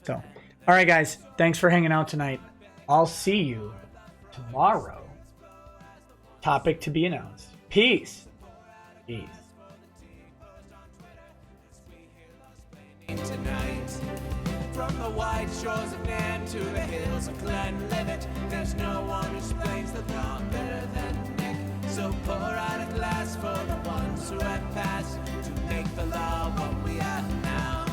So, all right, guys. Thanks for hanging out tonight. I'll see you tomorrow. Topic to be announced. Peace. Peace. Tonight, from the white shores of Nan to the hills of Glenlivet, there's no one who explains the thought better than Nick. So pour out a glass for the ones who have passed to make the law what we are now.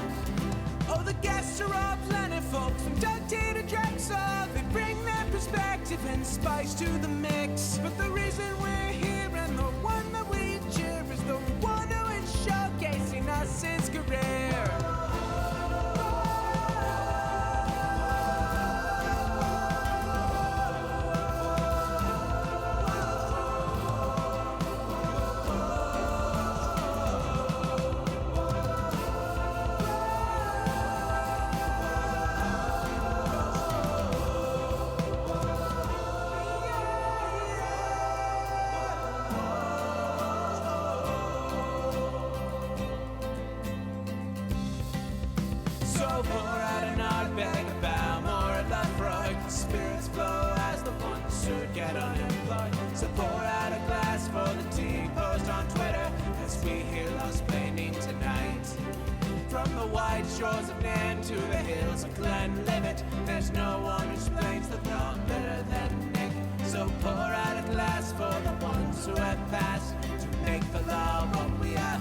Oh, the guests are all planet folks from Dundee to Drexel. They bring their perspective and spice to the mix. But the reason we're here and the one that we cheer is the one who is showcasing us his career. Shores of Nan to the hills of Glenlivet, there's no one who explains the thought better than Nick. So pour out a glass for the ones who have passed to make the law what we are.